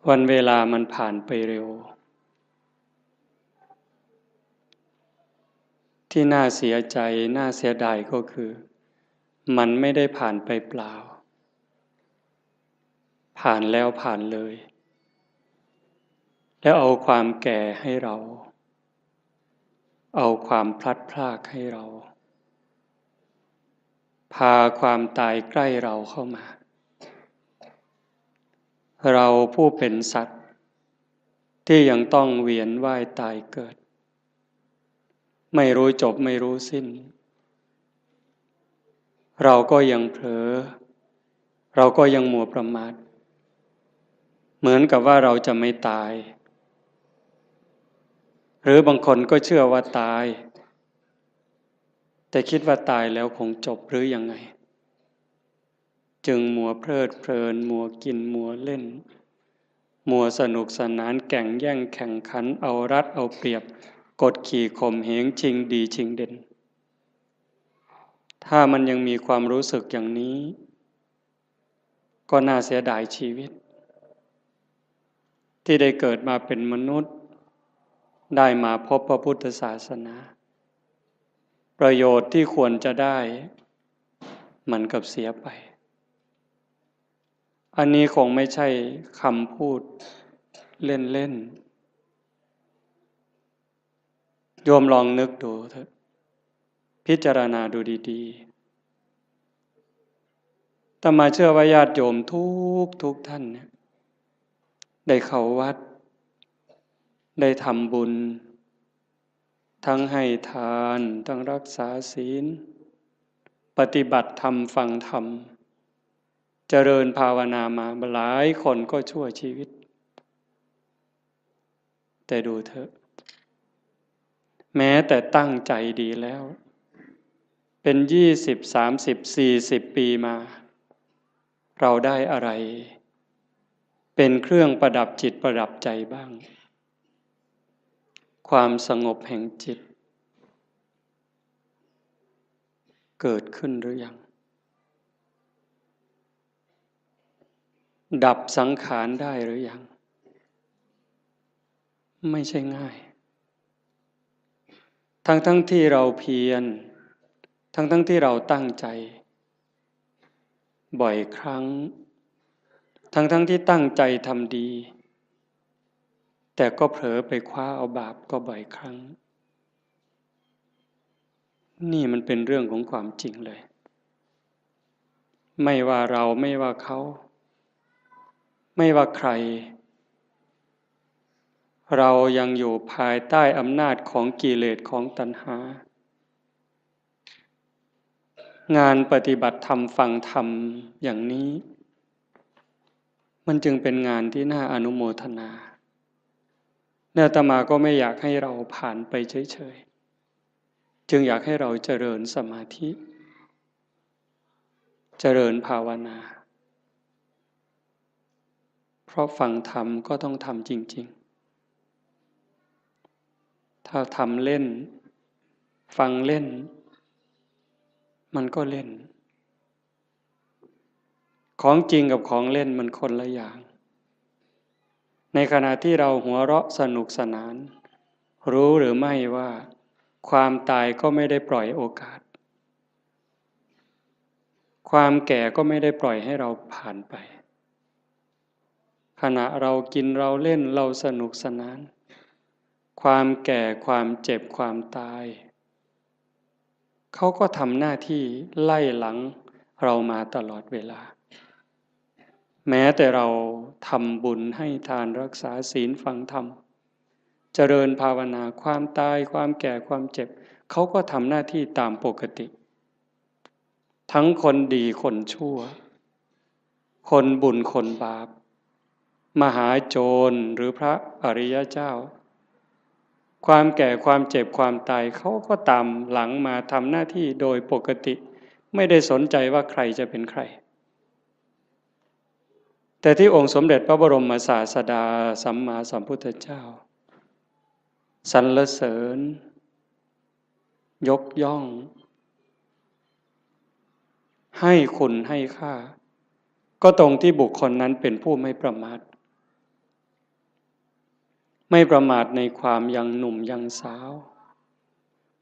วันเวลามันผ่านไปเร็วที่น่าเสียใจน่าเสียดายก็คือมันไม่ได้ผ่านไปเปล่าผ่านแล้วผ่านเลยแล้วเอาความแก่ให้เราเอาความพลัดพรากให้เราพาความตายใกล้เราเข้ามาเราผู้เป็นสัตว์ที่ยังต้องเวียนว่ายตายเกิดไม่รู้จบไม่รู้สิ้นเราก็ยังเผลอเราก็ยังมัวประมาทเหมือนกับว่าเราจะไม่ตายหรือบางคนก็เชื่อว่าตายแต่คิดว่าตายแล้วคงจบหรือยังไงจึงมัวเพลิดเพลินมัวกินมัวเล่นมัวสนุกสนานแข่งแย่งแข่งขันเอารัดเอาเปรียบกดขี่ข่มเหงชิงดีชิงเด่นถ้ามันยังมีความรู้สึกอย่างนี้ก็น่าเสียดายชีวิตที่ได้เกิดมาเป็นมนุษย์ได้มาพบพระพุทธศาสนาประโยชน์ที่ควรจะได้มันกับเสียไปอันนี้คงไม่ใช่คำพูดเล่นๆโยมลองนึกดูเถอะพิจารณาดูดีๆอาตมาเชื่อว่าญาติโยมทุกท่านเนี่ยได้เข้าวัดได้ทำบุญทั้งให้ทานทั้งรักษาศีลปฏิบัติธรรมฟังธรรมเจริญภาวนามาหลายคนก็ชั่วชีวิตแต่ดูเถอะแม้แต่ตั้งใจดีแล้วเป็น20 30 40 ปีมาเราได้อะไรเป็นเครื่องประดับจิตประดับใจบ้างความสงบแห่งจิตเกิดขึ้นหรือยังดับสังขารได้หรือยังไม่ใช่ง่ายทั้งที่เราเพียรทั้งที่เราตั้งใจบ่อยครั้งทั้งที่ตั้งใจทำดีแต่ก็เผลอไปคว้าเอาบาปก็บ่อยครั้งนี่มันเป็นเรื่องของความจริงเลยไม่ว่าเราไม่ว่าเขาไม่ว่าใครเรายังอยู่ภายใต้อำนาจของกิเลสของตัณหางานปฏิบัติธรรมฟังธรรมอย่างนี้มันจึงเป็นงานที่น่าอนุโมทนาอาตมาก็ไม่อยากให้เราผ่านไปเฉยๆจึงอยากให้เราเจริญสมาธิเจริญภาวนาเพราะฟังธรรมก็ต้องทำจริงๆถ้าทำเล่นฟังเล่นมันก็เล่นของจริงกับของเล่นมันคนละอย่างในขณะที่เราหัวเราะสนุกสนานรู้หรือไม่ว่าความตายก็ไม่ได้ปล่อยโอกาสความแก่ก็ไม่ได้ปล่อยให้เราผ่านไปขณะเรากินเราเล่นเราสนุกสนานความแก่ความเจ็บความตายเขาก็ทำหน้าที่ไล่หลังเรามาตลอดเวลาแม้แต่เราทำบุญให้ทานรักษาศีลฟังธรรมเจริญภาวนาความตายความแก่ความเจ็บเขาก็ทำหน้าที่ตามปกติทั้งคนดีคนชั่วคนบุญคนบาปมหาโจรหรือพระอริยเจ้าความแก่ความเจ็บความตายเขาก็ตามหลังมาทำหน้าที่โดยปกติไม่ได้สนใจว่าใครจะเป็นใครแต่ที่องค์สมเด็จพระบรมศาสดาสัมมาสัมพุทธเจ้าสรรเสริญยกย่องให้คุณให้ค่าก็ตรงที่บุคคลนั้นเป็นผู้ไม่ประมาท ไม่ประมาทในความยังหนุ่มยังสาว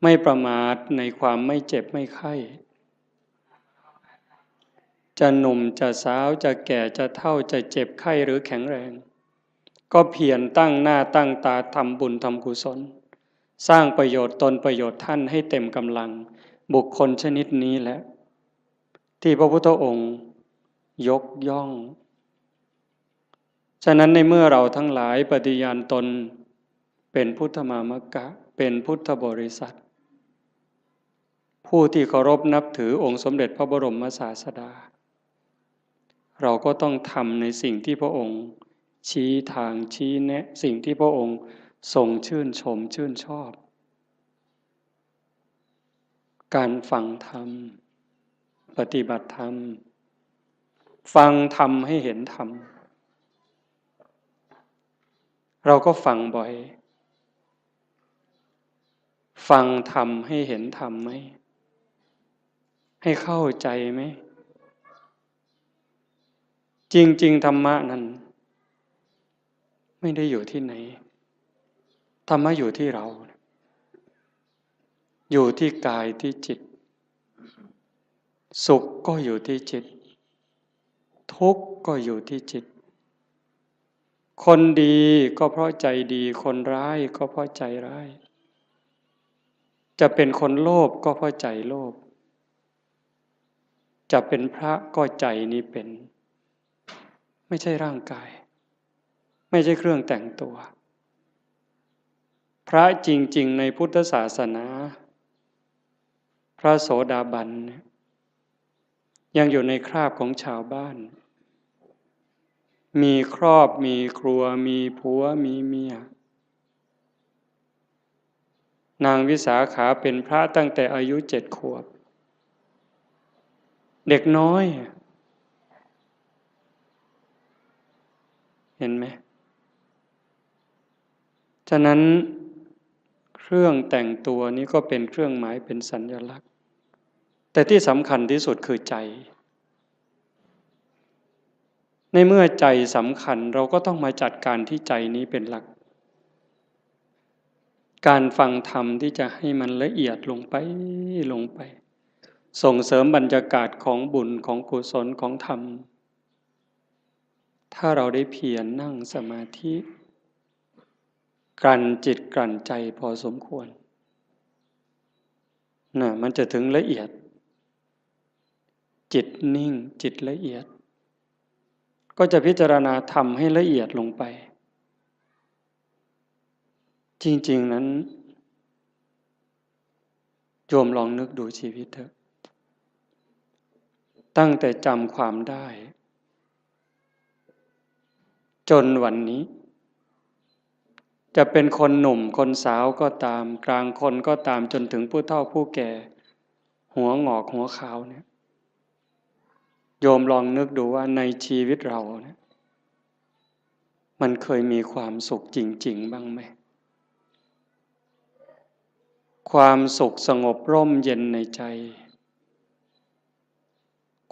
ไม่ประมาทในความไม่เจ็บไม่ไข้จะหนุ่มจะสาวจะแก่จะเฒ่าจะเจ็บไข้หรือแข็งแรงก็เพียรตั้งหน้าตั้งตาทำบุญทำกุศลสร้างประโยชน์ตนประโยชน์ท่านให้เต็มกำลังบุคคลชนิดนี้แหละที่พระพุทธองค์ยกย่องฉะนั้นในเมื่อเราทั้งหลายปฏิญาณตนเป็นพุทธมามกะเป็นพุทธบริษัทผู้ที่เคารพนับถือองค์สมเด็จพระบรมศาสดาเราก็ต้องทำในสิ่งที่พระองค์ชี้ทางชี้แนะสิ่งที่พระองค์ทรงชื่นชมชื่นชอบการฟังธรรมปฏิบัติธรรมฟังธรรมให้เห็นธรรมเราก็ฟังบ่อยฟังธรรมให้เห็นธรรมไหมให้เข้าใจไหมจริงๆธรรมะนั้นไม่ได้อยู่ที่ไหนธรรมะอยู่ที่เราอยู่ที่กายที่จิตสุขก็อยู่ที่จิตทุกข์ก็อยู่ที่จิตคนดีก็เพราะใจดีคนร้ายก็เพราะใจร้ายจะเป็นคนโลภก็เพราะใจโลภจะเป็นพระก็ใจนี้เป็นไม่ใช่ร่างกายไม่ใช่เครื่องแต่งตัวพระจริงๆในพุทธศาสนาพระโสดาบันยังอยู่ในคราบของชาวบ้านมีครอบมีครัวมีผัวมีเมียนางวิสาขาเป็นพระตั้งแต่อายุ7 ขวบเด็กน้อยเห็นไหมฉะนั้นเครื่องแต่งตัวนี้ก็เป็นเครื่องหมายเป็นสัญลักษณ์แต่ที่สำคัญที่สุดคือใจในเมื่อใจสำคัญเราก็ต้องมาจัดการที่ใจนี้เป็นหลักการฟังธรรมที่จะให้มันละเอียดลงไปส่งเสริมบรรยากาศของบุญของกุศลของธรรมถ้าเราได้เพียรนั่งสมาธิกลั่นจิตกลั่นใจพอสมควรมันจะถึงละเอียดจิตนิ่งจิตละเอียดก็จะพิจารณาธรรมให้ละเอียดลงไปจริงๆนั้นโยมลองนึกดูชีวิตเถอะตั้งแต่จำความได้จนวันนี้จะเป็นคนหนุ่มคนสาวก็ตามกลางคนก็ตามจนถึงผู้เฒ่าผู้แก่หัวงอกหัวขาวเนี่ยโยมลองนึกดูว่าในชีวิตเราเนี่ยมันเคยมีความสุขจริงๆบ้างไหมความสุขสงบร่มเย็นในใจ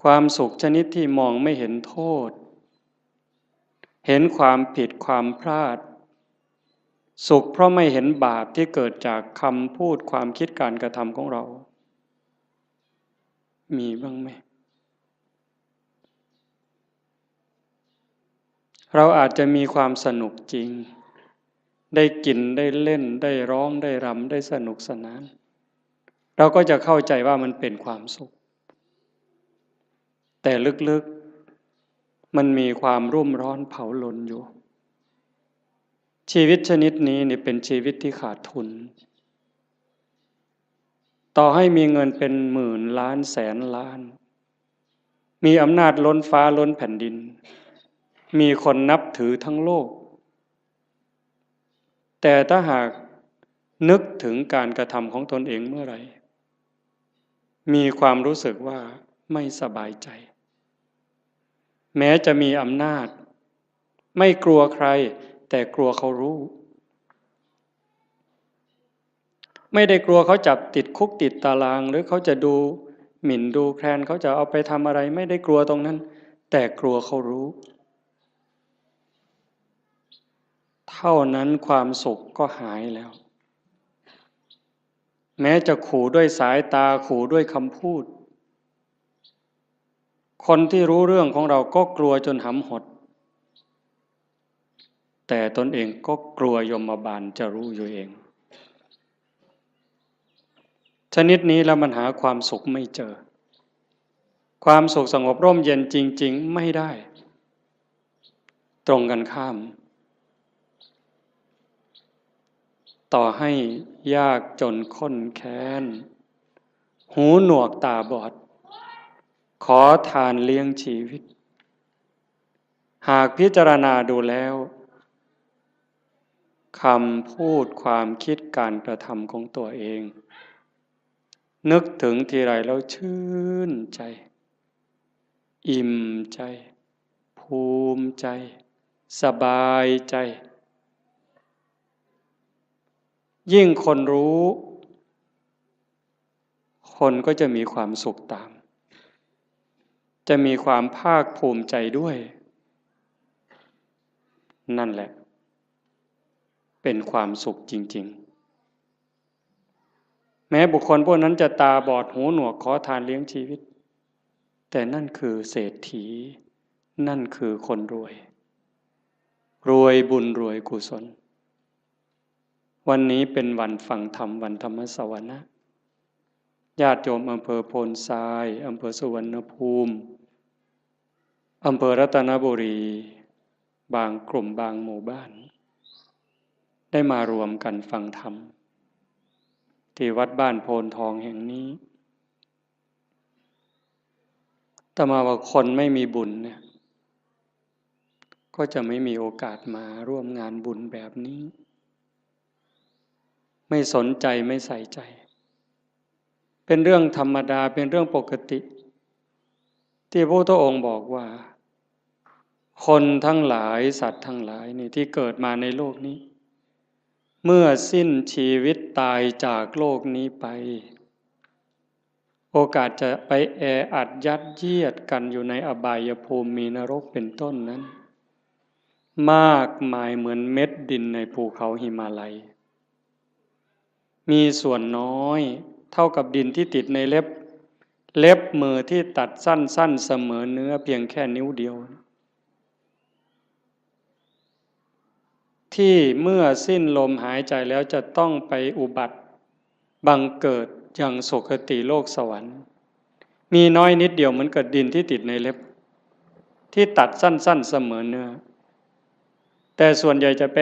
ความสุขชนิดที่มองไม่เห็นโทษเห็นความผิดความพลาดสุขเพราะไม่เห็นบาปที่เกิดจากคำพูดความคิดการกระทำของเรามีบ้างไหมเราอาจจะมีความสนุกจริงได้กินได้เล่นได้ร้องได้รำได้สนุกสนานเราก็จะเข้าใจว่ามันเป็นความสุขแต่ลึกๆมันมีความรุ่มร้อนเผาลนอยู่ชีวิตชนิดนี้นี่เป็นชีวิตที่ขาดทุนต่อให้มีเงินเป็นหมื่นล้านแสนล้านมีอำนาจล้นฟ้าล้นแผ่นดินมีคนนับถือทั้งโลกแต่ถ้าหากนึกถึงการกระทำของตนเองเมื่อไหร่มีความรู้สึกว่าไม่สบายใจแม้จะมีอำนาจไม่กลัวใครแต่กลัวเขารู้ไม่ได้กลัวเขาจับติดคุกติดตารางหรือเขาจะดูหมิ่นดูแคลนเขาจะเอาไปทำอะไรไม่ได้กลัวตรงนั้นแต่กลัวเขารู้ เท่านั้นความสุขก็หายแล้วแม้จะขู่ด้วยสายตาขู่ด้วยคำพูดคนที่รู้เรื่องของเราก็กลัวจนหำหดแต่ตนเองก็กลัวยมบาลจะรู้อยู่เองชนิดนี้แล้วมันหาความสุขไม่เจอความสุขสงบร่มเย็นจริงๆไม่ได้ตรงกันข้ามต่อให้ยากจนข้นแค้นหูหนวกตาบอดขอทานเลี้ยงชีวิตหากพิจารณาดูแล้วคำพูดความคิดการกระทำของตัวเองนึกถึงทีไรแล้วชื่นใจอิ่มใจภูมิใจสบายใจยิ่งคนรู้คนก็จะมีความสุขตามจะมีความภาคภูมิใจด้วยนั่นแหละเป็นความสุขจริงๆแม้บุคคลพวกนั้นจะตาบอดหูหนวกขอทานเลี้ยงชีวิตแต่นั่นคือเศรษฐีนั่นคือคนรวยรวยบุญรวยกุศลวันนี้เป็นวันฟังธรรมวันธรรมสวนะญาติโยมอำเภอโพนทรายอำเภอสุวรรณภูมิอำเภอรัตนบุรีบางกลุ่มบางหมู่บ้านได้มารวมกันฟังธรรมที่วัดบ้านโพนทองแห่งนี้แต่มาว่าคนไม่มีบุญเนี่ยก็จะไม่มีโอกาสมาร่วมงานบุญแบบนี้ไม่สนใจไม่ใส่ใจเป็นเรื่องธรรมดาเป็นเรื่องปกติที่พระพุทธองค์บอกว่าคนทั้งหลายสัตว์ทั้งหลายนี่ที่เกิดมาในโลกนี้เมื่อสิ้นชีวิตตายจากโลกนี้ไปโอกาสจะไปแออัดยัดเยียดกันอยู่ในอบายภูมิมีนรกเป็นต้นนั้นมากมายเหมือนเม็ดดินในภูเขาหิมาลัยมีส่วนน้อยเท่ากับดินที่ติดในเล็บมือที่ตัดสั้นๆเสมอเนื้อเพียงแค่นิ้วเดียวที่เมื่อสิ้นลมหายใจแล้วจะต้องไปอุบัติบังเกิดอย่างสุคติโลกสวรรค์มีน้อยนิดเดียวเหมือนกับดินที่ติดในเล็บที่ตัดสั้นๆเสมอเนื้อแต่ส่วนใหญ่จะไป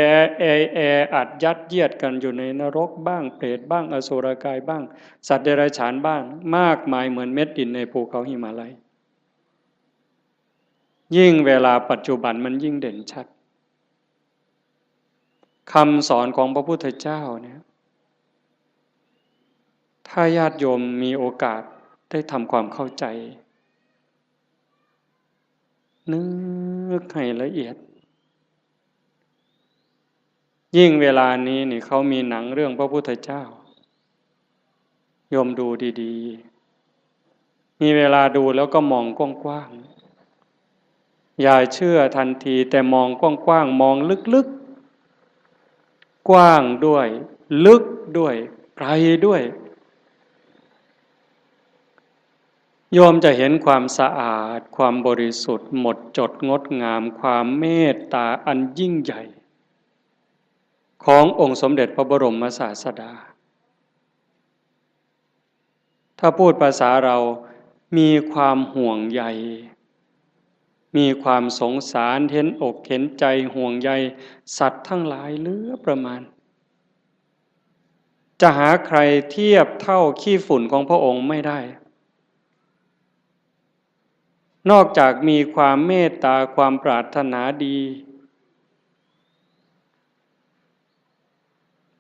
แออัดยัดเยียดกันอยู่ในนรกบ้างเปรตบ้างอสุรกายบ้างสัตว์เดรัจฉานบ้างมากมายเหมือนเม็ดดินในภูเขาหิมาลัยยิ่งเวลาปัจจุบันมันยิ่งเด่นชัดคำสอนของพระพุทธเจ้าเนี่ยถ้าญาติโยมมีโอกาสได้ทำความเข้าใจนึกให้ละเอียดยิ่งเวลานี้นี่เขามีหนังเรื่องพระพุทธเจ้าโยมดูดีๆมีเวลาดูแล้วก็มองกว้างๆอย่าเชื่อทันทีแต่มองกว้างๆมองลึกๆกว้างด้วยลึกด้วยไกลด้วยโยมจะเห็นความสะอาดความบริสุทธิ์หมดจดงดงามความเมตตาอันยิ่งใหญ่ขององค์สมเด็จพระบรมศาสดาถ้าพูดภาษาเรามีความห่วงใยมีความสงสารเห็นอกเห็นใจห่วงใยสัตว์ทั้งหลายเหลือประมาณจะหาใครเทียบเท่าขี้ฝุ่นของพระองค์ไม่ได้นอกจากมีความเมตตาความปรารถนาดี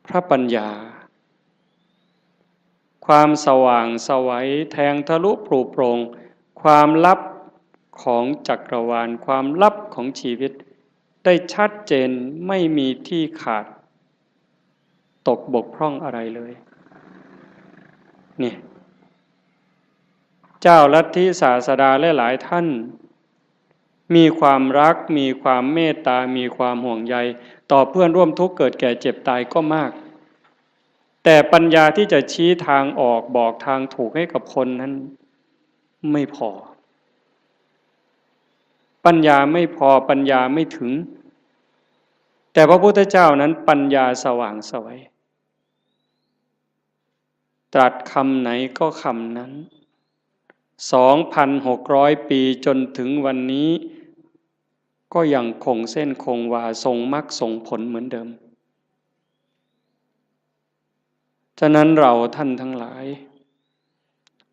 พระปัญญาความสว่างไสวแทงทะลุปลุกโปร่งความลับของจักรวาลความลับของชีวิตได้ชัดเจนไม่มีที่ขาดตกบกพร่องอะไรเลยนี่เจ้าลัทธิศาสดาและหลายท่าน มีความรักมีความเมตตามีความห่วงใยต่อเพื่อนร่วมทุกข์เกิดแก่เจ็บตายก็มากแต่ปัญญาที่จะชี้ทางออกบอกทางถูกให้กับคนนั้นไม่พอปัญญาไม่พอปัญญาไม่ถึงแต่พระพุทธเจ้านั้นปัญญาสว่างไสวตรัสคำไหนก็คำนั้น 2,600 ปีจนถึงวันนี้ก็ยังคงเส้นคงวาทรงมรรคทรงผลเหมือนเดิมฉะนั้นเราท่านทั้งหลาย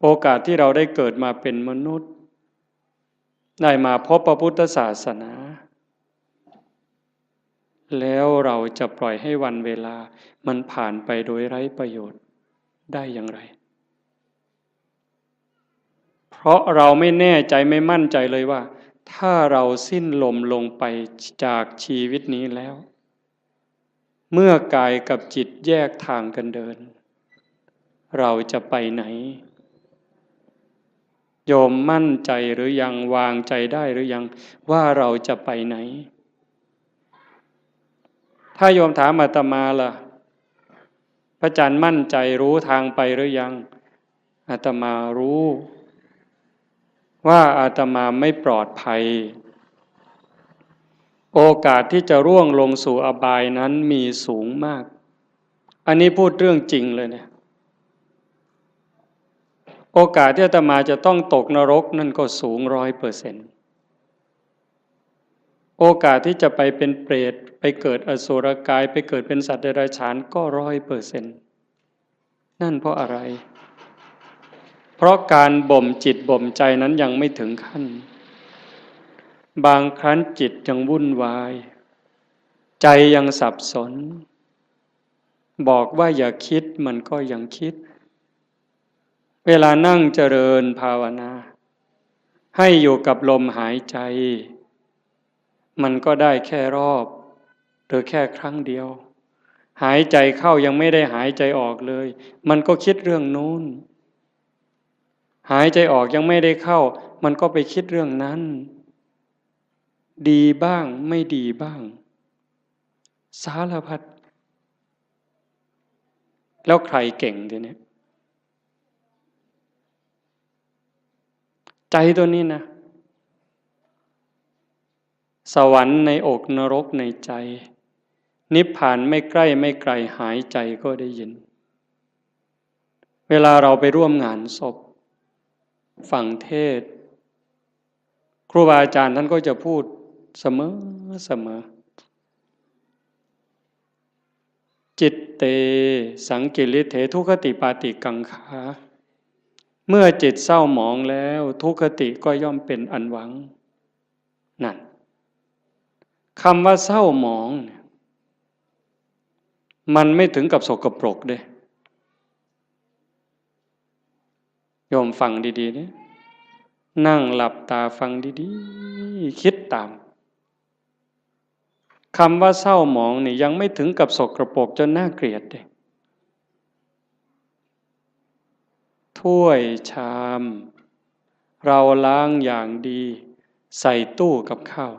โอกาสที่เราได้เกิดมาเป็นมนุษย์ได้มาพบพระพุทธศาสนาแล้วเราจะปล่อยให้วันเวลามันผ่านไปโดยไร้ประโยชน์ได้อย่างไรเพราะเราไม่แน่ใจไม่มั่นใจเลยว่าถ้าเราสิ้นลมลงไปจากชีวิตนี้แล้วเมื่อกายกับจิตแยกทางกันเดินเราจะไปไหนโยมมั่นใจหรือยังวางใจได้หรือยังว่าเราจะไปไหนถ้าโยมถามอาตมาล่ะพระอาจารย์มั่นใจรู้ทางไปหรือยังอาตมารู้ว่าอาตมาไม่ปลอดภัยโอกาสที่จะร่วงลงสู่อบายนั้นมีสูงมากอันนี้พูดเรื่องจริงเลยเนี่ยโอกาสที่อาตมาจะต้องตกนรกนั่นก็สูง100%โอกาสที่จะไปเป็นเปรตไปเกิดอสุรกายไปเกิดเป็นสัตว์เดรัจฉานก็100%นั่นเพราะอะไรเพราะการบ่มจิตบ่มใจนั้นยังไม่ถึงขั้นบางครั้งจิตยังวุ่นวายใจยังสับสนบอกว่าอย่าคิดมันก็ยังคิดเวลานั่งเจริญภาวนาให้อยู่กับลมหายใจมันก็ได้แค่รอบหรือแค่ครั้งเดียวหายใจเข้ายังไม่ได้หายใจออกเลยมันก็คิดเรื่องนู้นหายใจออกยังไม่ได้เข้ามันก็ไปคิดเรื่องนั้นดีบ้างไม่ดีบ้างสารพัดแล้วใครเก่งทีนี้ใจตัวนี้นะสวรรค์ในอกนรกในใจนิพพานไม่ใกล้ไม่ไกลหายใจก็ได้ยินเวลาเราไปร่วมงานศพฟังเทศน์ครูบาอาจารย์ท่านก็จะพูดเสมอจิตเตสังกิริเถทุคติปาติกังขาเมื่อจิตเศร้าหมองแล้วทุคติก็ย่อมเป็นอันหวังนั่นคำว่าเศร้าหมองมันไม่ถึงกับสกปรกเด้โยมฟังดีๆนี่นั่งหลับตาฟังดีๆคิดตามคำว่าเศร้าหมองนี่ยังไม่ถึงกับสกปรกจนน่าเกลียดเด้ถ้วยชามเราล้างอย่างดีใส่ตู้กับข้าว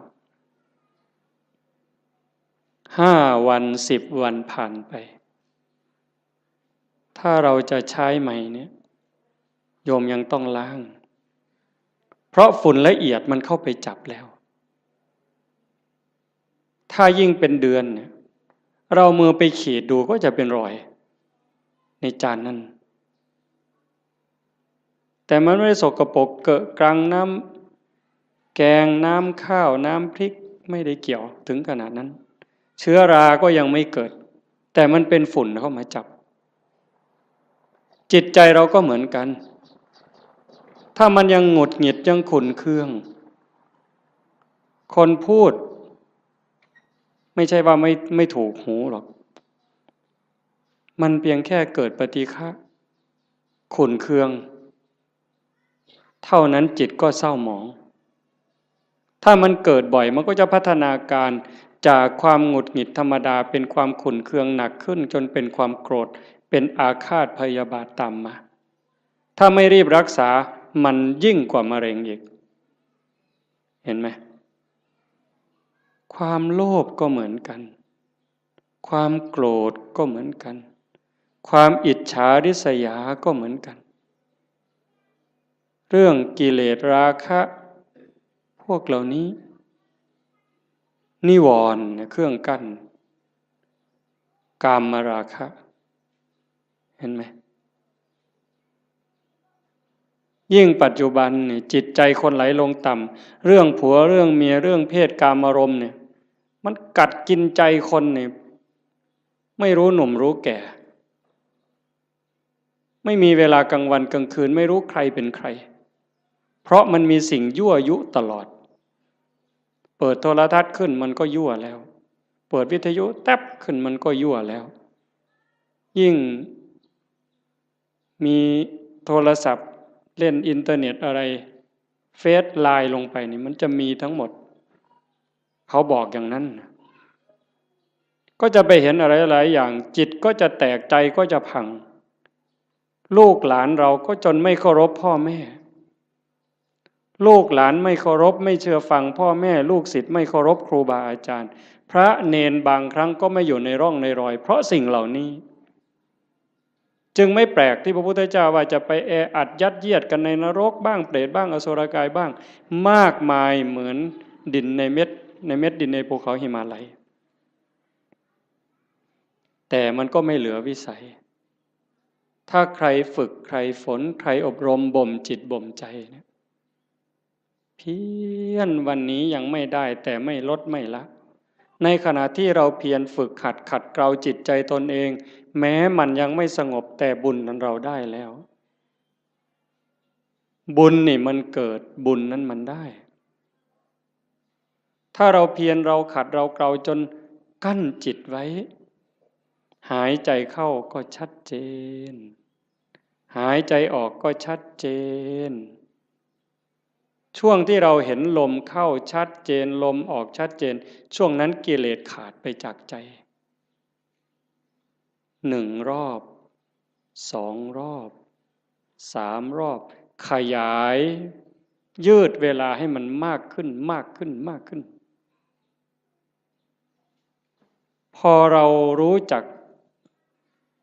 5 วัน10 วันผ่านไปถ้าเราจะใช้ใหม่เนี่ยโยมยังต้องล้างเพราะฝุ่นละเอียดมันเข้าไปจับแล้วถ้ายิ่งเป็นเดือนเนี่ยเรามือไปขีดดูก็จะเป็นรอยในจานนั้นแต่มันไม่ได้สกปรกเกอะกรังน้ำแกงน้ำข้าวน้ำพริกไม่ได้เกี่ยวถึงขนาดนั้นเชื้อราก็ยังไม่เกิดแต่มันเป็นฝุ่นเข้ามาจับจิตใจเราก็เหมือนกันถ้ามันยังหงุดหงิดยังขุ่นเคืองคนพูดไม่ใช่ว่าไม่ถูกหูหรอกมันเพียงแค่เกิดปฏิฆะขุ่นเคืองเท่านั้นจิตก็เศร้าหมองถ้ามันเกิดบ่อยมันก็จะพัฒนาการจากความหงุดหงิดธรรมดาเป็นความขุ่นเคืองหนักขึ้นจนเป็นความโกรธเป็นอาฆาตพยาบาทตามมาถ้าไม่รีบรักษามันยิ่งกว่ามะเร็งอีกเห็นไหม ความโลภก็เหมือนกันความโกรธก็เหมือนกันความอิจฉาริษยาก็เหมือนกันเรื่องกิเลสราคะพวกเหล่านี้นิวรณ์เครื่องกั้นกามราคะเห็นไหมยิ่งปัจจุบันนี่จิตใจคนไหลลงต่ำเรื่องผัวเรื่องเมียเรื่องเพศกามารมณ์เนี่ยมันกัดกินใจคนเนี่ยไม่รู้หนุ่มรู้แก่ไม่มีเวลากลางวันกลางคืนไม่รู้ใครเป็นใครเพราะมันมีสิ่งยั่วยุตลอดเปิดโทรทัศน์ขึ้นมันก็ยั่วแล้วเปิดวิทยุแทบขึ้นมันก็ยั่วแล้วยิ่งมีโทรศัพท์เล่นอินเทอร์เน็ตอะไรเฟซไลน์ลงไปนี่มันจะมีทั้งหมดเขาบอกอย่างนั้นก็จะไปเห็นอะไรหลายอย่างจิตก็จะแตกใจก็จะพังลูกหลานเราก็จนไม่เคารพพ่อแม่ลูกหลานไม่เคารพไม่เชื่อฟังพ่อแม่ลูกศิษย์ไม่เคารพครูบาอาจารย์พระเนนบางครั้งก็ไม่อยู่ในร่องในรอยเพราะสิ่งเหล่านี้จึงไม่แปลกที่พระพุทธเจ้าว่าจะไปแออัดยัดเยียดกันในนรกบ้างเปรตบ้างอสุรกายบ้างมากมายเหมือนดินในเม็ดดินในภูเขาหิมาลัยแต่มันก็ไม่เหลือวิสัยถ้าใครฝึกใครฝนใครอบรมบ่มจิตบ่มใจเนี่ยเพียรวันนี้ยังไม่ได้แต่ไม่ลดไม่ละในขณะที่เราเพียรฝึกขัดเกลาจิตใจตนเองแม้มันยังไม่สงบแต่บุญนั้นเราได้แล้วบุญนี่มันเกิดบุญนั้นมันได้ถ้าเราเพียรเราขัดเราเกลาจนกั้นจิตไว้หายใจเข้าก็ชัดเจนหายใจออกก็ชัดเจนช่วงที่เราเห็นลมเข้าชัดเจนลมออกชัดเจนช่วงนั้นกิเลสขาดไปจากใจ1 รอบ2 รอบ3 รอบขยายยืดเวลาให้มันมากขึ้นมากขึ้นมากขึ้นพอเรารู้จัก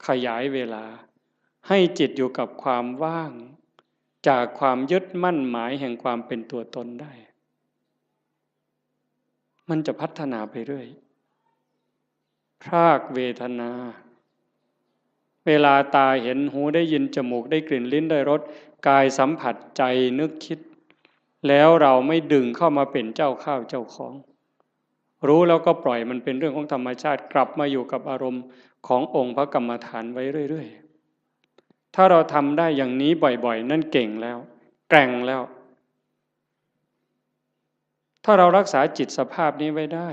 ขยายเวลาให้จิตอยู่กับความว่างจากความยึดมั่นหมายแห่งความเป็นตัวตนได้มันจะพัฒนาไปเรื่อยพรากเวทนาเวลาตาเห็นหูได้ยินจมูกได้กลิ่นลิ้นได้รสกายสัมผัสใจนึกคิดแล้วเราไม่ดึงเข้ามาเป็นเจ้าข้าวเจ้าของรู้แล้วก็ปล่อยมันเป็นเรื่องของธรรมชาติกลับมาอยู่กับอารมณ์ขององค์พระกรรมฐานไว้เรื่อยๆถ้าเราทำได้อย่างนี้บ่อยๆนั่นเก่งแล้วแกร่งแล้วถ้าเรารักษาจิตสภาพนี้ไว้ได้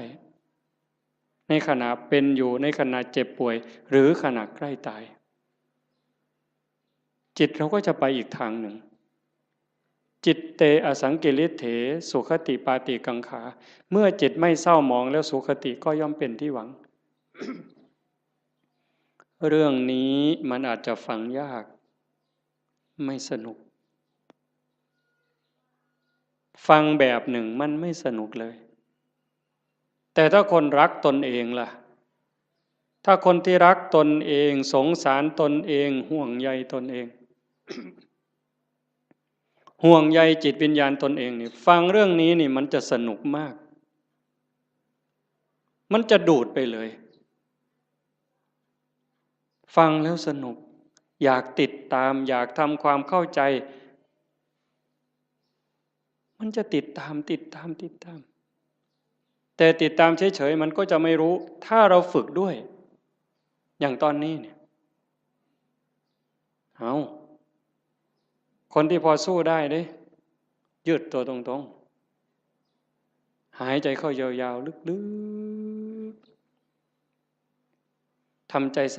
ในขณะเป็นอยู่ในขณะเจ็บป่วยหรือขณะใกล้ตายจิตเราก็จะไปอีกทางหนึ่งจิตเตอสังกิริเถสุขติปาติกังขาเมื่อจิตไม่เศร้าหมองแล้วสุขติก็ย่อมเป็นที่หวัง เรื่องนี้มันอาจจะฟังยากไม่สนุกฟังแบบหนึ่งมันไม่สนุกเลยแต่ถ้าคนรักตนเองล่ะถ้าคนที่รักตนเองสงสารตนเองห่วงใยตนเอง ห่วงใยจิตวิญญาณตนเองนี่ฟังเรื่องนี้นี่มันจะสนุกมากมันจะดูดไปเลยฟังแล้วสนุกอยากติดตามอยากทำความเข้าใจมันจะติดตามแต่ติดตามเฉยๆมันก็จะไม่รู้ถ้าเราฝึกด้วยอย่างตอนนี้เนี่ยเอาคนที่พอสู้ได้เด้ยืดตัวตรงๆหายใจเข้ายาวๆลึกๆทำใจส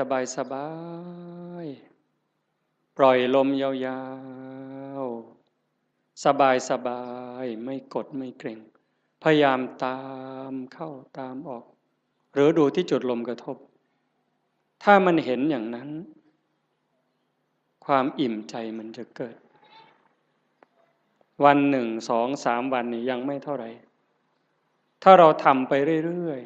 บายๆปล่อยลมยาวๆสบายไม่กดไม่เกร็งพยายามตามเข้าตามออกหรือดูที่จุดลมกระทบถ้ามันเห็นอย่างนั้นความอิ่มใจมันจะเกิดวัน1 2 3 วันนี่ยังไม่เท่าไหร่ ถ้าเราทำไปเรื่อย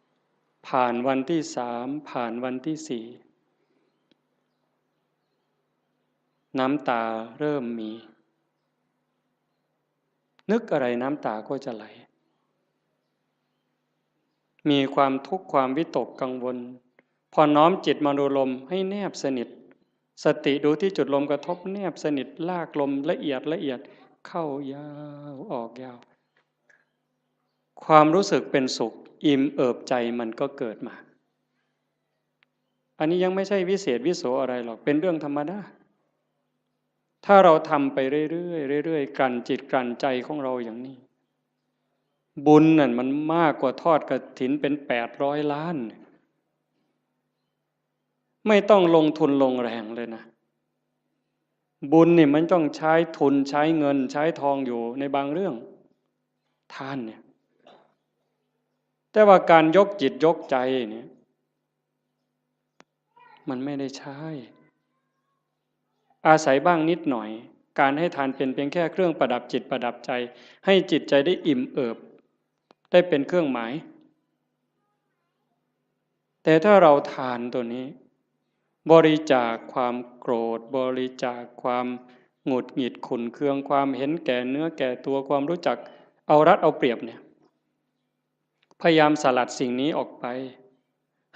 ๆผ่านวันที่3ผ่านวันที่4น้ำตาเริ่มมีนึกอะไรน้ำตาก็จะไหลมีความทุกข์ความวิตกกังวลพอน้อมจิตมาดูลมให้แนบสนิทสติดูที่จุดลมกระทบแนบสนิทลากลมละเอียดละเอียดเข้ายาวออกยาวความรู้สึกเป็นสุขอิ่มเอิบใจมันก็เกิดมาอันนี้ยังไม่ใช่วิเศษวิโสอะไรหรอกเป็นเรื่องธรรมดาถ้าเราทำไปเรื่อยๆเรื่อยๆกลั่นจิตกลั่นใจของเราอย่างนี้บุญนั่นมันมากกว่าทอดกฐินเป็น800 ล้านไม่ต้องลงทุนลงแรงเลยนะบุญนี่มันต้องใช้ทุนใช้เงินใช้ทองอยู่ในบางเรื่องทานเนี่ยแต่ว่าการยกจิตยกใจเนี่ยมันไม่ได้ใช้อาศัยบ้างนิดหน่อยการให้ทานเป็นเพียงแค่เครื่องประดับจิตประดับใจให้จิตใจได้อิ่มเอิบได้เป็นเครื่องหมายแต่ถ้าเราทานตัวนี้บริจาคความโกรธบริจาคความหงุดหงิดขุ่นเคืองความเห็นแก่เนื้อแก่ตัวความรู้จักเอารัดเอาเปรียบเนี่ยพยายามสลัดสิ่งนี้ออกไป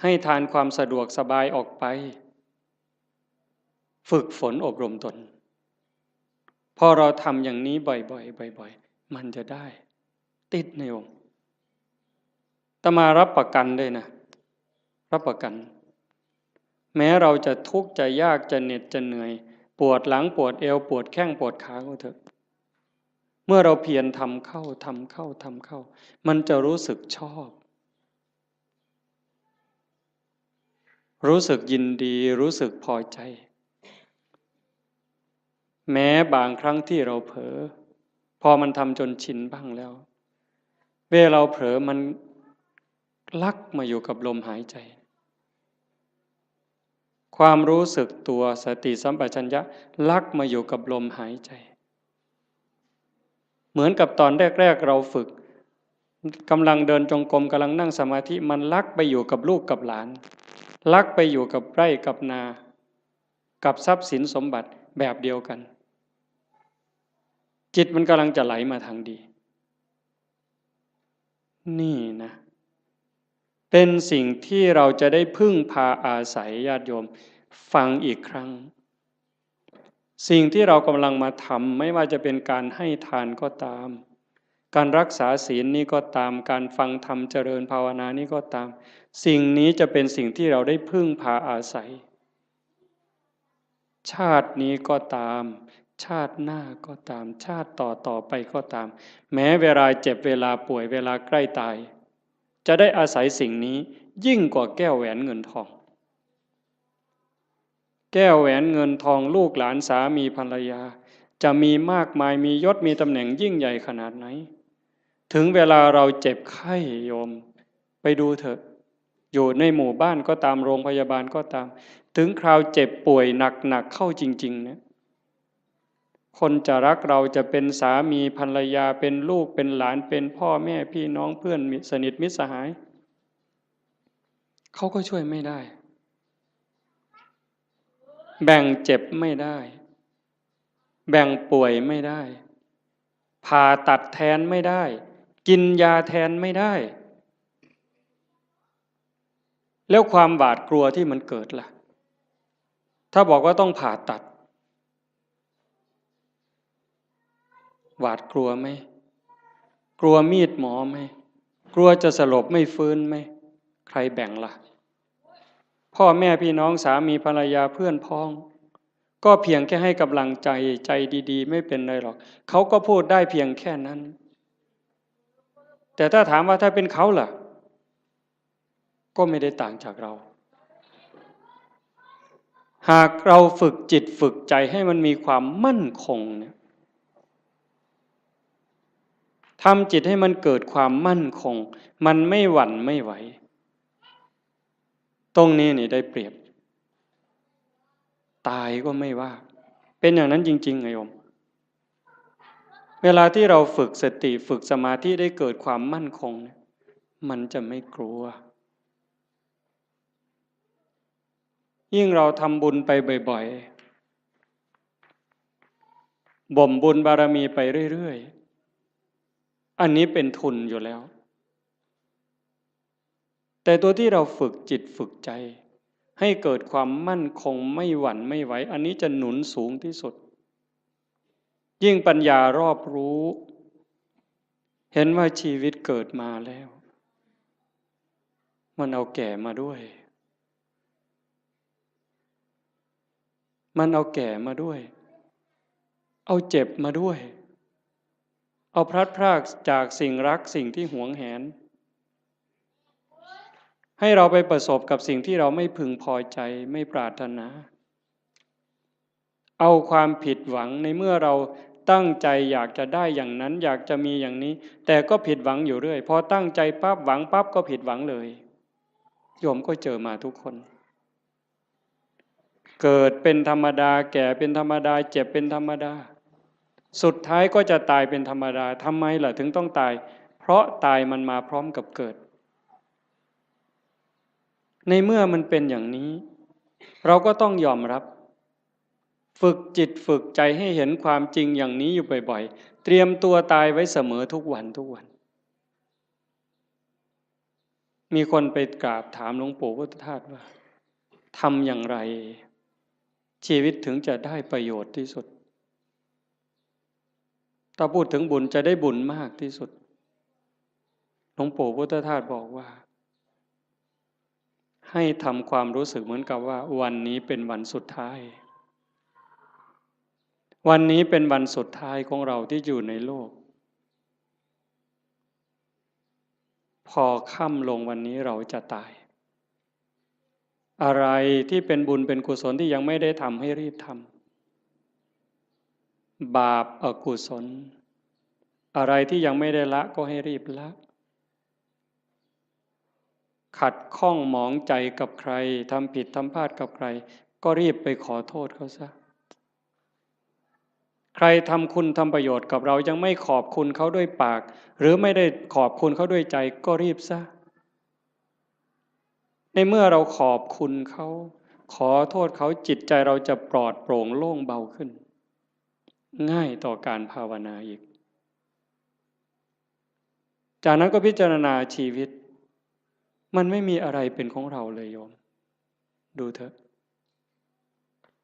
ให้ทานความสะดวกสบายออกไปฝึกฝนอบรมตนพอเราทำอย่างนี้บ่อยๆบ่อยๆมันจะได้ติดในองค์อาตมารับประกันเลยนะรับประกันแม้เราจะทุกข์จะยากจะเหน็ดจะเหนื่อยปวดหลังปวดเอวปวดแข้งปวดขาก็เถอะเมื่อเราเพียรทำเข้าทำเข้าทำเข้ามันจะรู้สึกชอบรู้สึกยินดีรู้สึกพอใจแม้บางครั้งที่เราเผลอพอมันทำจนชินบ้างแล้วเวลาเราเผลอมันลักมาอยู่กับลมหายใจความรู้สึกตัวสติสัมปชัญญะลักมาอยู่กับลมหายใจเหมือนกับตอนแรกๆเราฝึกกำลังเดินจงกรมกำลังนั่งสมาธิมันลักไปอยู่กับลูกกับหลานลักไปอยู่กับไร่กับนากับทรัพย์สินสมบัติแบบเดียวกันจิตมันกำลังจะไหลมาทางดีนี่นะเป็นสิ่งที่เราจะได้พึ่งพาอาศัยญาติโยมฟังอีกครั้งสิ่งที่เรากำลังมาทำไม่ว่าจะเป็นการให้ทานก็ตามการรักษาศีลนี่ก็ตามการฟังธรรมเจริญภาวนานี่ก็ตามสิ่งนี้จะเป็นสิ่งที่เราได้พึ่งพาอาศัยชาตินี้ก็ตามชาติหน้าก็ตามชาติต่อไปก็ตามแม้เวลาเจ็บเวลาป่วยเวลาใกล้ตายจะได้อาศัยสิ่งนี้ยิ่งกว่าแก้วแหวนเงินทองแก้วแหวนเงินทองลูกหลานสามีภรรยาจะมีมากมายมียศมีตำแหน่งยิ่งใหญ่ขนาดไหนถึงเวลาเราเจ็บไข้โยมไปดูเถอะอยู่ในหมู่บ้านก็ตามโรงพยาบาลก็ตามถึงคราวเจ็บป่วยหนักเข้าจริงๆเนี่ยคนจะรักเราจะเป็นสามีภรรยาเป็นลูกเป็นหลานเป็นพ่อแม่พี่น้องเพื่อนสนิทมิตรสหายเขาก็ช่วยไม่ได้แบ่งเจ็บไม่ได้แบ่งป่วยไม่ได้ผ่าตัดแทนไม่ได้กินยาแทนไม่ได้แล้วความหวาดกลัวที่มันเกิดล่ะถ้าบอกว่าต้องผ่าตัดหวาดกลัวไหมกลัวมีดหมอไหมกลัวจะสลบไม่ฟื้นไหมใครแบ่งล่ะพ่อแม่พี่น้องสามีภรรยาเพื่อนพ้องก็เพียงแค่ให้กำลังใจใจดีๆไม่เป็นไรหรอกเขาก็พูดได้เพียงแค่นั้นแต่ถ้าถามว่าถ้าเป็นเขาล่ะก็ไม่ได้ต่างจากเราหากเราฝึกจิตฝึกใจให้มันมีความมั่นคงเนี่ยทำจิตให้มันเกิดความมั่นคงมันไม่หวั่นไม่ไหวตรงนี้นี่ได้เปรียบตายก็ไม่ว่าเป็นอย่างนั้นจริงๆไงโยมเวลาที่เราฝึกสติฝึกสมาธิได้เกิดความมั่นคง มันจะไม่กลัวยิ่งเราทำบุญไปบ่อยๆบ่มบุญบารมีไปเรื่อยๆอันนี้เป็นทุนอยู่แล้วแต่ตัวที่เราฝึกจิตฝึกใจให้เกิดความมั่นคงไม่หวั่นไม่ไหวอันนี้จะหนุนสูงที่สุดยิ่งปัญญารอบรู้เห็นว่าชีวิตเกิดมาแล้วมันเอาแก่มาด้วยมันเอาแก่มาด้วยเอาเจ็บมาด้วยเอาพลัดพรากจากสิ่งรักสิ่งที่หวงแหนให้เราไปประสบกับสิ่งที่เราไม่พึงพอใจไม่ปรารถนาเอาความผิดหวังในเมื่อเราตั้งใจอยากจะได้อย่างนั้นอยากจะมีอย่างนี้แต่ก็ผิดหวังอยู่เรื่อยพอตั้งใจปั๊บหวังปั๊บก็ผิดหวังเลยโยมก็เจอมาทุกคนเกิดเป็นธรรมดาแก่เป็นธรรมดาเจ็บเป็นธรรมดาสุดท้ายก็จะตายเป็นธรรมดาทำไมล่ะถึงต้องตายเพราะตายมันมาพร้อมกับเกิดในเมื่อมันเป็นอย่างนี้เราก็ต้องยอมรับฝึกจิตฝึกใจให้เห็นความจริงอย่างนี้อยู่บ่อยๆเตรียมตัวตายไว้เสมอทุกวันทุกวันมีคนไปกราบถามหลวงปู่พุทธทาสว่าทำอย่างไรชีวิตถึงจะได้ประโยชน์ที่สุดถ้าพูดถึงบุญจะได้บุญมากที่สุดหลวงปู่พุทธทาสบอกว่าให้ทำความรู้สึกเหมือนกับว่าวันนี้เป็นวันสุดท้ายวันนี้เป็นวันสุดท้ายของเราที่อยู่ในโลกพอค่ำลงวันนี้เราจะตายอะไรที่เป็นบุญเป็นกุศลที่ยังไม่ได้ทำให้รีบทำบาปอกุศลอะไรที่ยังไม่ได้ละก็ให้รีบละขัดข้องหมองใจกับใครทำผิดทำพลาดกับใครก็รีบไปขอโทษเขาซะใครทำคุณทำประโยชน์กับเรายังไม่ขอบคุณเขาด้วยปากหรือไม่ได้ขอบคุณเขาด้วยใจก็รีบซะในเมื่อเราขอบคุณเขาขอโทษเขาจิตใจเราจะปลอดโปร่งโล่งเบาขึ้นง่ายต่อการภาวนาอีกจากนั้นก็พิจารณาชีวิตมันไม่มีอะไรเป็นของเราเลยโยมดูเถอะ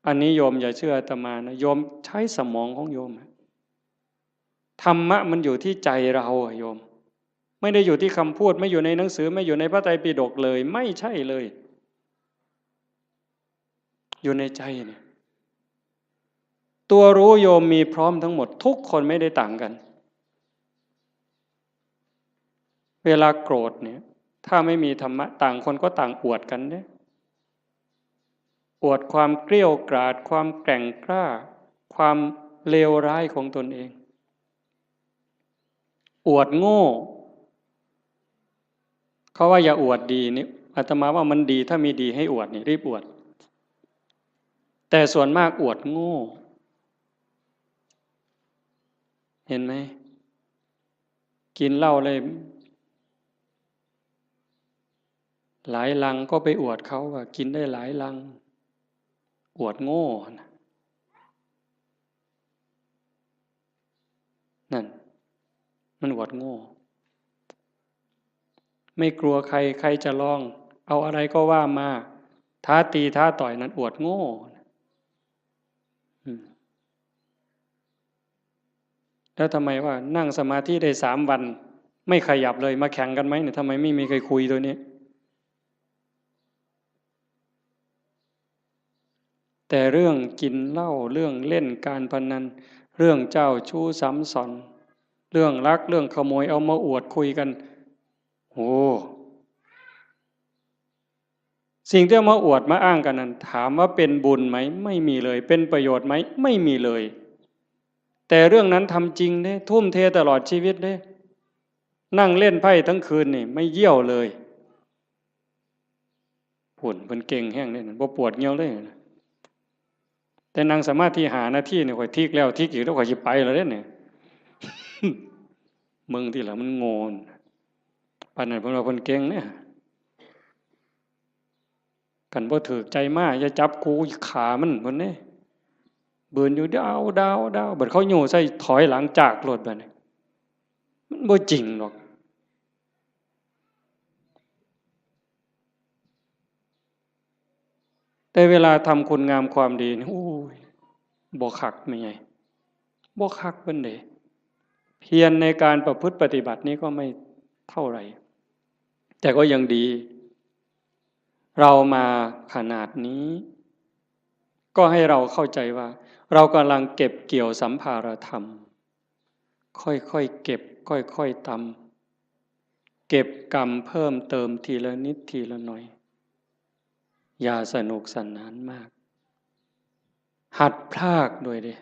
อันนี้โยมอย่าเชื่ออาตมานะโยมใช้สมองของโยมธรรมะมันอยู่ที่ใจเราโยมไม่ได้อยู่ที่คำพูดไม่อยู่ในหนังสือไม่อยู่ในพระไตรปิฎกเลยไม่ใช่เลยอยู่ในใจเนี่ยตัวรู้โยมมีพร้อมทั้งหมดทุกคนไม่ได้ต่างกันเวลาโกรธเนี่ยถ้าไม่มีธรรมะต่างคนก็ต่างอวดกันเนี่ยอวดความเกรี้ยวกราดความแกร่งกล้าความเลวร้ายของตนเองอวดโง่เขาว่าอย่าอวดดีนี่อาตมาว่ามันดีถ้ามีดีให้อวดนี่รีบอวดแต่ส่วนมากอวดโง่เห็นไหมกินเหล้าเลยหลายลังก็ไปอวดเขาว่ากินได้หลายลังอวดโง่นั่นมันอวดโง่ไม่กลัวใครใครจะลองเอาอะไรก็ว่ามาท้าตีท้าต่อยนั้นอวดโง่แล้วทำไมว่านั่งสมาธิได้3 วันไม่ขยับเลยมาแข่งกันไหมเนี่ยทำไมไม่มีใครคุยตัวนี้แต่เรื่องกินเหล้าเรื่องเล่นการพนันเรื่องเจ้าชู้ซ้ำซ้อนเรื่องลักเรื่องขโมยเอามาอวดคุยกันโอ้สิ่งที่เอามาอวดมาอ้างกันนั้นถามว่าเป็นบุญไหมไม่มีเลยเป็นประโยชน์ไหมไม่มีเลยแต่เรื่องนั้นทำจริงเด้ทุ่มเทตลอดชีวิตเด้นั่งเล่นไพ่ทั้งคืนนี่ไม่เยี่ยวเลยผุ่นเป็นเก่งแห้งเลยนะบ่ปวดเงี้ยวเลยนะแต่นั่งสมาธิ5 นาทีเนี่ยข่อยทิกแล้วทิกอีกแล้วข่อยจะไปแล้วเนี่ยมึงที่หลังมันโงน ปานนั้นเพิ่นว่าเพิ่นเก่งเนี่ยกันบ่ถูกใจมาอย่าจับกูขามันเพิ่นเด้เบิ่นอยู่ดาวบัดเขาโยใส่ถอยหลังจากรถบัดนี้มันบ่จริงหรอกแต่เวลาทำคุณงามความดีนี่โอ้ยบ่คักแม่ใหญ่บ่คักเพิ่นเด้เพียรในการประพฤติปฏิบัตินี้ก็ไม่เท่าไหร่แต่ก็ยังดีเรามาขนาดนี้ก็ให้เราเข้าใจว่าเรากำลังเก็บเกี่ยวสัมภารธรรมค่อยๆเก็บค่อยๆตำเก็บกรรมเพิ่มเติมทีละนิดทีละหน่อยอย่าสนุกสนานมากหัดพรากด้วยดิ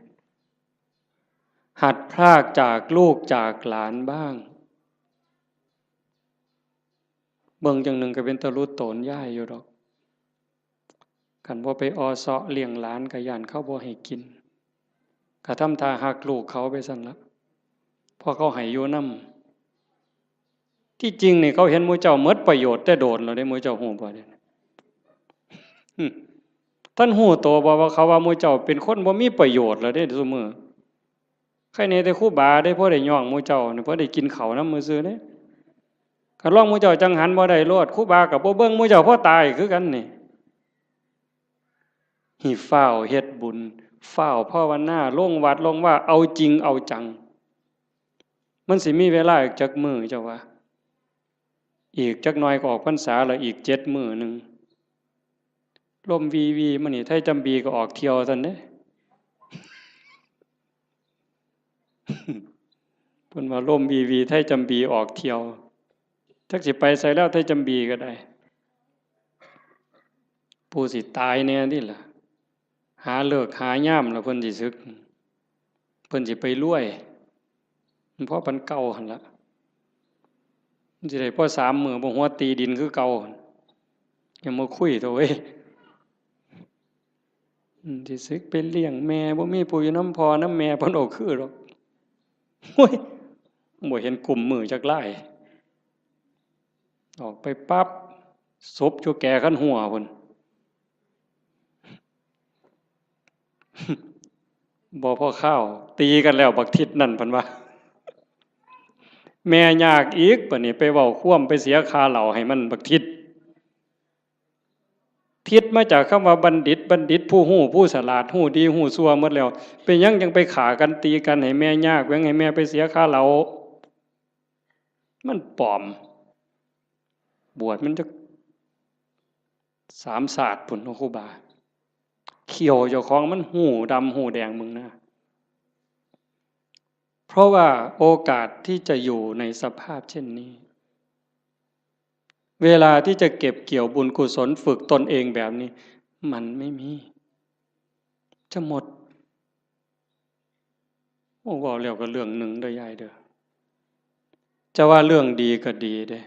หัดพรากจากลูกจากหลานบ้างเบิ่งจังหนึ่งก็เป็นตะลุโตนย่ายอยู่ดอกกันว่าไปออเสาะเลี้ยงหลานกะยานเขาบ่ให้กินกะทำท่าหักลูกเขาไปสั่นละพอเขาให้อยู่นำที่จริงนี่เขาเห็นหมู่เจ้าหมดประโยชน์แต่โดนแล้วได้หมู่เจ้าฮู้บ่เนี่ยท่านฮู้โตบ่ว่าเขาว่าหมู่เจ้าเป็นคนบ่มีประโยชน์แล้วเด้ซุมื้อใครแน่แต่ครูบาได้พอได้ย่องหมู่เจ้านี่พอได้กินข้าวนำมื้อซื่อเด้คันลองหมู่เจ้าจังหันบ่ได้โลดครูบาก็บ่เบิ่งหมู่เจ้าพอตายคือกันนี่หิฟ้าวเฮ็ดบุญฟ้าวภาวนาลงวัดลงว่าเอาจริงเอาจังมันสิมีเวลาอีกจักมื้อเจ้าว่าอีกจักหน่อยก็ออกพรรษาแล้วอีก7มื้อนึงลมวีมื้อนี้ไทยจำบีก็ออกเที่ยวซั่นเด้เพิ่นว่าลมวีไทยจำบีออกเที่ยวจักสิไปไสแล้วไทยจำบีก็ได้ผู้สิตายแน่นี่ล่ะหาเลิกหายามแล้วเพิ่นสิสึกเพิ่นสิไปรวยเพราะปันเก่าหั่นล่ะมันสิได้พอ3 มื้อบ่หัวตีดินคือเก่าอย่ามาคุยโตเว้ยสิสึกไปเลี้ยงแม่บ่มีผู้อยู่นำพ่อนำแม่เพิ่นโอ้คือดอกโอ้ยบ่เห็นกลุ่มมือจักหลายออกไปปั๊บศพอยู่แก่คันหัวพุ่นบ่พอข้าวตีกันแล้วบักทิศนั่นเพิ่นว่าแม่ยากอีกบัดนี้ไปเว้าค่วมไปเสียค่าเหล้าให้มันบักทิศทิศมาจากคำว่าบัณฑิตผู้ฮู้ผู้ฉลาดฮู้ดีฮู้ชั่วหมดแล้วเป็นหยังจังไปฆ่ากันตีกันให้แม่ยากแหวงให้แม่ไปเสียค่าเหล้ามันปลอมบวชมันจะ3 ศาสตร์พุ่นเนาะครูบาเขียวเจ้าของมันหูดำหูแดงมึงนะเพราะว่าโอกาสที่จะอยู่ในสภาพเช่นนี้เวลาที่จะเก็บเกี่ยวบุญกุศลฝึกตนเองแบบนี้มันไม่มีจะหมดโอ้ว่าแล้วก็เรื่องหนึ่งเด้อยายเด้อจะว่าเรื่องดีก็ดีเด้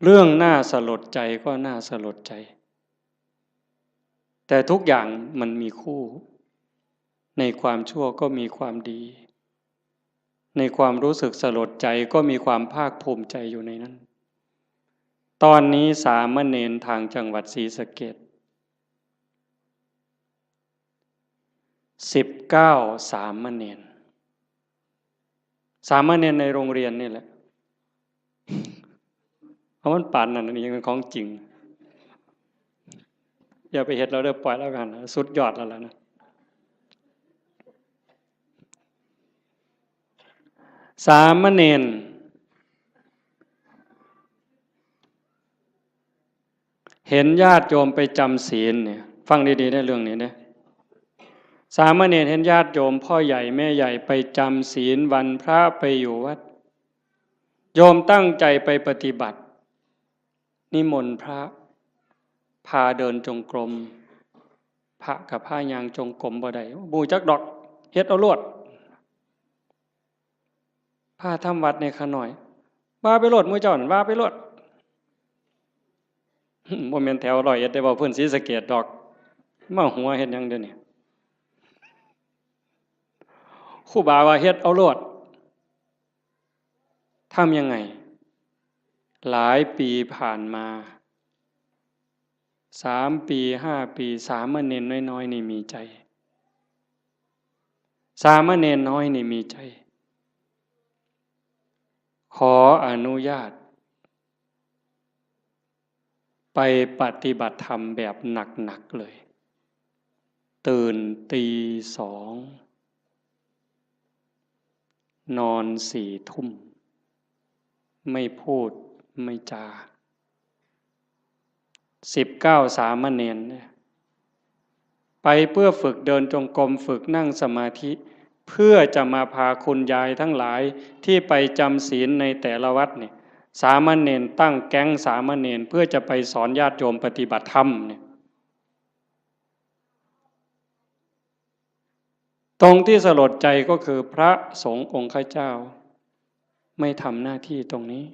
เรื่องน่าสลดใจก็น่าสลดใจแต่ทุกอย่างมันมีคู่ในความชั่วก็มีความดีในความรู้สึกสลดใจก็มีความภาคภูมิใจอยู่ในนั้นตอนนี้สามเณรทางจังหวัดศรีสะเกษ19 สามเณรในโรงเรียนนี่แหละเพราะมันป่านนั้นนี่ยังเป็นของจริงอย่าไปเฮ็ดเราเด้อปล่อยแล้วกันสุดยอดแล้วล่ะนะสามเณรเห็นญาติโยมไปจำศีลเนี่ยฟังดีๆได้เรื่องนี้เนี่ยสามเณรเห็นญาติโยมพ่อใหญ่แม่ใหญ่ไปจำศีลวันพระไปอยู่วัดโยมตั้งใจไปปฏิบัตินิมนต์พระพาเดินจงกรมพระกับผ้ายางจงกรมบ่ได้บูจักดอกเฮ็ดเอาโลดพาทำวัดในขน่อยว่าไปโลดมื้อเจ้านั่นว่าไปโลดบ่แม่นแถว101ได้บ่เพิ่นศรีสะเกษดอกมาหัวเฮ็ดหยังเด้อนี่ครูบาว่าเฮ็ดเอาโลดทำยังไง หลายปีผ่านมา3 ปี5 ปีสามเณรน้อยๆนี่มีใจสามเณรน้อยนี่มีใจขออนุญาตไปปฏิบัติธรรมแบบหนักๆเลยตื่นตี 2นอน4 ทุ่มไม่พูดไม่จา19สามเณรเนี่ยไปเพื่อฝึกเดินจงกรมฝึกนั่งสมาธิเพื่อจะมาพาคุณยายทั้งหลายที่ไปจำศีลในแต่ละวัดเนี่ยสามเณรตั้งแก๊งสามเณรเพื่อจะไปสอนญาติโยมปฏิบัติธรรมเนี่ยตรงที่สลดใจก็คือพระสงฆ์องค์ข้าเจ้าไม่ทำหน้าที่ตรงนี้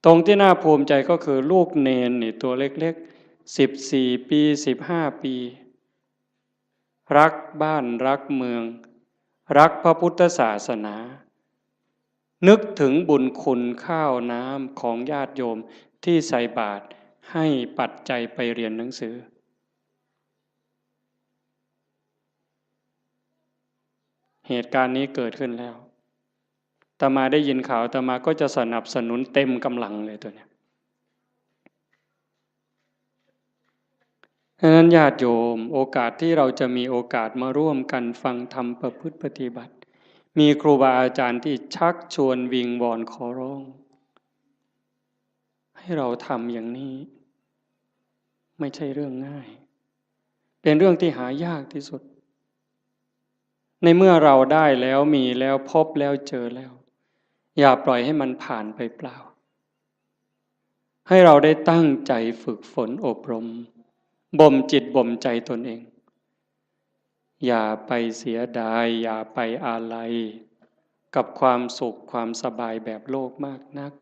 ตรงที่น่าภูมิใจก็คือลูกเนนนี่ตัวเล็กๆ14 ปี15 ปีรักบ้านรักเมืองรักพระพุทธศาสนานึกถึงบุญคุณข้าวน้ำของญาติโยมที่ใส่บาตรให้ปัจจัยไปเรียนหนังสือเหตุการณ์นี้เกิดขึ้นแล้วอาตมาได้ยินข่าวอาตมาก็จะสนับสนุนเต็มกำลังเลยตัวเนี้ยดังนั้นญาติโยมโอกาสที่เราจะมีโอกาสมาร่วมกันฟังธรรมประพฤติปฏิบัติมีครูบาอาจารย์ที่ชักชวนวิงวอนขอร้องให้เราทำอย่างนี้ไม่ใช่เรื่องง่ายเป็นเรื่องที่หายากที่สุดในเมื่อเราได้แล้วมีแล้วพบแล้วเจอแล้วอย่าปล่อยให้มันผ่านไปเปล่าให้เราได้ตั้งใจฝึกฝนอบรมบ่มจิตบ่มใจตนเองอย่าไปเสียดายอย่าไปอาลัยกับความสุขความสบายแบบโลกมากนัก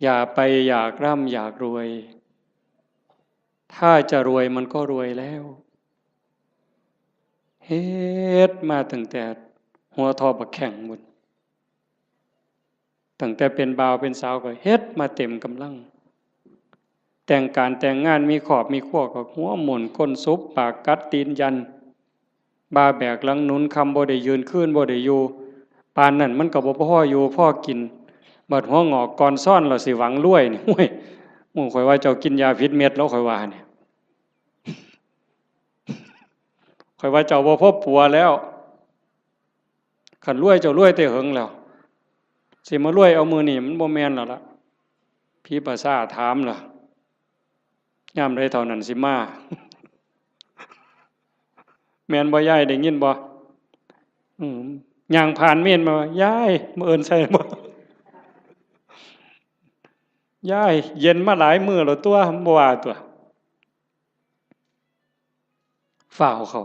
อย่าไปอยากร่ำอยากรวยถ้าจะรวยมันก็รวยแล้วเฮ็ดมาตั้งแต่หัวทอบักแข่งหมดตั้งแต่เป็นบ่าวเป็นสาวก็เฮ็ดมาเต็มกำลังแต่งการแต่งงานมีขอบมีขั้วก็หัวหมุนก้นซุบปากกัดตีนยันบาแบกหลังหนุนคำบ่ได้ยืนขึ้นบ่ได้อยู่ปานนั่นมันก็บ่พ่ออยู่พ่อกินบัดหัวงอกก่อนซ่อนเราสิหวังรวยนี่ห้วยหมู่ข่อยว่าเจ้ากินยาพิษเม็ดแล้วข่อยว่าเนี่ยข่อยว่าเจ้าบ่พบปัวแล้วขันรวยเจ้ารวยแต่เหิงแล้วสิมารวยเอามือนี่มันบ่แม่นแล้วล่ะพี่ภาษาถามล่ะยามใดเท่านั้นสิมาแม่นบ่ยายได้ยินบ่ย่างผ่านเม่นมายายมื้ออื่นใส่บ่ยายเย็นมาหลายมื้อแล้วตัวบ่ว่าตัวฝ่าวเขา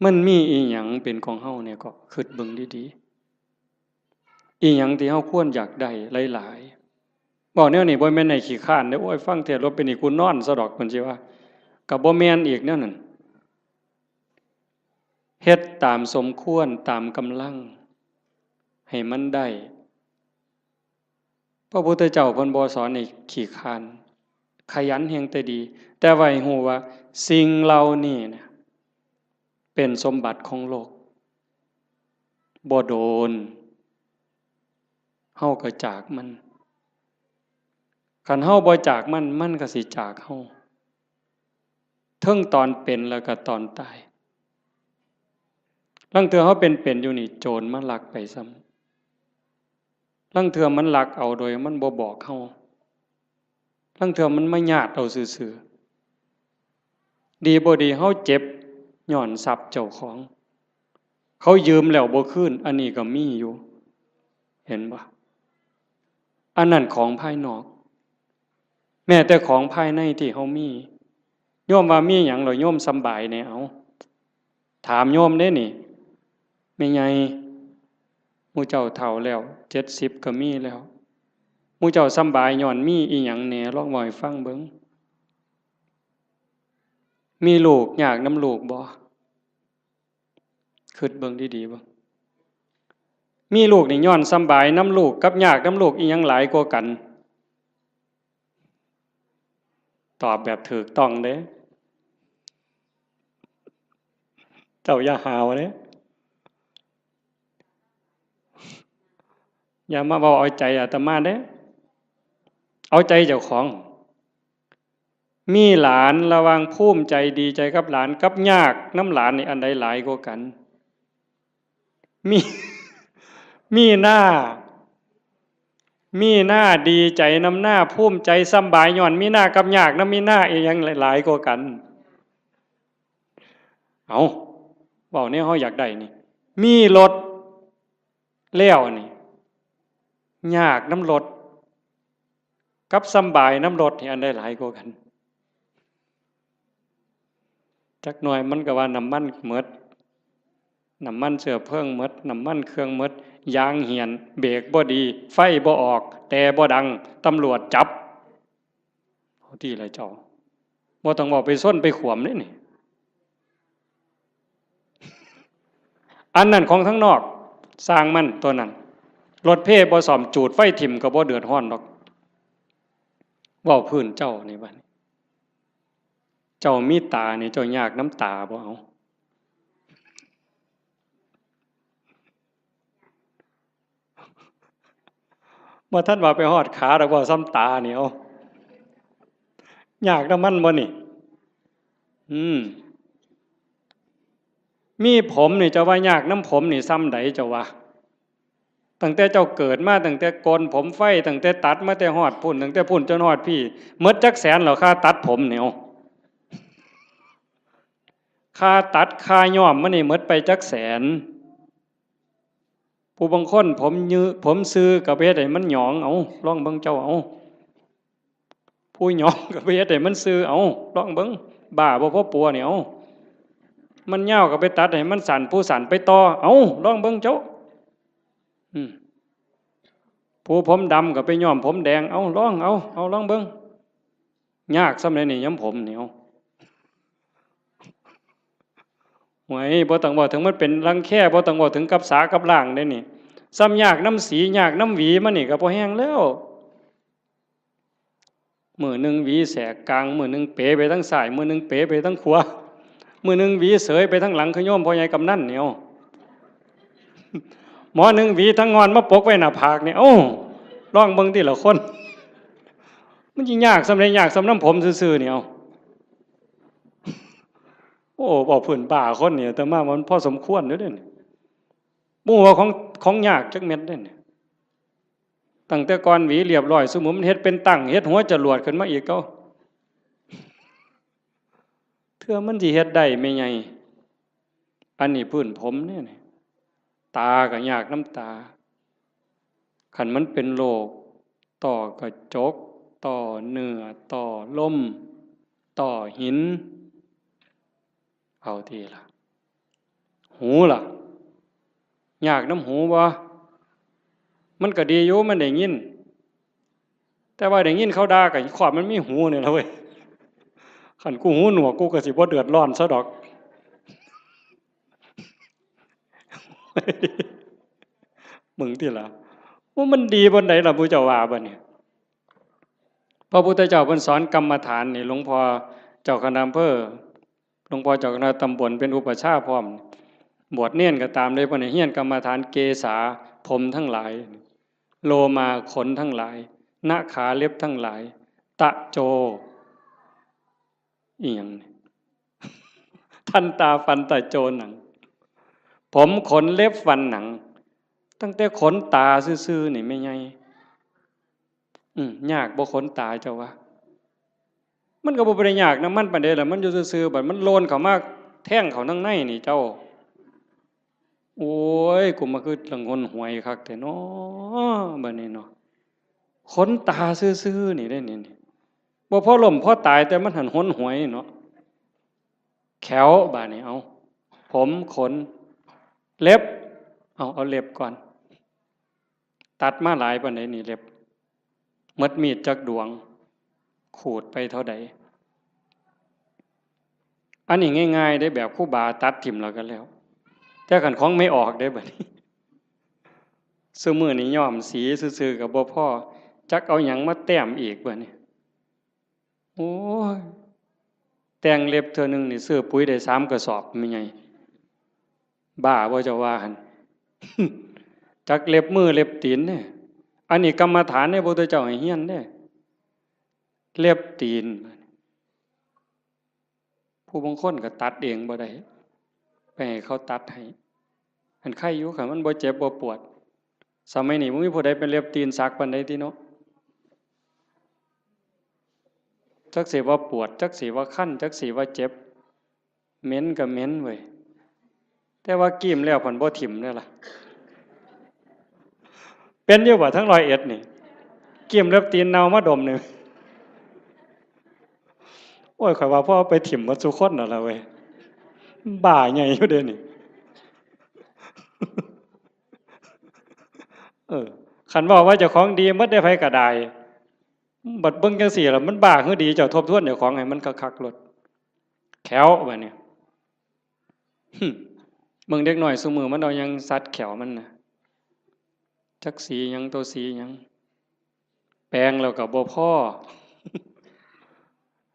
มันมีอีหยังเป็นของเฮาเนี่ยก็คิดเบิ่งดีๆอีหยังที่เฮาควรอยากได้หลายๆบอกแนวนี้บ่แม่นให้ขี้คร้านเด้อโอ้ยฟังเทศน์แล้วเป็นอีกูนอนซะดอกเพิ่นสิว่าก็บ่แม่นอีกแนวนั้นเฮ็ดตามสมควรตามกำลังให้มันได้พระพุทธเจ้าเพิ่นบ่สอนให้ขี้คร้านขยันแฮงแต่ดีแต่ว่าให้ฮู้ว่าสิ่งเหล่านี้เนี่ยเป็นสมบัติของโลกบ่โดนเฮาก็จากมันคันเฮาบ่จากมันมันก็สิจากเฮาเทิงตอนเป็นแล้วก็ตอนตายลางเทื่อเฮาเป็นอยู่นี่โจรมาลักไปซ้ำลางเทื่อมันลักเอาโดยมันบ่บอกเฮาลางเทื่อมันมาญาติเอาซื่อๆดีบ่ดีเฮาเจ็บย้อนทรัพย์เจ้าของเขายืมแล้วบ่คืนอันนี้ก็มีอยู่เห็นบ่อันนั้นของภายนอกแม้แต่ของภายในที่เฮามีโยมว่ามีหยังเหรอโยมสำบายแน่เอาถามโยมเด้นี่แม่ใหญ่หมู่เจ้าเฒ่าแล้ว70ก็มีแล้วหมู่เจ้าสำบายย้อนมีอีหยังแหน่ลองเว้าให้ฟังเบิ่งมีลูกยากนำลูกบ่คิดเบิ่งดีๆเบิ่ง มีลูกนี่ย้อนสำบายน้ำลูกกับยากน้ำลูกอีหยังหลายกว่ากันตอบแบบถูกต้องเด้เจ้าอย่าหาวเด้อย่ามาบอกเอาใจอาตมาเด้เอาใจเจ้าของมีหลานระวังภูมิใจดีใจกับหลานกับยากน้ำหลานนี่อันใดหลายกว่ากันมีมีหน้าดีใจน้ำหน้าภูมิใจสำบายย้อนมีหน้ากับยากน้ำมีหน้าอีหยังหลายกว่ากันเอาบอกเนี่ยเขาอยากได้นี่มีรถแล้วนี่ยากน้ำรถกับสำบายน้ำรถนี่อันใดหลายกว่ากันจักหน่อยมันก็ว่าน้ำมันหมดน้ำมันเสือเพิ่งหมดน้ำมันเครื่องหมดยางเหียนเบรกบ่ดีไฟบ่ออกแต่บ่ดังตำรวจจับเอาที่ไรเจ้าบ่ต้องบอกไปส้นไปขวมนี่อันนั้นของทั้งนอกสร้างมันตัวนั้นรถเพ่บ่ซ่อมจูดไฟถิ่มก็บ่เดือดร้อนดอกเว้าพื้นเจ้านี่บัดเจ้ามีตานี่เจ้ายากน้ำตาบ่เอาบ่ท่านว่าไปฮอดขาดอกบ่ซ้ำตานี่เอายากน้ำมันบ่นี่มีผมนี่เจ้าว่ายากน้ำผมนี่ซ้ำใดเจ้าว่าตั้งแต่เจ้าเกิดมาตั้งแต่โกนผมไฟตั้งแต่ตัดมาแต่ฮอดพุ่นตั้งแต่พุ่นจนฮอดพี่หมดจักแสนเหรอค่าตัดผมเนี่ยค่าตัดค่าย้อมมันนี่หมดไปจักแสนผู้บางคนผมยื้อผมซื้อกับเฮ็ดให้มันหยองเอาลองเบิ่งเจ้าเอาผู้หยองกับเฮ็ดให้มันซื้อเอาลองเบิ่งบ้าบ่พอปัวเนี่ยเอามันยาวก็ไปตัดให้มันสั่นผู้สั่นไปต่อเอาลองเบิ่งเจ้าผู้ผมดำก็ไปย้อมผมแดงเอาลองลองเบิ่งยากสำเร็จนี่ย้ำผมเหนียวหวยบ่ต้องบอกถึงมันเป็นรังแค่บ่ต้องบอกถึงกับสากับล่างได้นี่ซ้ำยากน้ำสียากน้ำหวีมันนี่ก็พอแห้งแล้วมือหนึ่งหวีแสกกลางมือหนึ่งเป๋ไปทั้งซ้ายมือหนึ่งเป๋ไปทั้งขวามือหนึ่งหวีเสยไปทั้งหลังขย่อมพ่อใหญ่กำนันเนี่ยหมอหนึ่งหวีทั้งงอนมาปกไว้หน้าผากเนี่ยโอ้ร้องเบิ่งที่ละคนมันยิ่งยากสำเร็จยากสำน้ำผมซื่อๆเนี่ยโอ้บอกผื่นป่าคนเนี่ยแต่มามันพอสมควรด้วยเนี่ยมู่ว่าของยากจักเม็ดเนี่ยตั้งแต่ก่อนหวีเรียบร้อยสมมุติมันเฮ็ดเป็นตั้งเฮ็ดหัวจรวดขึ้นมาอีกก็เทื่อมันสิเฮ็ดได้ไม่ไงอันนี้พื้นผมเนี่ยตาก็ยากน้ำตาขันมันเป็นโรคต่อกระจกต่อเนื้อต่อลมต่อหินเอาทีละหูล่ะยากน้ำหูบ่มันก็ดีอยู่มันได้ยินแต่ว่าได้ยินเขาด่ากับขอบมันมีหูเนี่ยละเว้ยขันกูหูหนวกกูก็สิบ่เดือดร้อนซะดอกมึงที่ละว่ามันดีบนไหนล่ะพระเจ้าว่าบ่เนี่ยพระพุทธเจ้าเพิ่นสอนกรรมฐานนี่หลวงพ่อเจ้าคณะอำเภอหลวงพ่อเจ้าคณะตำบลเป็นอุปชฌาย์พร้อมบวชเนียนก็ตามเลยเพิ่นให้เฮียนกรรมฐานเกษาผมทั้งหลายโลมาขนทั้งหลายหน้าขาเล็บทั้งหลายตะโจอีหยังทันตาฟันตะโจหนังผมขนเล็บฟันหนังตั้งแต่ขนตาซื่อๆนี่ไม่ไงยากบ่ขนตาเจ้าวะมันก็บ่ได้ยากนะมันปานใดล่ะมันอยู่ซื่อๆบัดมันโลนเข้ามาแท่งเข้าทั้งในนี่เจ้าโอ้ยกูมาคือละงนหวยคักแต่น้อบัดนี้เนาะขนตาซื่อๆนี่ได้นี่บ่พอล้มพอตายแต่มันหันหนหวยเนาะแขวบาดนี้เอาผมขนเล็บเอาเล็บก่อนตัดมาหลายปานใดนี่เล็บหมดมีดจักดวงขูดไปเท่าใดอันนี้ง่ายๆได้แบบครูบาตัดทิ่มแล้วกันแล้วแต่ขันของไม่ออกได้บัดนี้ ซุมื้อนี้ย้อมสีซื่อๆก็บ่พอจักเอาหยังมาแต้มอีกบัดนี้โอ้ยแต่งเล็บเทื่อนึงนี่ซื้อปุ๋ยได้3กระสอบแม่ใหญ่บ้าบ่เจ้าว่าหั่น จักเล็บมือเล็บตีนเนี่ยอันนี้กรรมฐานเนี่ยพระพุทธเจ้าให้เฮียนเนี่ยเล็บตีนผู้บางคนก็ตัดเองบ่ได้ไปให้เขาตัดให้อันไข้อยู่ค่ะมันบ่เจ็บบ่ปวดสมัยนี้บ่มีผู้ใดเป็นเล็บตีนสักปานใดติเนาะจักสิว่าปวดจักสิว่าคันจักสิว่าเจ็บเหม็นก็เหม็นเว้ยแต่ว่ากิ้มแล้วเพิ่นบ่ถิ่มเด้อล่ะเป็นอยู่บ่ทั้ง101นี่กิ้มเล็บตีนเน่ามาดมนึงโอ้ยข่อยว่าพ่อไปถิ่มหมดซุคนน่ะล่ะเว้ยบ้าใหญ่อยู่เด้นี่คันว่าว่าเจ้าของดีหมดได้ไผก็ได้บัดเบิ่งจังซี่ล่ะมันบ้าคือดีเจ้าทบทวนเจ้าของให้มันคักๆโลดแขวบัดนี้เบิ่งเด็กน้อยซุมื้อมันเอาหยังสัดแขวมันน่ะจักสีหยังตัวสีหยังแปลงแล้วก็บ่พอ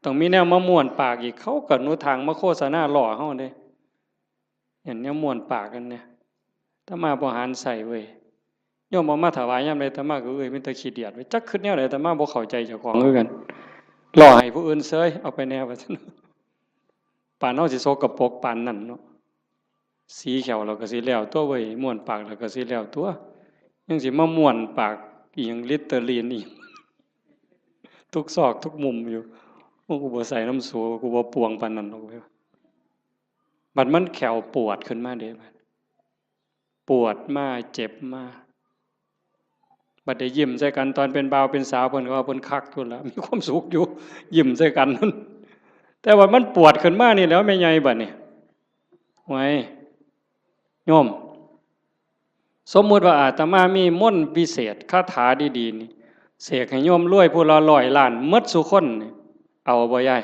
ต้องมีแนวมาม่วนปากอีกเขาก็หนูทางมาโฆษณาล่อเฮาเด้เห็นแนวม่วนปากกันเนี่ยถ้ามาบ่หารใส่เว้ยโยมเอามาถวายยามใดอาตมาก็มีแต่ขี้เดียดไว้จักคิดแนวใดอาตมาบ่เข้าใจเจ้าของคือกันล่อให้ผู้อื่นเสยเอาไปแนวว่าซั่นปานเฮาสิโซกปรกปานนั้นเนาะสีเขียวแล้วก็สิแล้วตัวเว้ยม่วนปากแล้วก็สิแล้วตัวยังสิมาม่วนปากอีหยังลิตเตอรีนอีกทุกซอกทุกมุมอยู่กูบ่ใส่น้ำสูกูบ่ปวงปานนั้นหรอกเว้ยบัดมันแขวปวดขึ้นมาเด้บัดปวดมาเจ็บมาบัดได้ยิ้มใส่กันตอนเป็นบ่าวเป็นสาวเพิ่นก็ว่าเพิ่นคักพุ่นล่ะมีความสุขอยู่ยิ้มใส่กันนั่นแต่ว่ามันปวดขึ้นมานี่แล้วแม่ใหญ่บัดนี้ไว้โยมสมมุติว่าอาตมามีมนต์พิเศษคาถาดีๆนี่เสกให้โยมรวยผู้ละ100ล้านหมดซุคนนี่เอาบ่ยาย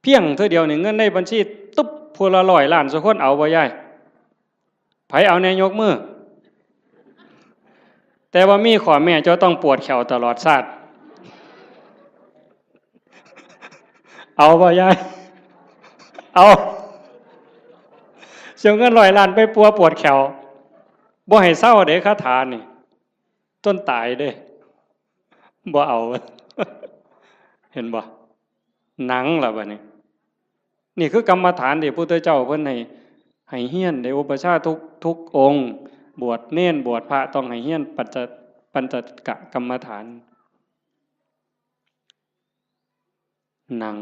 เพียงเท่าเดียวนี่เงินในบัญชีตุ๊บผู้ละ100ล้านซุคนเอาบ่ยายไผเอาแน่ยกมือแต่ว่ามีข้อแม่เจ้าต้องปวดแขวตลอดชาติเอาบ่ยายเอาเสียเงิน100ล้านไปปัวปวดแขวบ่ให้เศร้าเด้คาถานี่ต้นตายเด้บ่เอาเห็นบ่หนังล่ะบัดนี้นี่คือกรรมฐานที่พระพุทธเจ้าเพิ่นให้เฮียนได้อุปชาทุกองค์บวชเน้นบวชพระต้องให้เฮียนปัญจกะกรรมฐานหนัง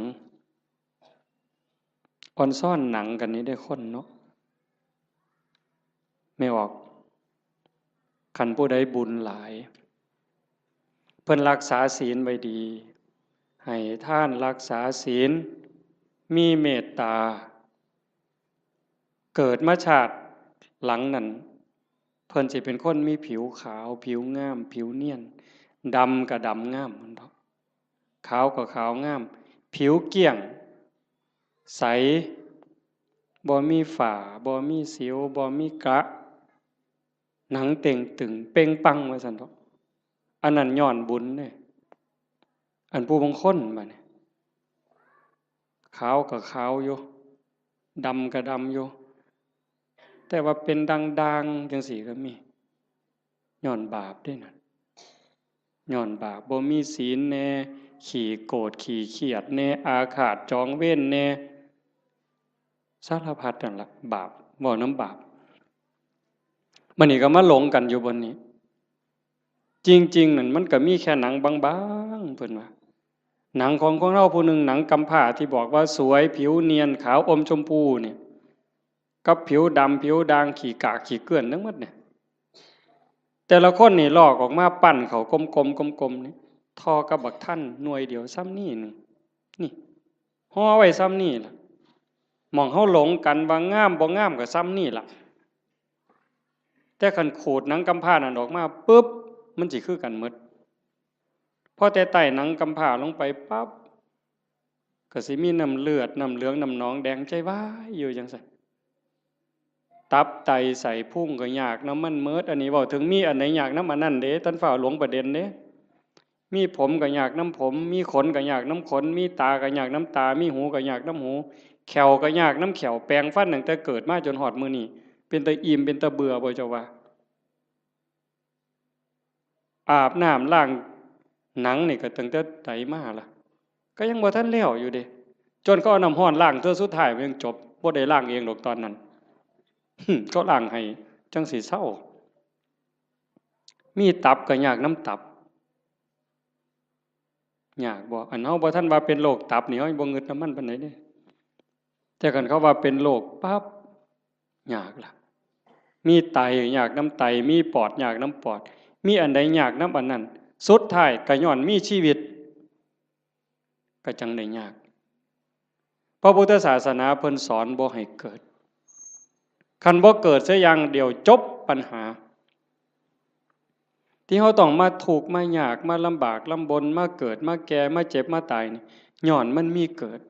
ออนซ่อนหนังกันนี้ได้คนเนาะไม่ออกคันผู้ใดบุญหลายเพิ่นรักษาศีลไว้ดีให้ท่านรักษาศีลมีเมตตาเกิดมาชาติหลังนั้นเพิ่นสิเป็นคนมีผิวขาวผิวงามผิวเนียนดำก็ดำงามมันเนาะขาวก็ขาวงามผิวเกลี้ยงใสบ่มีฝ้าบ่มีสิวบ่มีกระหนังเต่งตึงเป่งปังว่าซั่นเนาะอันนั้นย้อนบุญเด้อันผู้บางคนบัดนี้ขาวก็ขาวอยู่ดำก็ดำอยู่แต่ว่าเป็นด่างๆจังซี่ก็มีย้อนบาปเด้นั่นย้อนบาปบ่มีศีลแน่ขี้โกรธขี้เคียดแน่อาฆาตจองเวรแน่สารพัดนั่นล่ะบาปบ่น้ำบาปมันนี่ก็มาหลงกันอยู่บนนี้จริงๆนั่นมันก็มีแค่หนังบางๆเพิ่นว่าหนังของเราผู้หนึ่งหนังกำพร้าที่บอกว่าสวยผิวเนียนขาวอมชมพูเนี่ยกับผิวดำผิวด่างขี้กากขี้เกลื่อนทั้งหมดเนี่ยแต่ละคนนี่ลอกออกมาปั้นเขากลมๆนี่ทอกับบักท่านหน่วยเดียวซ้ำนี่นึงนี่ห่อไว้ซ้ำนี่ล่ะมองเฮาหลงกันว่างามบ่งามก็ซ้ำนี่ล่ะแต่คันขูดหนังกำพร้านั่นออกมาปึ๊บมันสิคือกันหมดพอแต่ไต่หนังกำพร้าลงไปปั๊บก็สิมีน้ำเลือดน้ำเหลืองน้ำหนองแดงใจว้ายอยู่จังซั่น ตับไตใส่พุ่งก็ยากน้ำมันเมิดอันนี้เว้าถึงมีอันไหนยากน้ำอันนั้นเด้ท่านฝ่าหลงประเด็นเด้มีผมก็ยากน้ำผมมีขนก็ยากน้ำขนมีตาก็ยากน้ำตามีหูก็ยากน้ำหูแขวก็ยากน้ำแขวแปลงฟันตั้งแต่เกิดมาจนหอดมื้อนี้เป็นตาอิ่มเป็นตาเบื่อบ่เจ้าว่าอาบน้ำล้างหนังนี่ก็ตั้งแต่ไตมาล่ะก็ยังบ่ทันแล้วอยู่เด้จนก็เอาน้ำร้อนล้างเทื่อสุดท้ายมันยังจบบ่ได้ล้างเองดอกตอนนั้น ก็ล้างให้จังสิเศร้ามีตับก็ยากน้ำตับยากบ่อันเฮาบ่ทันว่าเป็นโรคตับนี่เฮาบ่งึดน้ำมันปานใดเด้แต่คันเขาว่าเป็นโรคปั๊บยากล่ะมีไตยากน้ำไตมีปอดยากน้ำปอดมีอันใดยากน้ำอันนั้นสุดท้ายก็ย้อนมีชีวิตก็จังได้ยากพระพุทธศาสนาเพิ่นสอนบ่ให้เกิดคันบ่เกิดเสียอย่างเดียวจบปัญหาที่เขาต้องมาถูกข์มายากมาลำบากลำบนมาเกิดมาแก่มาเจ็บมาตายนี่ย้อนมันมีเกิด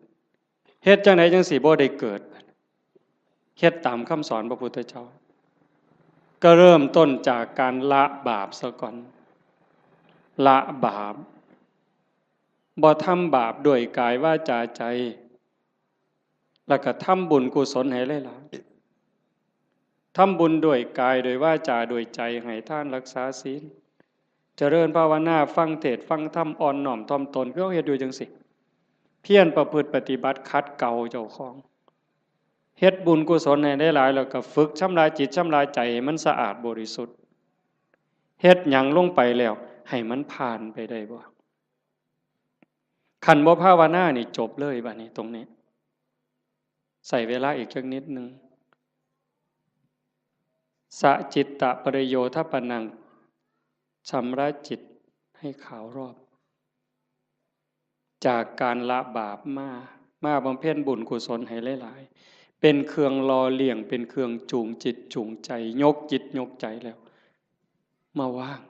เฮ็ดจังไดจังสิบ่ได้เกิดเฮ็ดตามคำสอนพระพุทธเจ้าก็เริ่มต้นจากการละบาปซะก่อนละบาปบ่ทำบาปด้วยกายวาจาใจแล้วก็ทำบุญกุศลให้หลายๆทำบุญด้วยกายด้วยวาจาด้วยใจให้ทานรักษาศีลเจริญภาวนาฟังเทศน์ฟังธรรมอ่อนน้อมถ่อมตนก็เฮ็ดอยู่จังสิเพียรประพฤติปฏิบัติขัดเกลาเจ้าของเฮ็ดบุญกุศลให้ได้หลายแล้วก็ฝึกชำระจิตชำระใจให้มันสะอาดบริสุทธิ์เฮ็ดหยังลงไปแล้วให้มันผ่านไปได้บ่คันบ่ภาวนานี่จบเลยบัดนี้ตรงนี้ใส่เวลาอีกจักนิดนึงสะจิตตะปริโยทปนังชำระจิตให้ขาวรอบจากการละบาปมาบำเพ็ญบุญกุศลให้หลายๆเป็นเครื่องรอเลี้ยงเป็นเครื่องจูงจิตจูงใจยกจิตยกใจแล้วมาว่าง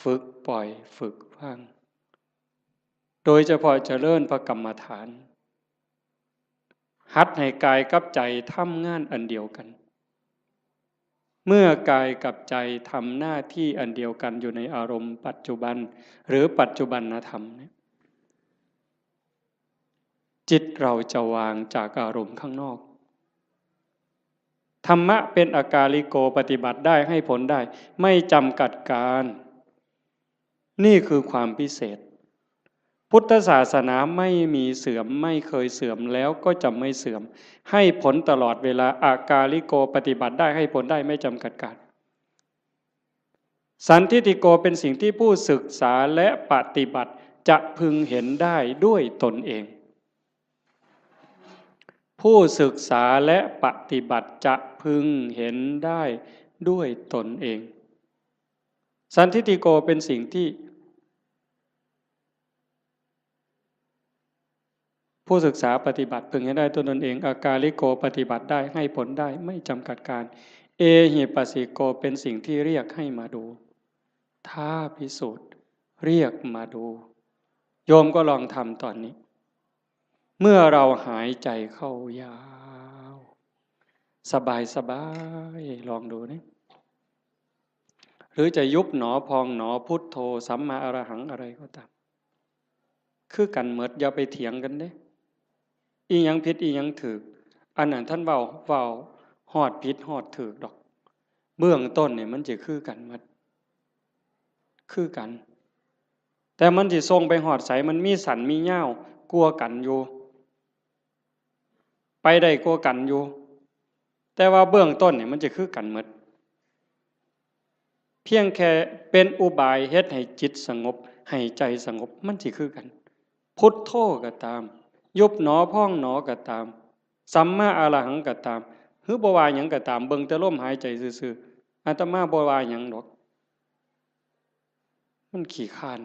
ฝึกปล่อยฝึกว่างโดยเฉพาะเจริญพระกรรมฐานหัดให้กายกับใจทำงานอันเดียวกันเมื่อกายกับใจทำหน้าที่อันเดียวกันอยู่ในอารมณ์ปัจจุบันหรือปัจจุบันธรรมเนี่ยจิตเราจะวางจากอารมณ์ข้างนอกธรรมะเป็นอากาลิโกปฏิบัติได้ให้ผลได้ไม่จำกัดการนี่คือความพิเศษพุทธศาสนาไม่มีเสื่อมไม่เคยเสื่อมแล้วก็จะไม่เสื่อมให้ผลตลอดเวลาอากาลิโกปฏิบัติได้ให้ผลได้ไม่จำกัดการสันทิฏฐิโกเป็นสิ่งที่ผู้ศึกษาและปฏิบัติจะพึงเห็นได้ด้วยตนเองผู้ศึกษาและปฏิบัติจะพึงเห็นได้ด้วยตนเองสันทิฏฐิโกเป็นสิ่งที่ผู้ศึกษาปฏิบัติพึงเห็นได้ด้วยตนเองอากาลิโกปฏิบัติได้ให้ผลได้ไม่จำกัดการเอหิปัสสิโกเป็นสิ่งที่เรียกให้มาดูถ้าพิสูจน์เรียกมาดูโยมก็ลองทำตอนนี้เมื่อเราหายใจเข้ายาวสบายสบายลองดูนี่หรือจะยุบหนอพองหนอพุทโธสัมมาอรหังอะไรก็ตามคือกันเหมิดอย่าไปเถียงกันเด้อีหยังผิดอีหยังถูกอันนั้นท่านเว้าฮอดผิดฮอดถูกดอกเบื้องต้นเนี่ยมันจะคือกันหมดคือกันแต่มันสิส่งไปฮอดไสมันมีสันมีเหย้ากลัวกันอยู่ไปได้กลัวกันอยู่แต่ว่าเบื้องต้นเนี่ยมันจะคือกันหมดเพียงแค่เป็นอุบายเฮ็ดให้จิตสงบให้ใจสงบมันสิคือกันพุทโธก็ตามยุบหนอพองหนอก็ตามสัมมาอรหังก็ตามหรือบ่ว่าหยังก็ตามเบิ่งแต่ลมหายใจซื่อๆอาตมาบ่ว่าหยังดอกมันขี้คร้าน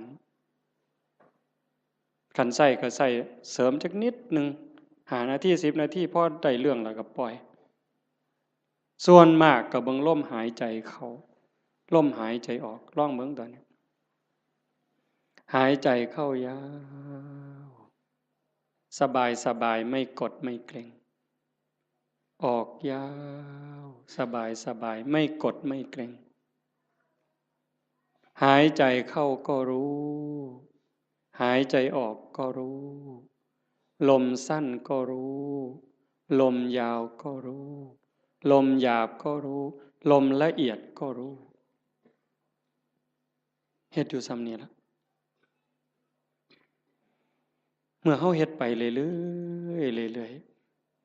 คันใช้ก็ใช้เสริมจักนิดนึง5 นาที10 นาทีพอได้เรื่องแล้วก็ปล่อยส่วนมากก็เบิ่งลมหายใจเข้าลมหายใจออกลองเบิ่งตอนนี้หายใจเข้ายาวสบายสบายไม่กดไม่เกร็ง ออกยาวสบายสบายไม่กดไม่เกร็งหายใจเข้าก็รู้หายใจออกก็รู้ลมสั้นก็รู้ลมยาวก็รู้ลมหยาบก็รู้ลมละเอียดก็รู้เฮ็ดอยู่ซ้ำนี้ละเมื่อเฮาเฮ็ดไปเรื่อยๆเรื่อย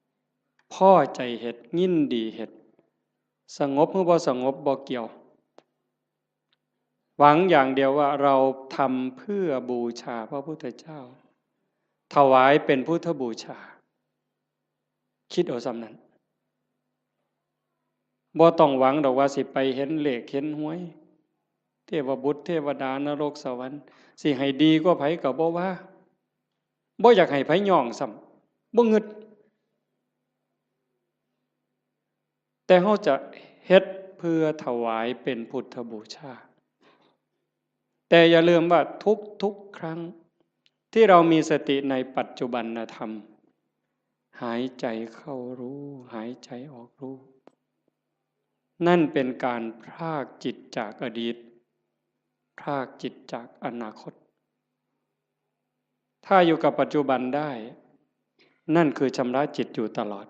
ๆพ่อใจเฮ็ดยินดีเฮ็ดสงบหรือบ่สงบบ่เกี่ยวหวังอย่างเดียวว่าเราทำเพื่อบูชาพระพุทธเจ้าถวายเป็นพุทธบูชาคิดเอาซ้ำนั้นบ่ต้องหวังดอกว่าสิไปเห็นเลขเห็นหวยเทวบุตรเทวดานรกสวรรค์สิให้ดีกว่าไผก็บ่ว่าบ่อยากให้ไผย่องซ้ำบ่งึดแต่เฮาจะเฮ็ดเพื่อถวายเป็นพุทธบูชาแต่อย่าลืมว่าทุกครั้งที่เรามีสติในปัจจุบันธรรมหายใจเข้ารู้หายใจออกรู้นั่นเป็นการพรากจิตจากอดีตพรากจิตจากอนาคตถ้าอยู่กับปัจจุบันได้นั่นคือชำระจิตอยู่ตลอด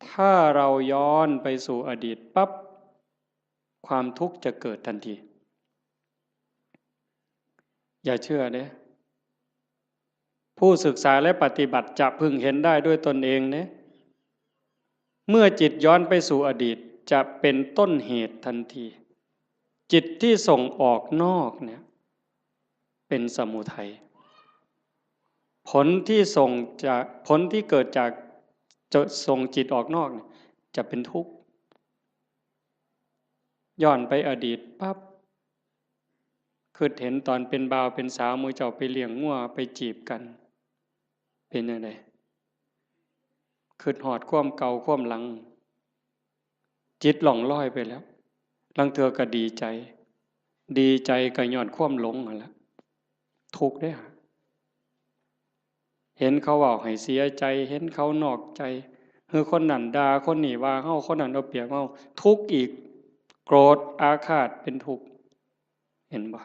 ถ้าเราย้อนไปสู่อดีตปั๊บความทุกข์จะเกิดทันทีอย่าเชื่อเด้ผู้ศึกษาและปฏิบัติจะพึงเห็นได้ด้วยตนเองเด้เมื่อจิตย้อนไปสู่อดีตจะเป็นต้นเหตุทันทีจิตที่ส่งออกนอกเนี่ยเป็นสมุทัยผลที่เกิดจากจะส่งจิตออกนอกเนี่ยจะเป็นทุกข์ย้อนไปอดีตปั๊บคือเห็นตอนเป็นบ่าวเป็นสาวมือเจ้าไปเลี้ยงงัวไปจีบกันเป็นยังไงคือหอดความเก่าความหลังจิตหล่องลอยไปแล้วลังเธอก็ดีใจก็ย้อนความหลงนั่นแหละทุกข์ได้ฮะเห็นเขาว่าให้เสียใจเห็นเขานอกใจคือคนนั้นด่าคนนี้ว่าเฮาคนนั้นเอาเปรียบเฮาทุกข์อีกโกรธอาฆาตเป็นทุกข์เห็นบ่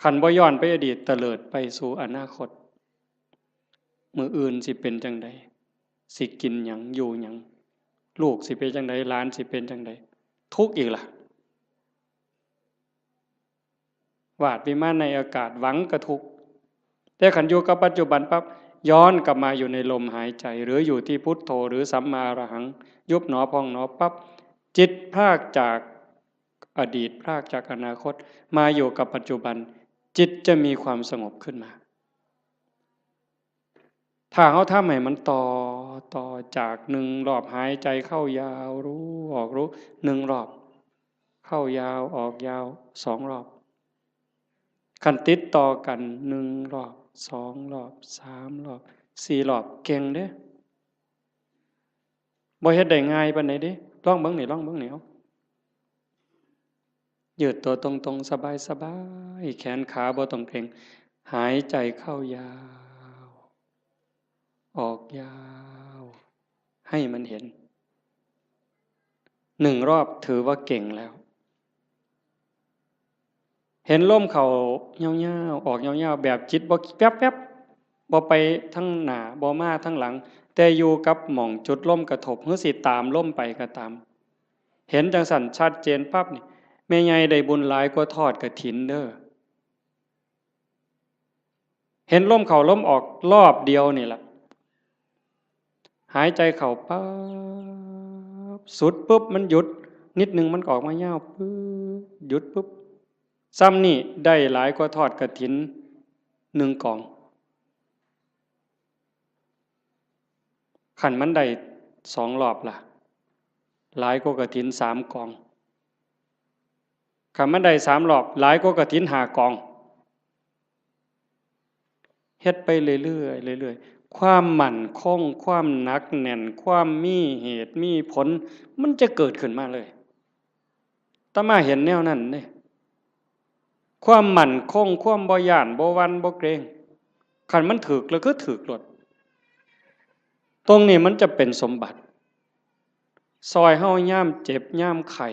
ขันบ่ย้อนไปอดีตเตลิดไปสู่อนาคตมื้ออื่นสิเป็นจังใดสิกินหยังอยู่หยังลูกสิเป็นจังใดหลานสิเป็นจังใดทุกข์อีกล่ะวาดวิมานในอากาศหวังกระทุกข์แต่ขันอยู่กับปัจจุบันปั๊บย้อนกลับมาอยู่ในลมหายใจหรืออยู่ที่พุทโธหรือสัมมาอรหังยุบหนอพองหนอปั๊บจิตพรากจากอดีตพรากจากอนาคตมาอยู่กับปัจจุบันจิตจะมีความสงบขึ้นมาถ้าเขาทำให้มันต่อจากหนึ่งรอบหายใจเข้ายาวรู้ออกรู้หนึ่งรอบเข้ายาวออกยาวสองรอบขันติดต่อกันหนึ่งรอบสองรอบสามรอบสี่รอบเก่งเด้บ่เฮ็ดได้ง่ายปานใดเด้ลองเบิ่งนี่เอายืดตัวตรงๆสบายๆแขนขาบ่ต้องเกร็งหายใจเข้ายาวออกยาวให้มันเห็นหนึ่งรอบถือว่าเก่งแล้วเห็นลมเข้ายาวๆออกยาวๆแบบจิตบ่แป๊บๆบ่ไปทั้งหน้าบ่มาทั้งหลังแต่อยู่กับหม่องจุดลมกระทบหรือสิตามลมไปก็ตามเห็นจังสั่นชัดเจนปั๊บนี่แม่ใหญ่ได้บุญหลายกว่าทอดกฐินเด้อเห็นลมเข้าลมออกรอบเดียวนี่ล่ะหายใจเข้าปั๊บสุดปุ๊บมันหยุดนิดนึงมันออกมายาวปึ๊บหยุดปุ๊บซ้ำนี่ได้หลายกว่าทอดกฐินหนึ่งกองขันมันได้สองรอบล่ะหลายกว่ากฐินสามกองขันมันได้สามรอบหลายกว่ากฐินห้ากองเฮ็ดไปเรื่อยความมั่นคงความหนักแน่นความมีเหตุมีผลมันจะเกิดขึ้นมาเลยอาตมาเห็นแนวนั้นเด้ความมั่นคงความบ่ย้านบ่หวั่นบ่เกรงคันมันถึกแล้วก็ถึกโลด ตรงนี้มันจะเป็นสมบัติซอยเฮาย่ามเจ็บย่ามไข้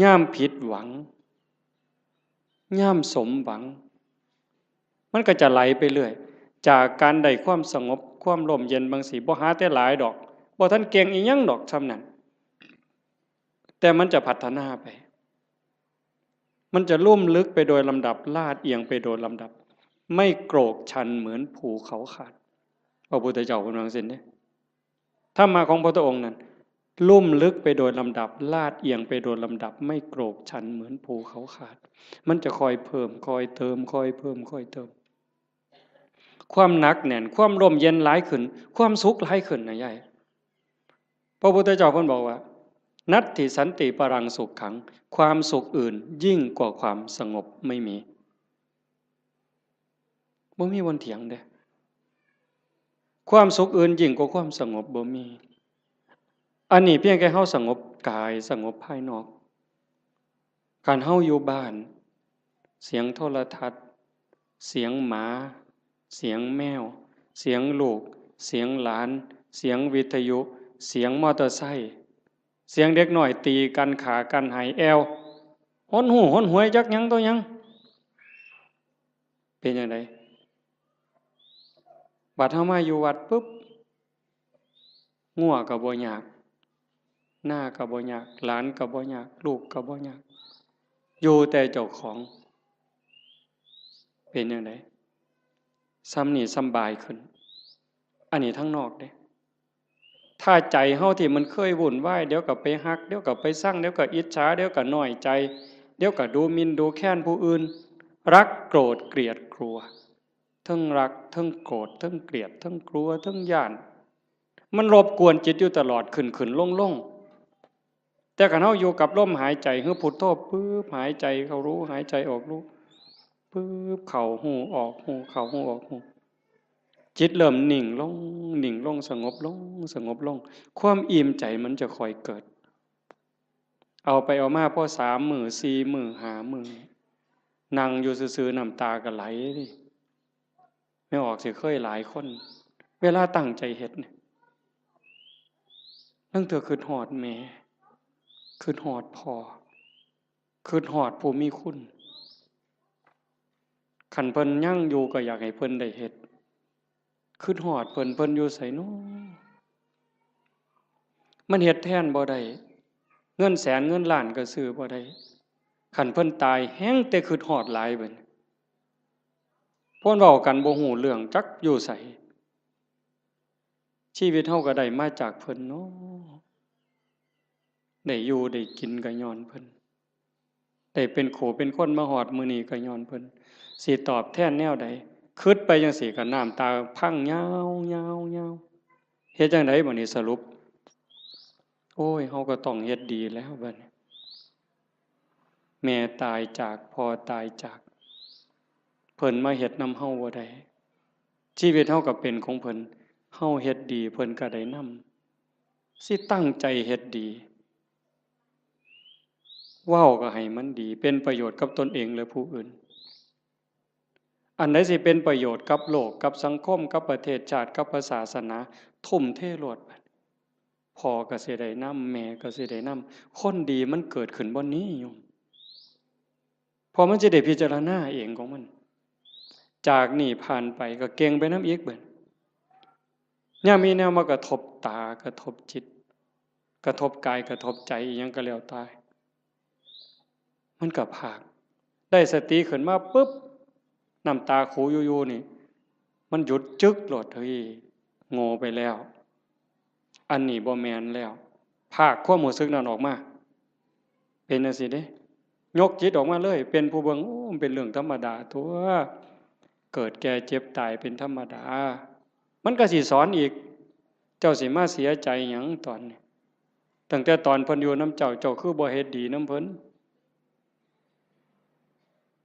ย่ามผิดหวังย่ามสมหวังมันก็จะไหลไปเรื่อยจากการได้ความสงบความร่มเย็นบางสีบ่หาแต่หลายดอกบ่ทันเก่งอีหยังดอกซำนั้นแต่มันจะพัฒนาไปมันจะลุ่มลึกไปโดยลำดับลาดเอียงไปโดยลำดับไม่โกรกชันเหมือนภูเขาขาดพระพุทธเจ้าพูดว่าซั่นเด้ธรรมะของพระองค์นั้นลุ่มลึกไปโดยลำดับลาดเอียงไปโดยลำดับไม่โกรกชันเหมือนภูเขาขาดมันจะคอยเพิ่มคอยเติมคอยเพิ่มคอยเติมความหนักแน่นความร่มเย็นหลายขึ้นความสุขหลายขึ้นนะยายพระพุทธเจ้าเพิ่นบอกว่านัตถิสันติปรังสุขขังความสุขอื่นยิ่งกว่าความสงบไม่มีบ่มีวันเถียงเด้ความสุขอื่นยิ่งกว่าความสงบบ่มีอันนี้เพียงแค่เฮาสงบกายสงบภายนอกการเฮาอยู่บ้านเสียงโทรทัศน์เสียงหมาเสียงแมวเสียงลูกเสียงหลานเสียงวิทยุเสียงมอเตอร์ไซค์เสียงเด็กน้อยตีกันขากันหายแอวหนหูหนหวยจักหยังตัวหยังเป็นจังไดบัดเฮามาอยู่วัดปุ๊บงัวก็บ่ยากหน้าก็บ่ยากหลานก็บ่ยากลูกก็บ่ยากอยู่แต่เจ้าของเป็นจังไดซ้ำนี่สำบายขึ้นอันนี้ทั้งนอกเด้ถ้าใจเฮาที่มันเคยวุ่นวายเดี๋ยวก็ไปฮักเดี๋ยวก็ไปสั่งเดี๋ยวก็อิจฉาเดี๋ยวก็น้อยใจเดี๋ยวก็ดูหมิ่นดูแคลนผู้อื่นรักโกรธเกลียดกลัวทั้งรักทั้งโกรธทั้งเกลียดทั้งกลัวทั้งย่านมันรบกวนจิตอยู่ตลอดขึ้นลงแต่คันเฮาอยู่กับลมหายใจคือพุทโธปึ๊บหายใจเข้ารู้หายใจออกรู้ปึ๊บเข้าหูออกหูเข้าหูออกหูจิตเริ่มนิ่งลงสงบลงสงบลงความอิ่มใจมันจะค่อยเกิดเอาไปเอามาพอ3 มื้อ4 มื้อ5 มื้อนั่งอยู่ซื่อๆน้ำตาก็ไหลดิไม่ออกสิเคยหลายคนเวลาตั้งใจเฮ็ดเนี่ยตั้งแต่คิดฮอดแม่คิดฮอดพ่อคิดฮอดผู้มีคุณคันเพิ่นยังอยู่ก็อยากให้เพิ่นได้เฮ็ดคิดฮอดเพิ่นอยู่ไสน้อมันเฮ็ดแทนบ่ได้เงินแสนเงินล้านก็ซื้อบ่ได้คันเพิ่นตายแฮงแต่คิดฮอดหลายเบิดเพิ่นเว้ากันบ่ฮู้เรื่องจักอยู่ไสชีวิตเฮาก็ได้มาจากเพิ่นเนาะได้อยู่ได้กินก็ย้อนเพิ่นได้เป็นโขเป็นคนมาฮอดมื้อนี้ก็ย้อนเพิ่นสิตอบแทนแนวใดคิดไปจังซี่ก็น้ำตาพังยาวๆๆเฮ็ดจังไดบัดนี้สรุปโอ้ยเฮาก็ต้องเฮ็ดดีแล้วบัดนี้แม่ตายจากพ่อตายจากเพิ่นมาเฮ็ดนำเฮาบ่ได้ชีวิตเฮาก็เป็นของเพิ่นเฮาเฮ็ดดีเพิ่นก็ได้นำสิตั้งใจเฮ็ดดีเว้าก็ให้มันดีเป็นประโยชน์กับตนเองและผู้อื่นอันใดสิเป็นประโยชน์กับโลกกับสังคมกับประเทศชาติกับศาสนาทุ่มเทโลดบัดพ่อก็สิได้นำแม่ก็สิได้นำคนดีมันเกิดขึ้นบ่นี้โยมพอมันจะได้พิจารณาเองของมันจากนี่ผ่านไปก็เก่งไปนำอีกเบิดยามมีแนวมากระทบตากระทบจิตกระทบกายกระทบใจอิหยังก็แล้วแต่มันก็พากได้สติขึ้นมาปึ๊บน้ำตาขูอยู่ๆนี่มันหยุดจึกโลดเฮ้ยโง่ไปแล้วอันนี้บ่แม่นแล้วภาคความรู้สึกนั้นออกมาเป็นจังซี่เด้ยกจิตออกมาเลยเป็นผู้เบิ่งโอ้มันเป็นเรื่องธรรมดาตั่วเกิดแก่เจ็บตายเป็นธรรมดามันก็สิสอนอีกเจ้าสิมาเสียใจหยังตอนนี้ตั้งแต่ตอนเพิ่นอยู่นำเจ้าเจ้าคือบ่เฮ็ดดีนำเพิ่น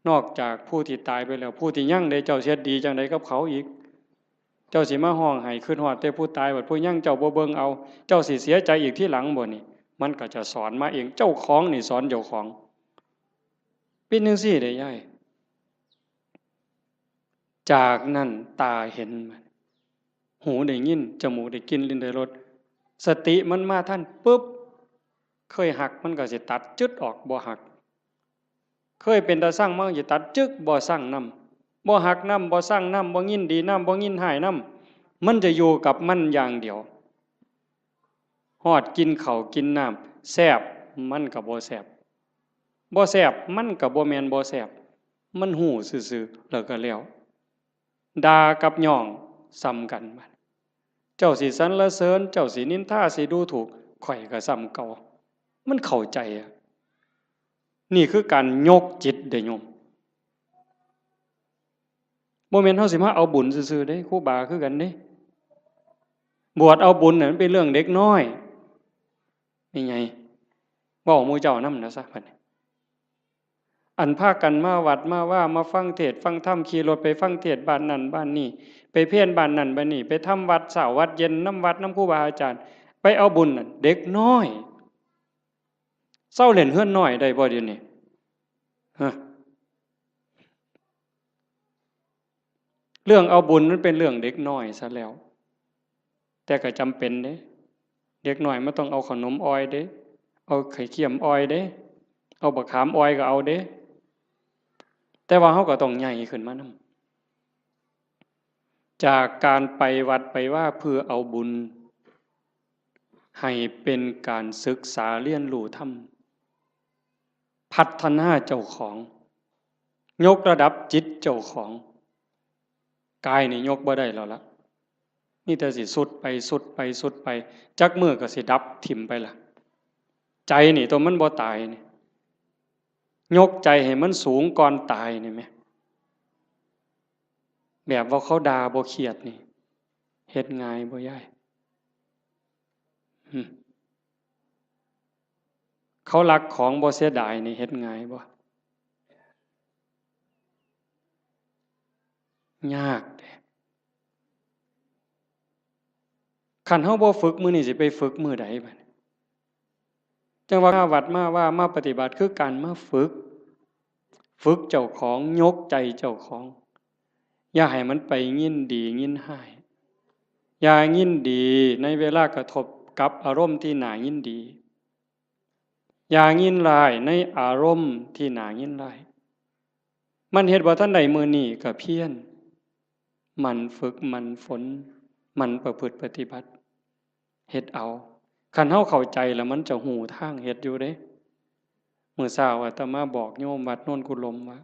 นอกจากผู้ที่ตายไปแล้วผู้ที่ยังได้เจ้าเฮ็ดดีจังไดกับเขาอีกเจ้าสิมาฮ้องไห้คิดฮอดแต่ผู้ตายบัดผู้ยังเจ้าบ่เบิ่งเอาเจ้าสิเสียใจอีกทีหลังบ่นี่มันก็จะสอนมาเองเจ้าของนี่สอนเจ้าของเป็นจังซี่เด้ยายจากนั้นตาเห็นมัน หูได้ยินจมูกได้กลิ่นลิ้นได้รสสติมันมาท่านปุ๊บเคยหักมันก็สิตัดจึดออกบ่หักเคยเป็นตาสร้างมันสิตัดจึกบ่สร้างนำบ่หักนำบ่สร้างนำบ่ยินดีนำบ่ยินหายนำมันจะอยู่กับมันอย่างเดียวฮอดกินข้าวกินน้ำแซ่บมันก็บ่แซ่บบ่แซ่บมันก็บ่แม่นบ่แซ่บมันหู้ซื่อๆแล้วก็แล้วด่ากับย่องซ้ำกันบัดเจ้าสิสรรเสริญเจ้าสินินทาสิดูถูกข่อยก็ซ้ำเก่ามันเข้าใจอะนี่คือการยกจิตเด้อโยมบ่แม่นเฮาสิมาเอาบุญซื่อๆเด้ครูบาคือกันเด้บวชเอาบุญน่ะมันเป็นเรื่องเด็กน้อยนี่ไงเว้าหมู่เจ้านำนะซะบัดนี้อันพากันมาวัดมาว่ามาฟังเทศน์ฟังธรรมขี่รถไปฟังเทศน์บ้านนั้นบ้านนี้ไปเพี้ยนบ้านนั้นบ้านนี้ไปทำวัดเช้าวัดเย็นน้ำวัดน้ำครูบาอาจารย์ไปเอาบุญน่ะเด็กน้อยเศร้าเล่นเฮือนน้อยได้บ่เดี๋ยวนี้ฮะเรื่องเอาบุญนั้นเป็นเรื่องเด็กน้อยซะแล้วแต่ก็จำเป็นเด้เด็กน้อยมันต้องเอาขนมอ้อยเด้เอาไข่เค็มอ้อยเด้เอาบักขามอ้อยก็เอาเด้แต่ว่าเฮาก็ต้องใหญ่ขึ้นมานำจากการไปวัดไปว่าเพื่อเอาบุญให้เป็นการศึกษาเรียนรู้ธรรมพัฒนาเจ้าของยกระดับจิตเจ้าของกายนี่ยกบ่ได้แล้วล่ะนี่แต่สิสุดไปสุดไปสุดไปจักมือก็สิดับถิ่มไปล่ะใจนี่ตัวมันบ่ตายนี่ยกใจให้มันสูงก่อนตายนี่แหมแบบว่าเขาด่าบ่เครียดนี่เฮ็ดง่ายบ่ยายเขารักของบ่เสียดายนี่เฮ็ดง่ายบ่ยากเด้คันเฮาบ่ฝึกมื้อนี้สิไปฝึกมื้อใดบัดจังว่ามาวัดมาว่ามาปฏิบัติคือการมาฝึกเจ้าของยกใจเจ้าของอย่าให้มันไปยินดียินหายอย่ายินดีในเวลากระทบกับอารมณ์ที่น่ายินดีอย่ายินร้ายในอารมณ์ที่น่ายินร้ายมันเฮ็ดบ่ทันใดมื้อนี้ก็เพียรมันฝึกมันฝนมันประพฤติปฏิบัติเฮ็ดเอาคันเฮาเข้าใจแล้วมันจะหูทางเฮ็ดอยู่เด้มื้อเช้าอาตมาบอกโยมวัดโน่นกุลมว่า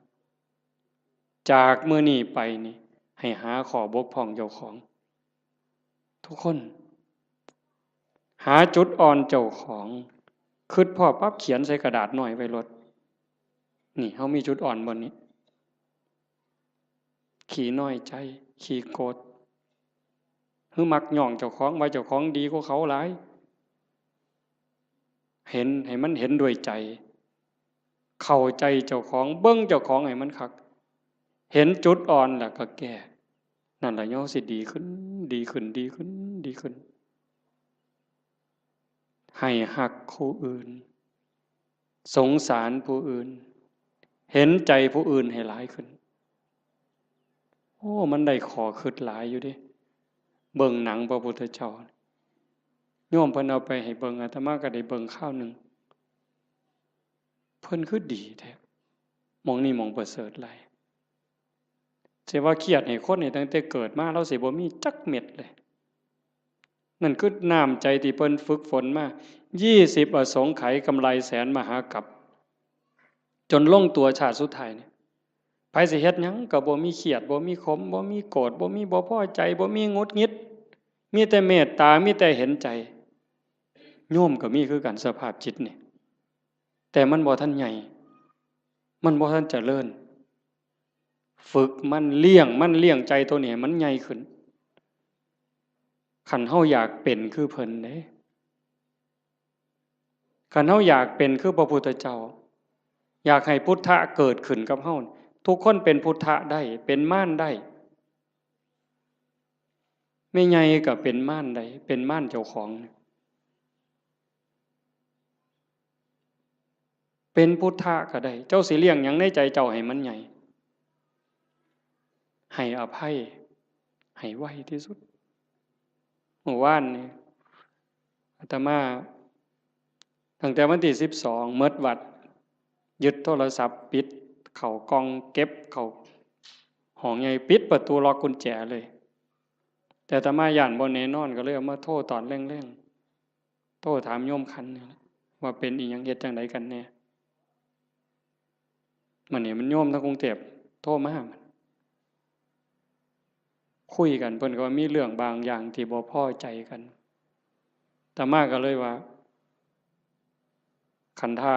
จากมื้อนี้ไปนี่ให้หาข้อบกพร่องเจ้าของทุกคนหาจุดอ่อนเจ้าของคิดพอปั๊บเขียนใส่กระดาษหน่อยไว้รถนี่เฮามีจุดอ่อนบ่นี้ขี้น้อยใจขี้โกรธหรือมักย่องเจ้าของว่าเจ้าของดีกว่าเขาหลายเห็นให้มันเห็นด้วยใจเข้าใจเจ้าของเบิ่งเจ้าของให้มันคักเห็นจุดอ่อนแล้วก็แก้นั่นล่ะย่อสิดีขึ้นดีขึ้นดีขึ้นดีขึ้นให้หักผู้อื่นสงสารผู้อื่นเห็นใจผู้อื่นให้หลายขึ้นโอ้มันได้ขอคิดหลายอยู่เด้เบิ่งหนังพระพุทธเจ้าโยมเพิ่นเอาไปให้เบิ่งอาตมาก็ได้เบิ่งข้าวนึงเพิ่นคือดีแท้หม้องนี้หม้องประเสริฐหลายสิว่าเครียดให้คนนี่ตั้งแต่เกิดมาเราสิบ่มีจักเม็ดเลยนั่นคือน้ำใจที่เพิ่นฝึกฝนมา20อสงไขยกำไรแสนมหากัปจนลงตัวชาติสุดท้ายนี่ไผสิเฮ็ดหยังก็บ่มีเครียดบ่มีขมบ่มีโกรธบ่มีบ่พอใจบ่มีหงุดหงิดมีแต่เมตตามีแต่เห็นใจโยมก็มีคือกันสภาพจิตนี่แต่มันบ่ทันใหญ่มันบ่ทันเจริญฝึกมันเลี้ยงใจตัวนี้มันใหญ่ขึ้นคันเฮาอยากเป็นคือเพิ่นเด้คันเฮาอยากเป็นคือพระพุทธเจ้าอยากให้พุทธะเกิดขึ้นกับเฮาทุกคนเป็นพุทธะได้เป็นม่านได้ไม่ใหญ่ก็เป็นม่านได้เป็นม่านเจ้าของเป็นพุทธะก็ได้เจ้าสิเลี้ยงหยังในใจเจ้าให้มันใหญ่ให้อภัยให้ไวที่สุด เมื่อวานนี่อาตมาตั้งแต่วันที่12เมิดวัดยึดโทรศัพท์ปิดเข้ากล่องเก็บเข้าห้องใหญ่ปิดประตูล็อกกุญแจเลยแต่อาตมาย่านบ่แน่นอนก็เลยเอามาโทรตอนแรงๆโทรถามโยมคันนี่ว่าเป็นอีหยังเฮ็ดจังไดกันแน่มันนี่มันโยมทางกรุงเทพโทรมาคุยกันเพิ่นก็ว่ามีเรื่องบางอย่างที่บ่พอใจกันอาตมาก็เลยว่าคันท่า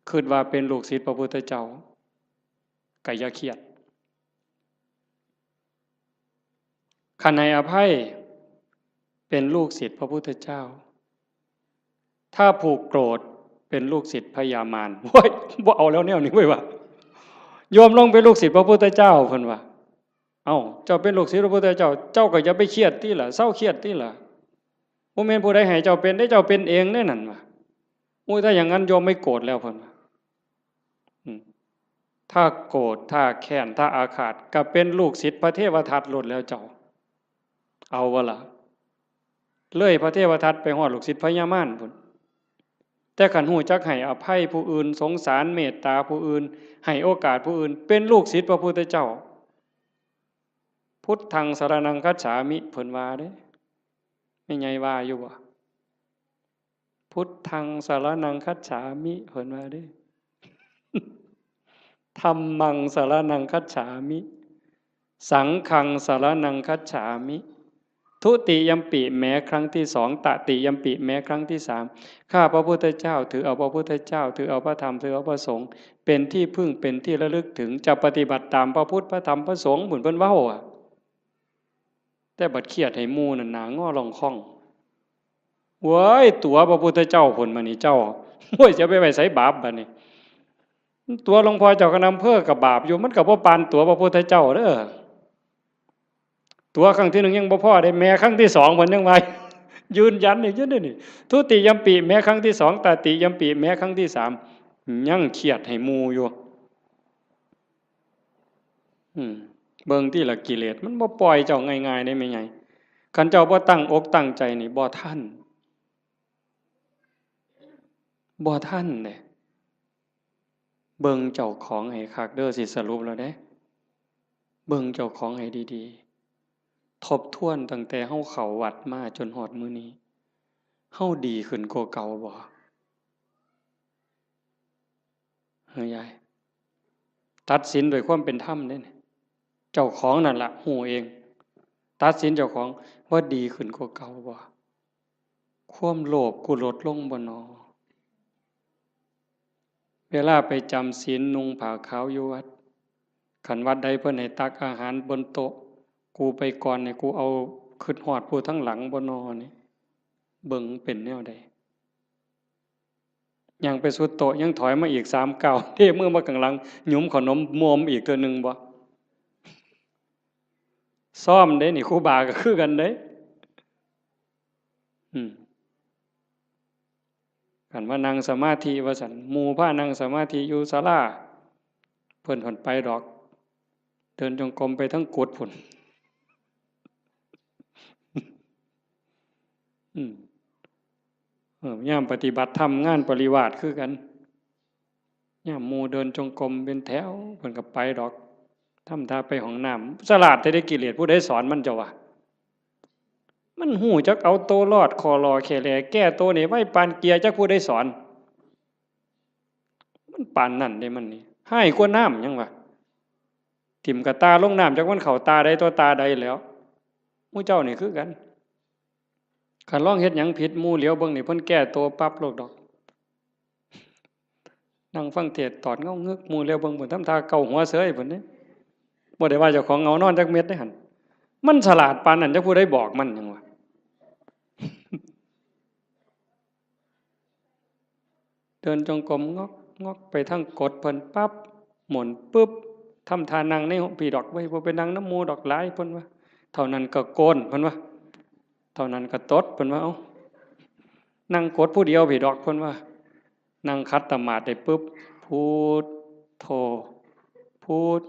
คิดว่าเป็นลูกศิษย์พระพุทธเจ้าก็อย่าเครียดคันให้อภัยเป็นลูกศิษย์พระพุทธเจ้าถ้าผูกโกรธเป็นลูกศิษย์พญามารโอ้ยบ่เอาแล้วแนวนี้เว้ยว่าโยมลงเป็นลูกศิษย์พระพุทธเจ้าเพิ่นว่าเอ้าเจ้าเป็นลูกศิษย์พระพุทธเจ้าเจ้าก็อย่าไปเครียดติล่ะเศร้าเครียดติล่ะบ่แม่นผู้ใดให้เจ้าเป็นได้เจ้าเป็นเองแน่นั่นว่าโอ้ยถ้าอย่างนั้นโยมไม่โกรธแล้วเพิ่นว่าถ้าโกรธถ้าแค้นถ้าอาฆาตก็เป็นลูกศิษย์พระเทวทัตหลุดแล้วเจ้าเอาวะล่ะเลยพระเทวทัตไปฮอดลูกศิษย์พญามารพุ่นแต่ขันหูจักให้อภัยผู้อื่นสงสารเมตตาผู้อื่นให้โอกาสผู้อื่นเป็นลูกศิษย์พระพุทธเจ้าพุทธังสรณังคัจฉามิเพิ่นว่าเด้ไม่ไงว่าอยู่บ่พุทธังสรณังคัจฉามิเพิ่นว่าเด้ธัมมังสรณังคัจฉามิสังฆังสรณังคัจฉามิทุติยัมปิแม้ครั้งที่สองตติยัมปิแม้ครั้งที่สามข้าพระพุทธเจ้าถือเอาพระพุทธเจ้าถือเอาพระธรรมถือเอาพระสงฆ์เป็นที่พึ่งเป็นที่ระลึกถึงจะปฏิบัติตามพระพุทธพระธรรมพระสงฆ์บุญเพิ่นเว้าอ่ะแต่บัดเครียดให้หมู่นั่นหน้างอลองค่องเว้ยตัวพระพุทธเจ้าผลมานี่เจ้าโอ้ยจะไปไว้ไสบาปบัดนี้ตัวหลวงพ่อเจ้าคณะอำเภอกับบาปอยู่มันก็บ่ปานตัวพระพุทธเจ้าเด้อตัวครั้งที่1ยังบ่พอได้แม้ครั้งที่2เพิ่นยังว่ายืนยันอีกอยู่นี่ทุติยัมปิแม้ครั้งที่2ตติยัมปิแม้ครั้งที่3ยังเครียดให้หมู่อยู่เบิ่งที่ละกิเลสมันบ่ปล่อยเจ้าง่ายๆได้แม่ใหญ่คันเจ้าบ่ตั้งอกตั้งใจนี่บ่ทันเด้เบิ่งเจ้าของให้คักเด้อสิสรุปแล้วเด้เบิ่งเจ้าของให้ดีๆทบทวนตั้งแต่เฮาเข้าวัดมาจนฮอดมื้อนี้เฮาดีขึ้นกว่าเก่าบ่เฮ้ยยายตัดสินด้วยความเป็นธรรมเด้เจ้าของนั่นล่ะฮู้เองตัดสินเจ้าของว่าดีขึ้นกว่าเก่าบ่ความโลภกูลดลงบ่น้อเวลาไปจำศีลนุ่งผ้าขาวอยู่วัดคันวัดใดเพิ่นให้ตักอาหารบนโต๊ะกูไปก่อนนี่กูเอาขึ้นฮอดผู้ทั้งหลังบ่น้อนี่เบิ่งเป็นแนวใดยังไปสุดโต๊ะยังถอยมาอีก3ก้าวเทมือมาข้างหลังหยุมขนมมอมอีกเทื่อนึงบ่ซ้อมเด้นี่ครูบาก็คือกันเด้กันว่านั่งสมาธิว่าซั่นหมู่พานั่งสมาธิอยู่ศาลาเพิ่นผ่อนไปดอกเดินจงกรมไปทั้งกุดพุ่นยามปฏิบัติธรรมงานปริวาสคือกันยามหมู่เดินจงกรมเป็นแถวเพิ่นก็ไปดอกทำท่าไปห้องน้ำฉลาดแต่ได้กิเลสผู้ใดสอนมันเจ้าวะมันหูจักเอาโตรอดคอรอแค่แลแก้โตนี่ไว้ปานเกียร์จักผู้ใดสอนมันปานนั่นได้มันนี่ให้กว่าน้ำยังวะทิ่มกับตาลงน้ำจากมันเข่าตาใดตัวตาใดแล้วหมู่เจ้านี่คือกันคันลองเฮ็ดหยังผิดหมู่เหลียวเบิ่งนี่เพิ่นแก้โตปั๊บโลกดอกนั่งฟังเทศน์ตอดเงาเงึกหมู่เหลียวเบิ่งเพิ่นทำท่าเกาหัวเสยเพิ่นเด้บ่ได้ว่าเจ้าของเงานอนจักเม็ดได้หั่นมันฉลาดปานนั้นจักผู้ใดบอกมันหยังวะเดินจงกรมงอกไปทั้งกดเพิ่นปั๊บหมุนปึ๊บทำทานั่งในพี่ดอกไว้บ่ไปนั่งน้ำหมู่ดอกหลายเพิ่นว่าเท่านั้นก็โกนเพิ่นว่าเท่านั้นก็ตดเพิ่นว่าเอ้านั่งกดผู้เดียวพี่ดอกเพิ่นว่านั่งคัดตมาดได้ปึ๊บพูดโธพูด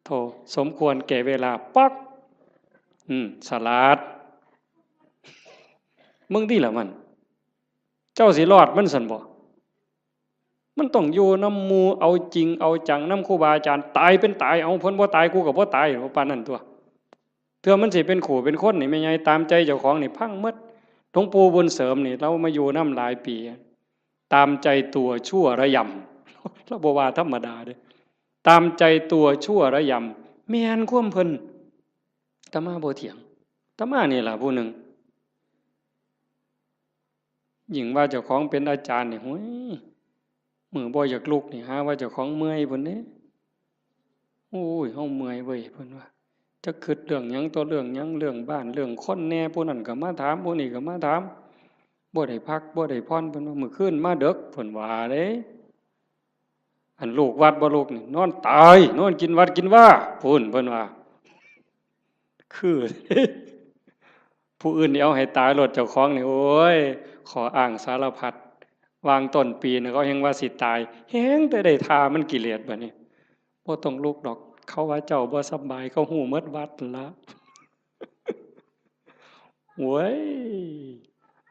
โธสมควรแก่เวลาปักฉลาด มึงที่ละมันเจ้าสิรอดมันสันบ่มันต้องอยู่น้ำมูเอาจริงเอาจังน้ำครูบาอาจารย์ตายเป็นตายเอาพ้นบ่ตายกูกับบ่ตายปานนั้นตัวเถื่อมันสิเป็นขู่เป็นคนนี่ไม่ไงตามใจเจ้าของนี่พังหมดหลวงปู่บุญเสริมนี่เรามาอยู่น้ำหลายปีตามใจตัวชั่วระยำเราบ่ว่าธรรมดาเด้ตามใจตัวชั่วระยำแม่นความเพิ่นอาตมาบ่เถียงอาตมานี่ล่ะผู้หนึ่งยิ่งว่าเจ้าของเป็นอาจารย์นี่โหยมือบ่อยากลุกนี่หาว่าเจ้าของเมื่อยพุ่นเด้โอ้ยเฮาเมื่อยเว้ยเพิ่นว่าจะคิดเรื่องหยังต่อเรื่องหยังเรื่องบ้านเรื่องคนแน่ผู้นั้นก็มาถามผู้นี้ก็มาถามบ่ได้พักบ่ได้พรเพิ่นว่ามื้อคืนมาดึกเพิ่นว่าเด้อันลูกวัดบ่ลูกนี่นอนตายนอนกินวัดกินว่าพุ่นเพิ่นว่าคือ ผู้อื่นนี่เอาให้ตายรถเจ้าของนี่โอ้ยขออ้างสารพัดวางต้นปีนี่เขาเฮงว่าสิตายแฮงแต่ได้ทามันกิเลสบัดนี้บ่ต้องลุกดอกเขาว่าเจ้าบ่สบายเขาฮู้หมดวัดละโว้ย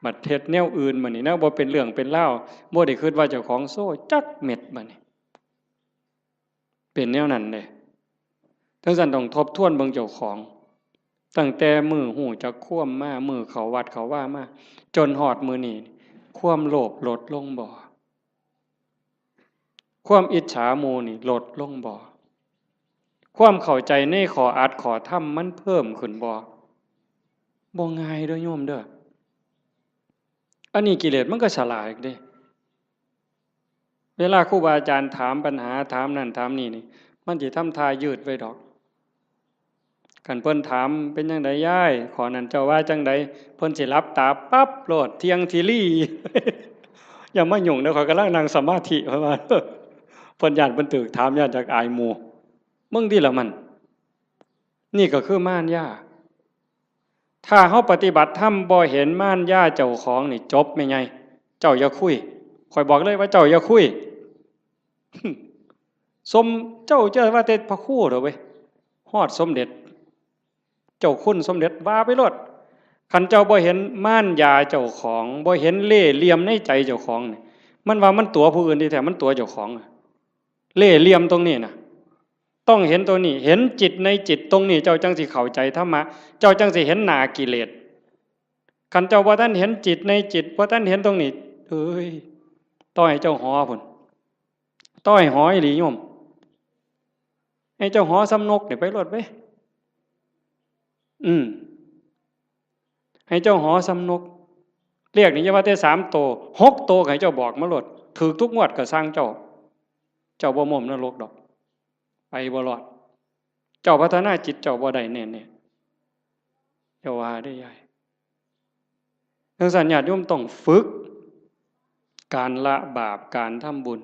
บัดเฮ็ดแนวอื่นบัดนี้นะบ่เป็นเรื่องเป็นราวบ่ได้คิดว่าเจ้าของโซ่จักเม็ดบัดนี้เป็นแนวนั้นเด้ทั้งนั้นต้องทบทวนเบิ่งเจ้าของตั้งแต่มือหูจักคว่ำมามือเขาวัดเขาว่ามาจนหอดมือนี่ความโลภลดลงบ่ความอิจฉาโมนี่ลดลงบ่ความเข้าใจในขออัดขอทำมันเพิ่มขึ้นบ่ง่ายเด้อโยมเด้ออันนี้กิเลสมันก็ฉลาดอีกเด้เวลาครูบาอาจารย์ถามปัญหาถามนั่นถามนี่มันสิทำทายืดไว้ดอกคันเพิ่นถามเป็นจังไดย้ายขอนั้นเจ้าว่าจังไดเพิ่นสิหลับตาปั๊บโลดเที่ยงทีลี่ อย่ามายุ่งเด้อข้อยกำลังนั่งสมาธิเพิ่นว่าเพิ่นย้านเพิ่นตึกถามย้านจากอายหมู่มึงที่ละมันนี่ก็คือม่านย่าถ้าเฮาปฏิบัติธรรมบ่เห็นม่านย่าเจ้าของนี่จบแม่ไงเจ้าอย่าคุยข้อยบอกเลยว่าเจ้าอย่าคุย สมเจ้าจะว่าแต่พระครูเด้อเว้ยฮอดสมเด็จเจ้าคุณสมเด็จว่าไปโลดคันเจ้าบ่เห็นม่านยาเจ้าของบ่เห็นเล่ห์เหลี่ยมในใจเจ้าของนี่มันว่ามันตัวผู้อื่นที่แท้มันตัวเจ้าของเล่ห์เหลี่ยมตรงนี้น่ะต้องเห็นตัวนี้เห็นจิตในจิตตรงนี้เจ้าจังสิเข้าใจธรรมะเจ้าจังสิเห็นหน้ากิเลสคันเจ้าบ่ทันเห็นจิตในจิตบ่ทันเห็นตรงนี้เอ้ยต้อยเจ้าหอพุ่นต้อยหออีหลีโยมให้เจ้าหอสำนกนี่ไปโลดไปให้เจ้าหอสำนกเรียกนี่จะว่าแต่3 โต6 โตให้เจ้าบอกมาโลดถูกทุกงวดก็สร้างเจ้าบ่ม่มนรกดอกไปบ่รอดเจ้าพัฒนาจิตเจ้าบ่ได้แน่ๆเจ้าว่าได้ใหญ่ทั้งสัญญาติโยมต้องฝึกการละบาปการทำบุญ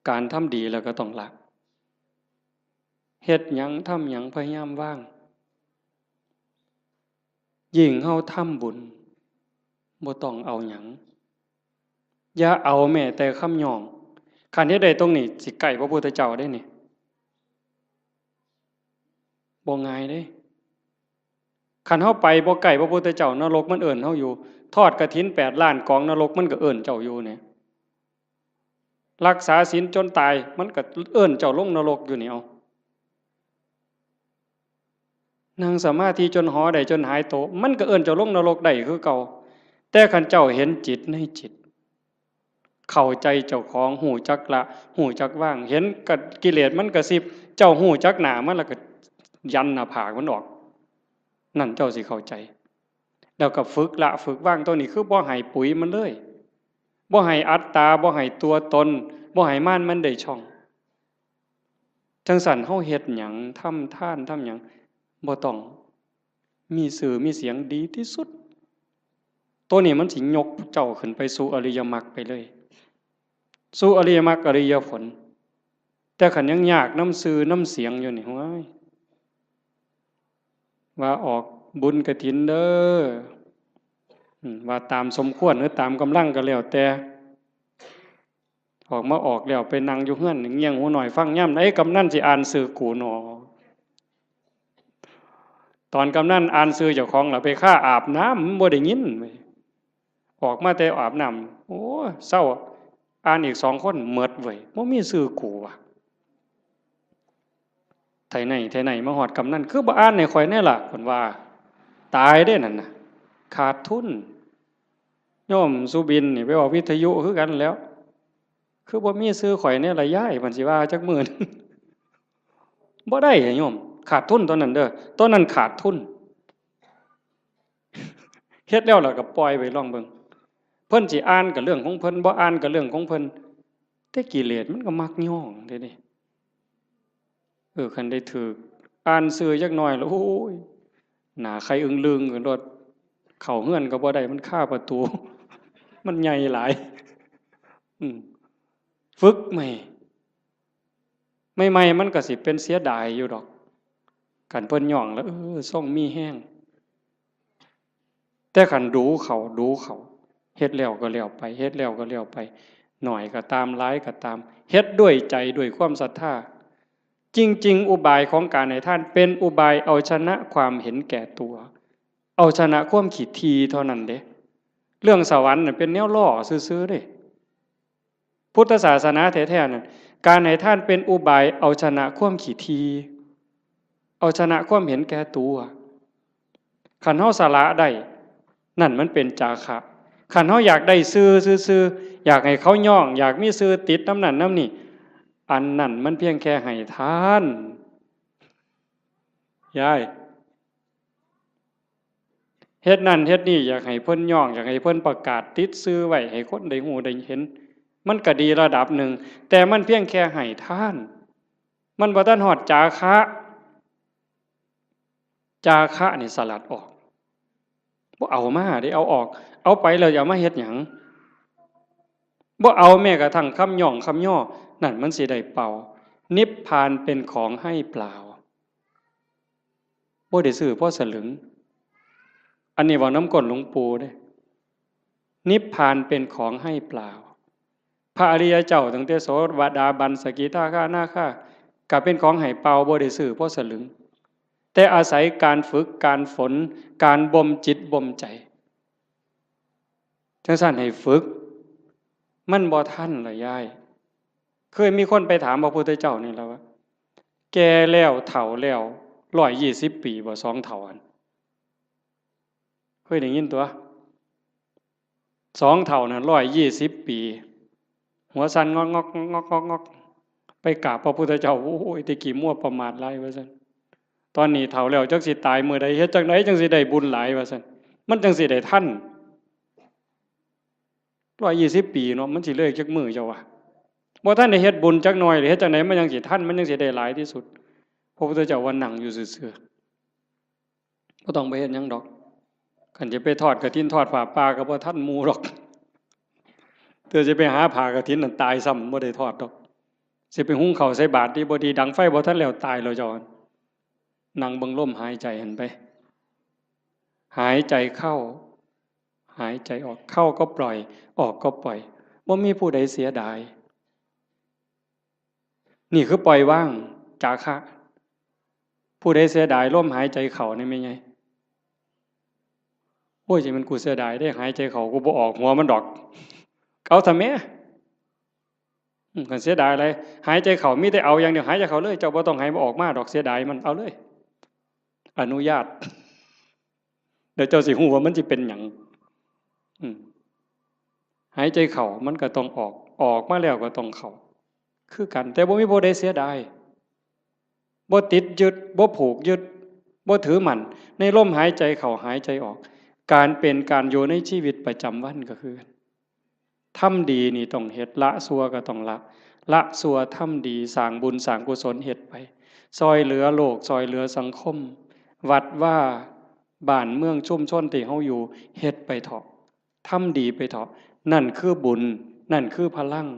การทำดีแล้วก็ต้องละเฮ็ดหยังทำหยังพยายามว่างยิ่งเฮาทำบุญบ่ต้องเอาหยังอย่าเอาแม้แต่คำย่องคันเฮ็ดได้ตรงนี้สิใกล้พระพุทธเจ้าได้นี่บ่ง่ายเด้คันเฮาไปบ่ใกล้พระพุทธเจ้านรกมันเอิ้นเฮาอยู่ทอดกฐิน8 ล้านกองนรกมันก็เอิ้นเจ้าอยู่เนี่ยรักษาศีลจนตายมันก็เอิ้นเจ้าลงนรกอยู่นี่เอานั่งสมาธิจนหอได้จนหายโตมันก็เอิ้นเจ้าลงนรกได้คือเก่าแต่คันเจ้าเห็นจิตในจิตเข้าใจเจ้าของหูจักละหูจักว่างเห็นกับกิเลสมันกระซิบเจ้าหูจักหนามันแล้วก็ยันหน้าผากมันออกนั่นเจ้าสิเข้าใจแล้วก็ฝึกละฝึกว่างตัวนี้คือบ่ให้ปุ๋ยมันเลยบ่ให้อัตตาบ่ให้ตัวตนบ่ให้ม่านมันได้ช่องจังสั่นเฮาเฮ็ดหยังทำทานทำหยังบ่ต้องมีสื่อมีเสียงดีที่สุดตัวนี้มันสิยกเจ้าขึ้นไปสู่อริยมรรคไปเลยสู่อริยมรรคอริยผลแต่ขันยังยากน้ำซื่อน้ำเสียงอยู่นี่ว้ายว่าออกบุญกฐินเด้อว่าตามสมควรหรือตามกำลังก็แล้วแต่ออกมาออกแล้วไปนั่งอยู่เฮือนเงี่ยงหูหน่อยฟังย่ำไหนกำนันสิอ่านสื่อกูหนอตอนกำนันอ่านสื่อเจ้าของล่ะไปฆ่าอาบน้ำบ่ได้ยิน ออกมาแต่อาบน้ำโอ้เศร้าอ่านอีก2 คนหมดเว้ยบ่มีชื่อกูว่ะไทไหนมาฮอดกำนั้นคือบ่อ่านให้ข่อยแน่ล่ะเพิ่นว่าตายเด้นั่นน่ะขาดทุนโยมสุบินนี่ไปออกวิทยุคือกันแล้วคือบ่มีชื่อข่อยแน่ล่ะยายเพิ่นสิว่าจักมื้อนึงบ่ได้โยมขาดทุนตอนนั้นเด้อตอนนั้นขาดทุนเฮ็ดแล้วก็ปล่อยไว้ลองเบิ่งเพิ่นสิอ่านก็เรื่องของเพิ่นบ่อ่านก็เรื่องของเพิ่นแต่กิเลสมันก็มักย่องเด้นี่คันได้ถูกอ่านชื่อจักหน่อยแล้วโอ้ยหน้าใครอึ้งลึงกันโลดเข้าเฮือนก็บ่ได้มันคาประตูมันใหญ่หลายอืมฝึกใหม่ใหม่ๆมันก็สิเป็นเสียดายอยู่ดอกคันเพิ่นย่องแล้วทรงมีแรงแต่คันดูเขาเฮ็ดแล้วก็แล้วไปเฮ็ดแล้วก็แล้วไปหน่อยก็ตามหลายก็ตามเฮ็ดด้วยใจด้วยความศรัทธาจริงๆอุบายของการให้ท่านเป็นอุบายเอาชนะความเห็นแก่ตัวเอาชนะความขี้ทีเท่านั้นเด้เรื่องสวรรค์น่ะเป็นแนวล่อซื่อๆเด้พุทธศาสนาแท้ๆนั่นการให้ท่านเป็นอุบายเอาชนะความขี้ทีเอาชนะความเห็นแก่ตัวคันเฮาสละได้นั่นมันเป็นจาคะคันเฮาอยากได้ซื่อๆอยากให้เขาย่องอยากมีซื่อติดน้ำนั่นน้ำนี่อันนั้นมันเพียงแค่ให้ทานยายเฮ็ดนั่นเฮ็ดนี่อยากให้เพิ่นย่องอยากให้เพิ่นประกาศติดซื่อไว้ให้คนได้ฮู้ได้เห็นมันก็ดีระดับหนึ่งแต่มันเพียงแค่ให้ทานมันบ่ทันฮอดจาคะจาคะนี่สลัดออกบ่เอามาได้เอาออกเอาไปแล้วอย่ามาเฮ็ดหยังบ่เอาแม้กระทั่งคำย่องคำย่อนั่นมันสิได้เป่านิพพานเป็นของให้เปล่าบ่ได้ซื้อเพราะสลึงอันนี้เว้าน้ำก้นหลวงปู่เด้นิพพานเป็นของให้เปล่าพระอริยเจ้าตั้งแต่โสดาบันสกิทาคานาคาก็เป็นของให้เป่าบ่ได้ซื้อเพราะสลึงแต่อาศัยการฝึกการฝนการบ่มจิตบ่มใจจังซั่นให้ฝึกมันบ่ทันล่ะยายเคยมีคนไปถามพระพุทธเจ้านี่แล้วว่าแก่แล้วเฒ่าแล้ว120 ปีบ่2เฒ่าอันเคยได้ยินตัว2เฒ่าน่ะ120 ปีหัวสั่นงอกไปกราบพระพุทธเจ้าโอ้ยแตะกี้มั่วประมาทหลายว่าซั่นตอนนี้เฒ่าแล้วจักสิตายมื้อใดเฮ็ดจังไดจังสิได้บุญหลายว่าซั่นมันจังสิได้ทัน120 ปีเนาะมันสิเลยจักมื้อเจ้าว่าบ่ทันได้เฮ็ดบุญจักหน่อยหรือเฮ็ดจังไดมันยังสิทันมันยังสิได้หลายที่สุดพระพุทธเจ้าว่านั่งอยู่ซื่อๆบ่ต้องไปเฮ็ดหยังดอกคันจะไปทอดกฐินทอดผ้าป่าก็บ่ทันหมู่ดอกเธอจะไปหาผ้ากฐินนั่นตายซ้ำบ่ได้ทอดดอกสิไปหุงข้าวใส่บาตรที่บ่ดีดังไฟบ่ทันแล้วตายแล้วเจ้านั่งเบิ่งลมหายใจหันไปหายใจเข้าหายใจออกเข้าก็ปล่อยออกก็ปล่อยบ่มีผู้ใดเสียดายนี่คือปล่อยว่างจาคะผู้ใดเสียดายลมหายใจเข้านี่แม่นไงโอ้ยสิมันกูเสียดายได้หายใจเข้ากูบ่ออกหัวมันดอกเอาทำแม่กันเสียดายอะไรหายใจเข้ามีแต่เอาอย่างเดียวหายใจเข้าเลยเจ้าบ่ต้องให้มันออกมาดอกเสียดายมันเอาเลยอนุญาตเดี๋ยวเจ้าสิฮู้ว่ามันสิเป็นหยังหายใจเข้ามันก็ต้องออกมาแล้วก็ต้องเข้าคือกันแต่บ่มีผู้ใดเสียดายบ่ติดยึดบ่ผูกยึดบ่ถือมั่นในลมหายใจเข้าหายใจออกการเป็นการอยู่ในชีวิตประจำวันก็คือทำดีนี่ต้องเฮ็ดละชั่วก็ต้องละชั่วทำดีสร้างบุญสร้างกุศลเฮ็ดไปซอยเหลือโลกซอยเหลือสังคมวัดว่าบ้านเมืองชุมชนที่เฮาอยู่เฮ็ดไปเถาะทำดีไปเถาะนั่นคือบุญนั่นคือพลัง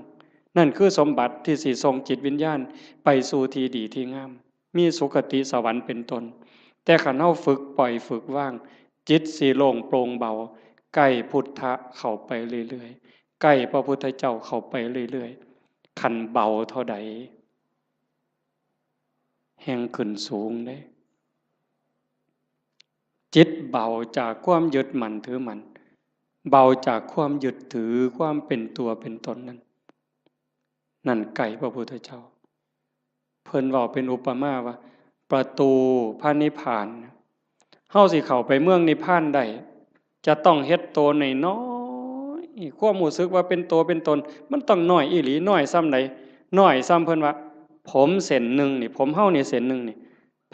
นั่นคือสมบัติที่สิส่งจิตวิญญาณไปสู่ที่ดีที่งามมีสุคติสวรรค์เป็นต้นแต่คันเฮาฝึกปล่อยฝึกว่างจิตสิโล่งโปร่งเบาใกล้พุทธะเข้าไปเรื่อยๆใกล้พระพุทธเจ้าเข้าไปเรื่อยๆคันเบาเท่าใดแห่งขึ้นสูงเด้จิตเบาจากความยึดมั่นถือมั่น เบาจากความยึดถือความเป็นตัวเป็นตนนั้นนั่นไก่พระพุทธเจ้าเพิ่นเว้าเป็นอุปมาว่าประตูพระนิพพานเฮาสิเข้าไปเมืองนิพพานได้จะต้องเฮ็ดโตน้อยๆความรู้สึกว่าเป็นตัวเป็นตนมันต้องน้อยอีหลีน้อยส่ำใดน้อยส่ำเพิ่นว่าผมเส้นหนึ่งนี่ผมเฮานี่เส้นหนึ่งนี่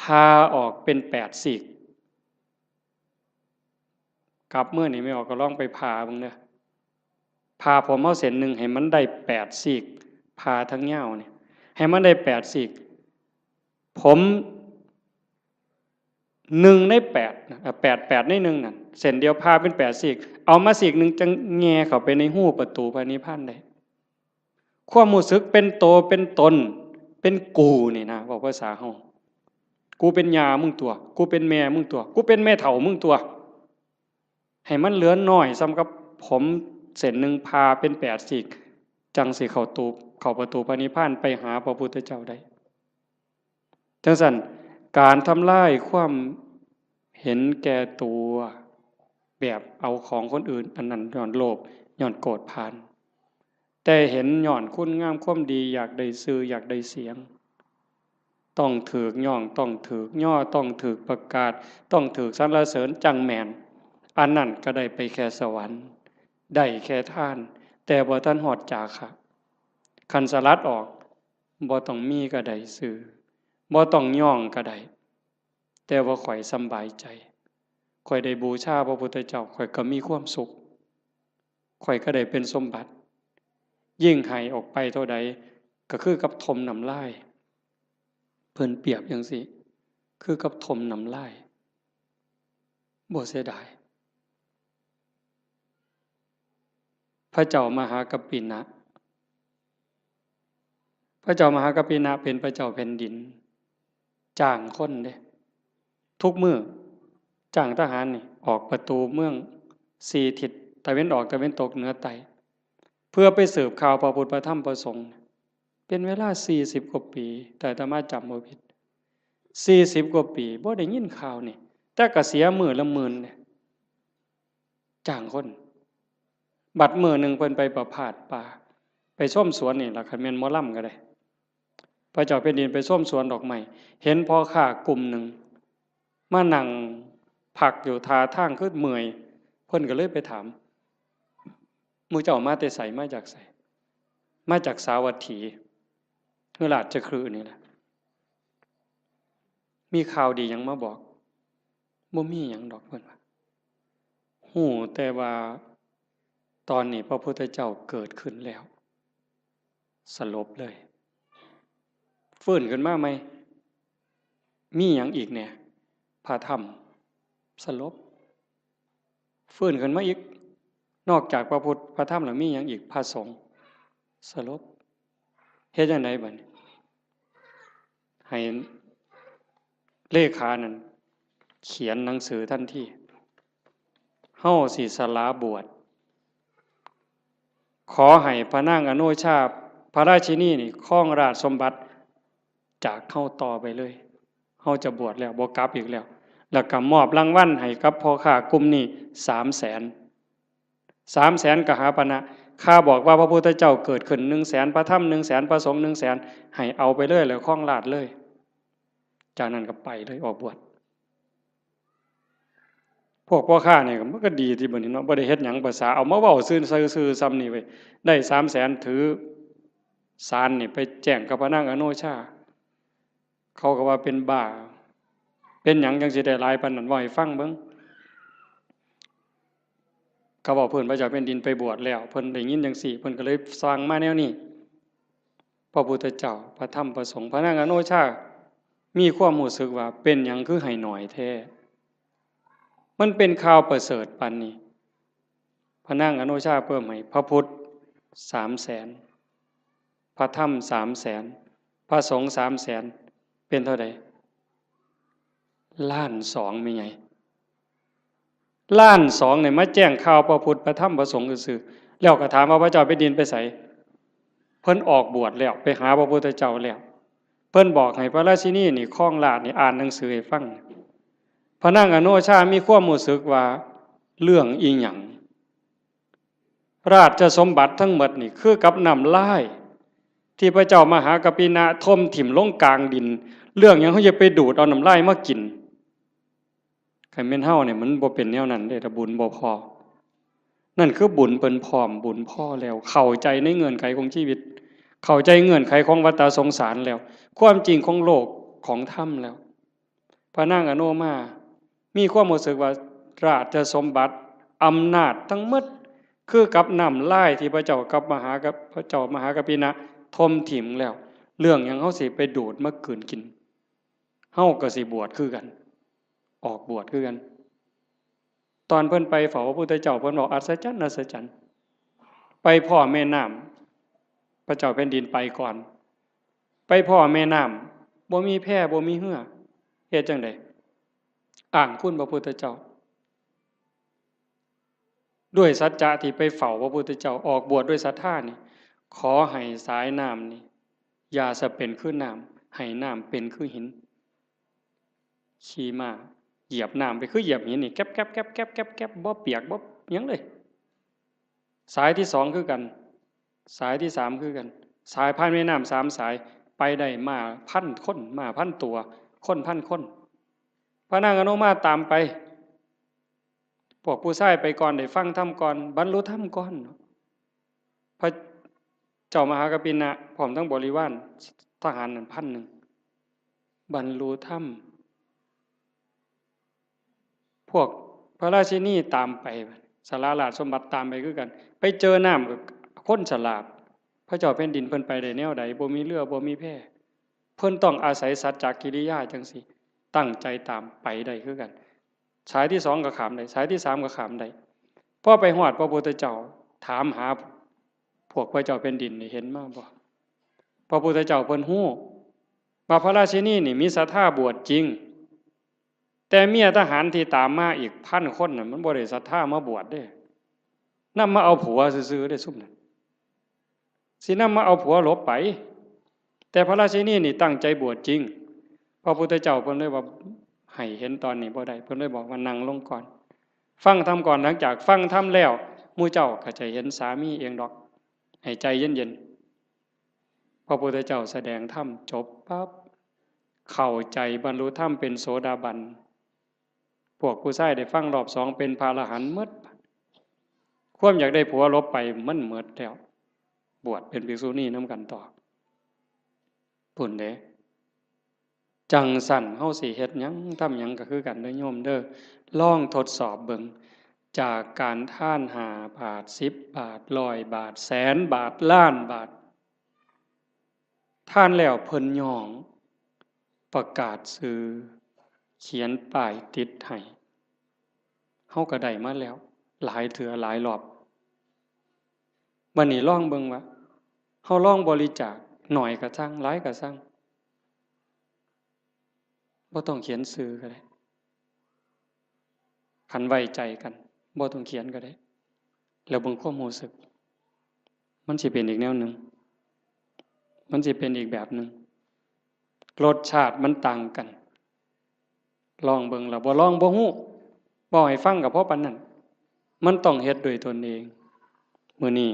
พาออกเป็น8ซีกกลับเมื่อนี่ไม่ออกก็ลองไปพาเบิ่งเด้อพาผมเฮาเส้นหนึ่งให้มันได้8ซีกพาทั้งยาวนี่ให้มันได้8ซีกผม1ใน8นะ8ใน1นั่นเส้นเดียวพาเป็น8ซีกเอามาซีกนึงจังแง่เข้าไปในหูประตูพระนิพพานได้ความรู้สึกเป็นโตเป็นตนเป็นกูนี่นะบอกภาษาเฮากูเป็นยามึงตัวกูเป็นแม่มึงตัวกูเป็นแม่เฒ่ามึงตัวให้มันเหลือน้อยซ้ำกับผมเส้นหนึ่งพาเป็น8ซีกจังสิเข้าประตูพระนิพพานไปหาพระพุทธเจ้าได้จังซั่นการทำลายความเห็นแก่ตัวแบบเอาของคนอื่นอันนั้นย้อนโลภย้อนโกรธพานแต่เห็นย้อนคุณงามความดีอยากได้ชื่ออยากได้เสียงต้องถูกย่องต้องถูกย่อต้องถูกประกาศต้องถูกสรรเสริญจังแม่นอันนั้นก็ได้ไปแค่สวรรค์ได้แค่ทานแต่บ่ทันฮอดจาคะคันสลัดออกบ่ต้องมีก็ได้ชื่อบ่ต้องย่องก็ได้แต่ว่าข่อยสำบายใจข่อยได้บูชาพระพุทธเจ้าข่อยก็มีความสุขข่อยก็ได้เป็นสมบัติยิ่งให้ออกไปเท่าใดก็คือกับทมน้ำลายเพิ่นเปรียบจังซี่คือกับทมน้ำลายบ่เสียดายพระเจ้ามหากัปปินะพระเจ้ามหากัปปินะเป็นพระเจ้าแผ่นดินจ้างคนเด้ทุกมื้อจ้างทหารนี่ออกประตูเมือง4ทิศตะเว้นออกตะเว้นตกเหนือใต้เพื่อไปสืบข่าวพระพุทธพระธรรมพระสงฆ์เป็นเวลา40กว่าปีแต่อาตมาจำบ่ผิด40กว่าปีบ่ได้ยินข่าวนี่แต่ก็เสียมื้อละหมื่นเนี่ยจ้างคนบัดมื้อนึงเพิ่นไปประพาสป่าไปชมสวนนี่ล่ะคันแม่นหมอลำก็ได้พระเจ้าแผ่นดินไปชมสวนดอกไม้เห็นพ่อค้ากลุ่มหนึ่งมานั่งพักอยู่ท่าทางคือเมื่อยเพิ่นก็เลยไปถามหมู่เจ้ามาแต่ไสมาจากไสมาจากสาวัตถีคือราชคฤห์นี่แหละมีข่าวดีหยังมาบอกบ่มีหยังดอกเพิ่นว่าฮู้แต่ว่าตอนนี้พระพุทธเจ้าเกิดขึ้นแล้วสลบเลยฟื้นขึ้นมาไหมมีหยังอีกเนี่ยพระธรรมสลบฟื้นขึ้นมาอีกนอกจากพระพุทธพระธรรมแล้วมีหยังอีกพระสงฆ์สลบเฮ็ดจังไดบัดนี้ให้เลขานั่นเขียนหนังสือทันทีเฮาสิสละบวชขอให้พระนางอโนชาพระราชินีนี่ครองราชสมบัติจากเฮาต่อไปเลยเฮาจะบวชแล้วบ่กลับอีกแล้วก็มอบรางวัลให้กับพ่อค้ากลุ่มนี้300,000 300,000กหาปณะข้าบอกว่าพระพุทธเจ้าเกิดขึ้น 100,000 พระธรรม 100,000 พระสงฆ์ 100,000ให้เอาไปเลยแล้วครองราชเลยจากนั้นก็ไปเลยออกบวชพวกพ่อค้านี่มันก็ดีที่บัดนี้เนาะบ่ได้เฮ็ดหยังภาษาเอามาเว้าซื่อๆซ้ำนี่เว้ยได้300,000ถือศาลนี่ไปแจ้งกับพระนางอโนชาเขาก็ว่าเป็นบ้าเป็นหยังจังสิได้หลายปานนั้นเว้าให้ฟังเบิ่งเขาบอกเพิ่นพระเจ้าแผ่นดินไปบวชแล้วเพิ่นได้ยินจังซี่เพิ่นก็เลยสร้างมาแนวนี้พระพุทธเจ้าพระธรรมพระสงฆ์พระนางอโนชามีความรู้สึกว่าเป็นหยังคือให้น้อยแท้มันเป็นข่าวประเสริฐปานนี้พระนางอโนชาเพิ่มให้พระพุทธ300,000พระธรรม300,000พระสงฆ์300,000เป็นเท่าใด1,200,000มีไง1,200,000เนี่ยมาแจ้งข่าวพระพุทธพระธรรมพระสงฆ์ซื่อๆแล้วก็ถามว่าพระเจ้าแผ่นดินไปไสเพิ่นออกบวชแล้วไปหาพระพุทธเจ้าแล้วเพิ่นบอกให้พระราชินีนี่ครองราชนี่อ่านหนังสือให้ฟังพระนางอโนชามีความรู้สึกว่าเรื่องอีหยัง ราชสมบัติทั้งหมดนี่คือกับน้ำลายที่พระเจ้ามหากปินะทมถิ่มลงกลางดินเรื่องหยังเขาจะไปดูดเอาน้ำลายมากินใครแม่นเฮาเนี่ยมันบ่เป็นแนวนั้นเด้ถ้าบุญบ่พอนั่นคือบุญเปิ้นพร้อมบุญพ่อแล้วเข้าใจในเงื่อนไขของชีวิตเข้าใจเงื่อนไขของวัฏสงสารแล้วความจริงของโลกของธรรมแล้วพระนางอโนมามีความรู้สึกว่าราชสมบัติอำนาจทั้งหมดคือกับน้ำลายที่พระเจ้ากับพระเจ้ามหากปินะทมถิ่มแล้วเรื่องหยังเฮาสิไปดูดมากืนกินเฮาก็สิบวชคือกันออกบวชคือกันตอนเพิ่นไปเฝ้าพระพุทธเจ้าเพิ่นบอกอัศจรรย์อัศจรรย์ไปพ่อแม่น้ำพระเจ้าแผ่นดินไปก่อนไปพ่อแม่น้ำบ่มีแพบ่มีเหือเฮ็ดจังได๋อ้างคุณพระพุทธเจ้าด้วยสัจจะที่ไปเฝ้าพระพุทธเจ้าออกบวชด้วยศรัทธานี่ขอให้สายน้ำนี่อย่าสะเป็นคือน้ำให้น้ำเป็นคือหินขี่ม้าเหยียบน้ำไปคือเหยียบหินนี่แก๊บแก๊บแก๊บแก๊บแก๊บแก๊บบ่เปียกบ่หยังเลยสายที่สองคือกันสายที่สามคือกันสายผ่านแม่น้ำสามสายไปได้มาพันคนมาพันตัวคนพันคนพระนางอนุมาตามไปพวกผู้ชายไปก่อนได้ฟังธรรมก่อนบรรลุธรรมก่อนพระเจ้ามหากปินะพร้อมทั้งบริวารทหารนั่น1,000บรรลุธรรมพวกพระราชินีตามไปสาราราชสมบัติตามไปคือกันไปเจอน้ำกับคนฉลาดพระเจ้าแผ่นดินเพิ่นไปได้แนวใดบ่มีเรือบ่มีแพเพิ่นต้องอาศัยสัจจกิริยาจังซี่ตั้งใจตามไปได้คือกันสายที่สองก็ขามได้สายที่สามก็ขามได้พอไปฮอดพระพุทธเจ้าถามหาพวกพระเจ้าแผ่นดินนี่เห็นมาบ่พระพุทธเจ้าเพิ่นฮู้ว่าพระราชินีนี่มีศรัทธาบวชจริงแต่เมียทหารที่ตามมาอีก1,000 คนน่ะมันบ่ได้ศรัทธามาบวชเด้นำมาเอาผัวซื่อๆได้ซุ่มนั้นสินำมาเอาผัวหลบไปแต่พระราชินีนี่ตั้งใจบวชจริงพระพุทธเจ้าเพิ่นเลยว่าให้เห็นตอนนี้บ่ได้เพิ่นเลยบอกว่านั่งลงก่อนฟังธรรมก่อนหลังจากฟังธรรมแล้วหมู่เจ้าก็จะเห็นสามีเองดอกให้ใจเย็นๆพระพุทธเจ้าแสดงธรรมจบปั๊บเข้าใจบรรลุธรรมเป็นโสดาบันพวกผู้ชายได้ฟังรอบสองเป็นพระอรหันต์หมดความอยากได้ผัวลบไปมันหมดแล้วบวชเป็นภิกษุณีนำกันต่อพุ่นเด้จังสั่นเฮาสิเฮ็ดหยังทำหยังก็คือกันเด้อโยมเด้อลองทดสอบเบิ่งจากการท่าน5 บาท10 บาท100 บาทแสนบาทล้านบาทท่านแล้วเพิ่นย่องประกาศซื้อเขียนป้ายติดให้เฮาก็ได้มาแล้วหลายเทื่อหลายรอบบัดนี้ลองเบิ่งว่าเฮาลองบริจาคน้อยก็ซังหลายก็ซังบ่ต้องเขียนชื่อก็ได้คันไว้ใจกันบ่ต้องเขียนก็ได้แล้วเบิ่งความรู้สึกมันสิเป็นอีกแนวหนึ่งมันสิเป็นอีกแบบหนึ่งรสชาติมันต่างกันลองเบิ่งแล้วบ่ลองบ่ฮู้บ่ให้ฟังก็เพราะปานนั้นมันต้องเฮ็ดด้วยตนเองมื้อนี้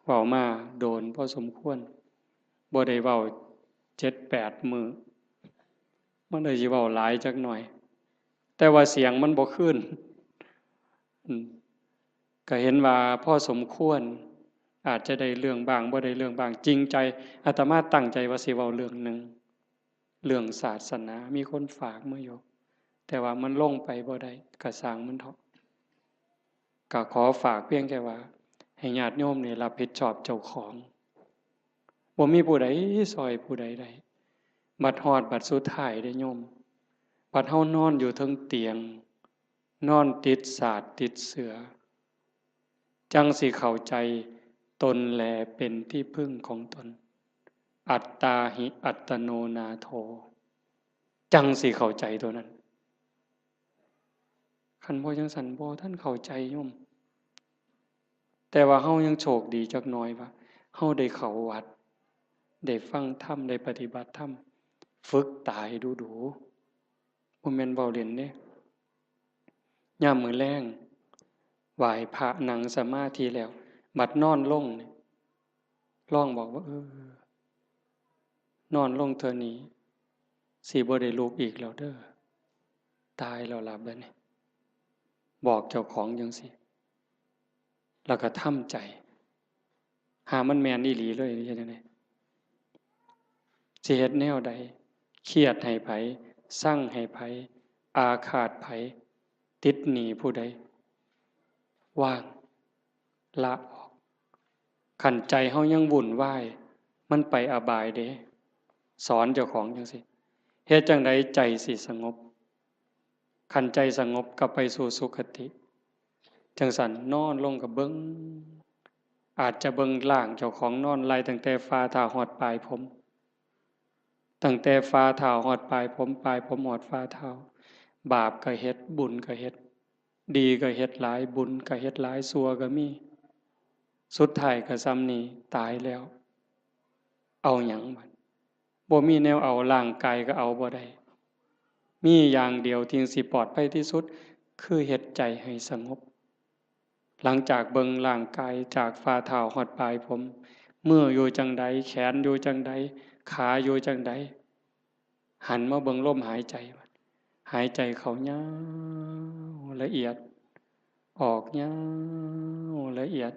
เว้ามาโดนพอสมควรบ่ได้เว้า7-8 มื้อมันเลยสิเว้าหลายจักหน่อยแต่ว่าเสียงมันบ่คืนก็เห็นว่าพอสมควรอาจจะได้เรื่องบ้างบ่ได้เรื่องบ้างจริงใจอาตมาตั้งใจว่าสิเว้าเรื่องหนึ่งเรื่องศาสนามีคนฝากมาอยู่แต่ว่ามันลงไปบ่ได้ก็สร้างมันเถาะก็ขอฝากเพียงแค่ว่าให้ญาติโยมนี่รับผิดชอบเจ้าของบ่มีผู้ใดซอยผู้ใดได้บัดฮอดบัดสุดท้ายเด้โยมบัดเฮานอนอยู่เทิงเตียงนอนติดสาดติดเสือจังสิเข้าใจตนแลเป็นที่พึ่งของตนอัตตาหิอัตโนนาโถจังสิเข้าใจตัวนั้นคันบ่จังสันบ่ท่านเข้าใจโยมแต่ว่าเฮายังโชคดีจักหน่อยว่าเฮาได้เข้าวัดได้ฟังธรรมได้ปฏิบัติธรรมฝึกตายดูบ่แม่นเว้าเล่นเด้ยามมื้อแลงไหว้พระนั่งสมาธิแล้ว บัดนอนลงนี่ลองบอกว่านอนลงเธอนี้สิบ่ได้ลุกอีกแล้วเด้อตายแล้วล่ะบัดนี้บอกเจ้าของจังซี่แล้วก็ทำใจหามันแม่นอีหลีเลยนี่จังได๋สิเฮ็ดแนวใดเครียดให้ไผสั่งให้ไผอาฆาตไผติดหนี้ผู้ใดว่างละออกขันใจเฮายังวุ่นวายมันไปอบายเด้สอนเจ้าของจังซี่เฮ็ดจังไดใจสิสงบขันใจสงบก็ไปสู่สุคติจังสันนอนลงกับเบิ่งอาจจะเบิ่งล่างเจ้าของนอนไล่ตั้งแต่ฝ่าเท้าฮอดปลายผมตั้งแต่ฝ่าเท้าฮอดปลายผมปลายผมฮอดฝ่าเท้าบาปก็เฮ็ดบุญก็เฮ็ดดีก็เฮ็ดหลายบุญก็เฮ็ดหลายชั่วก็มีสุดท้ายก็ซ้ำนี้ตายแล้วเอาหยังบัดบ่มีแนวเอาร่างกายก็เอาบ่ได้มีอย่างเดียวที่สิปลอดภัยที่สุดคือเฮ็ดใจให้สงบหลังจากเบิ่งร่างกายจากฝ่าเท้าฮอดปลายผมมืออยู่จังใดแขนอยู่จังใดขาอยู่จังใดหันมาเบิ่งลมหายใจบัดหายใจเข้ายาวละเอียดออกยาวละเอียด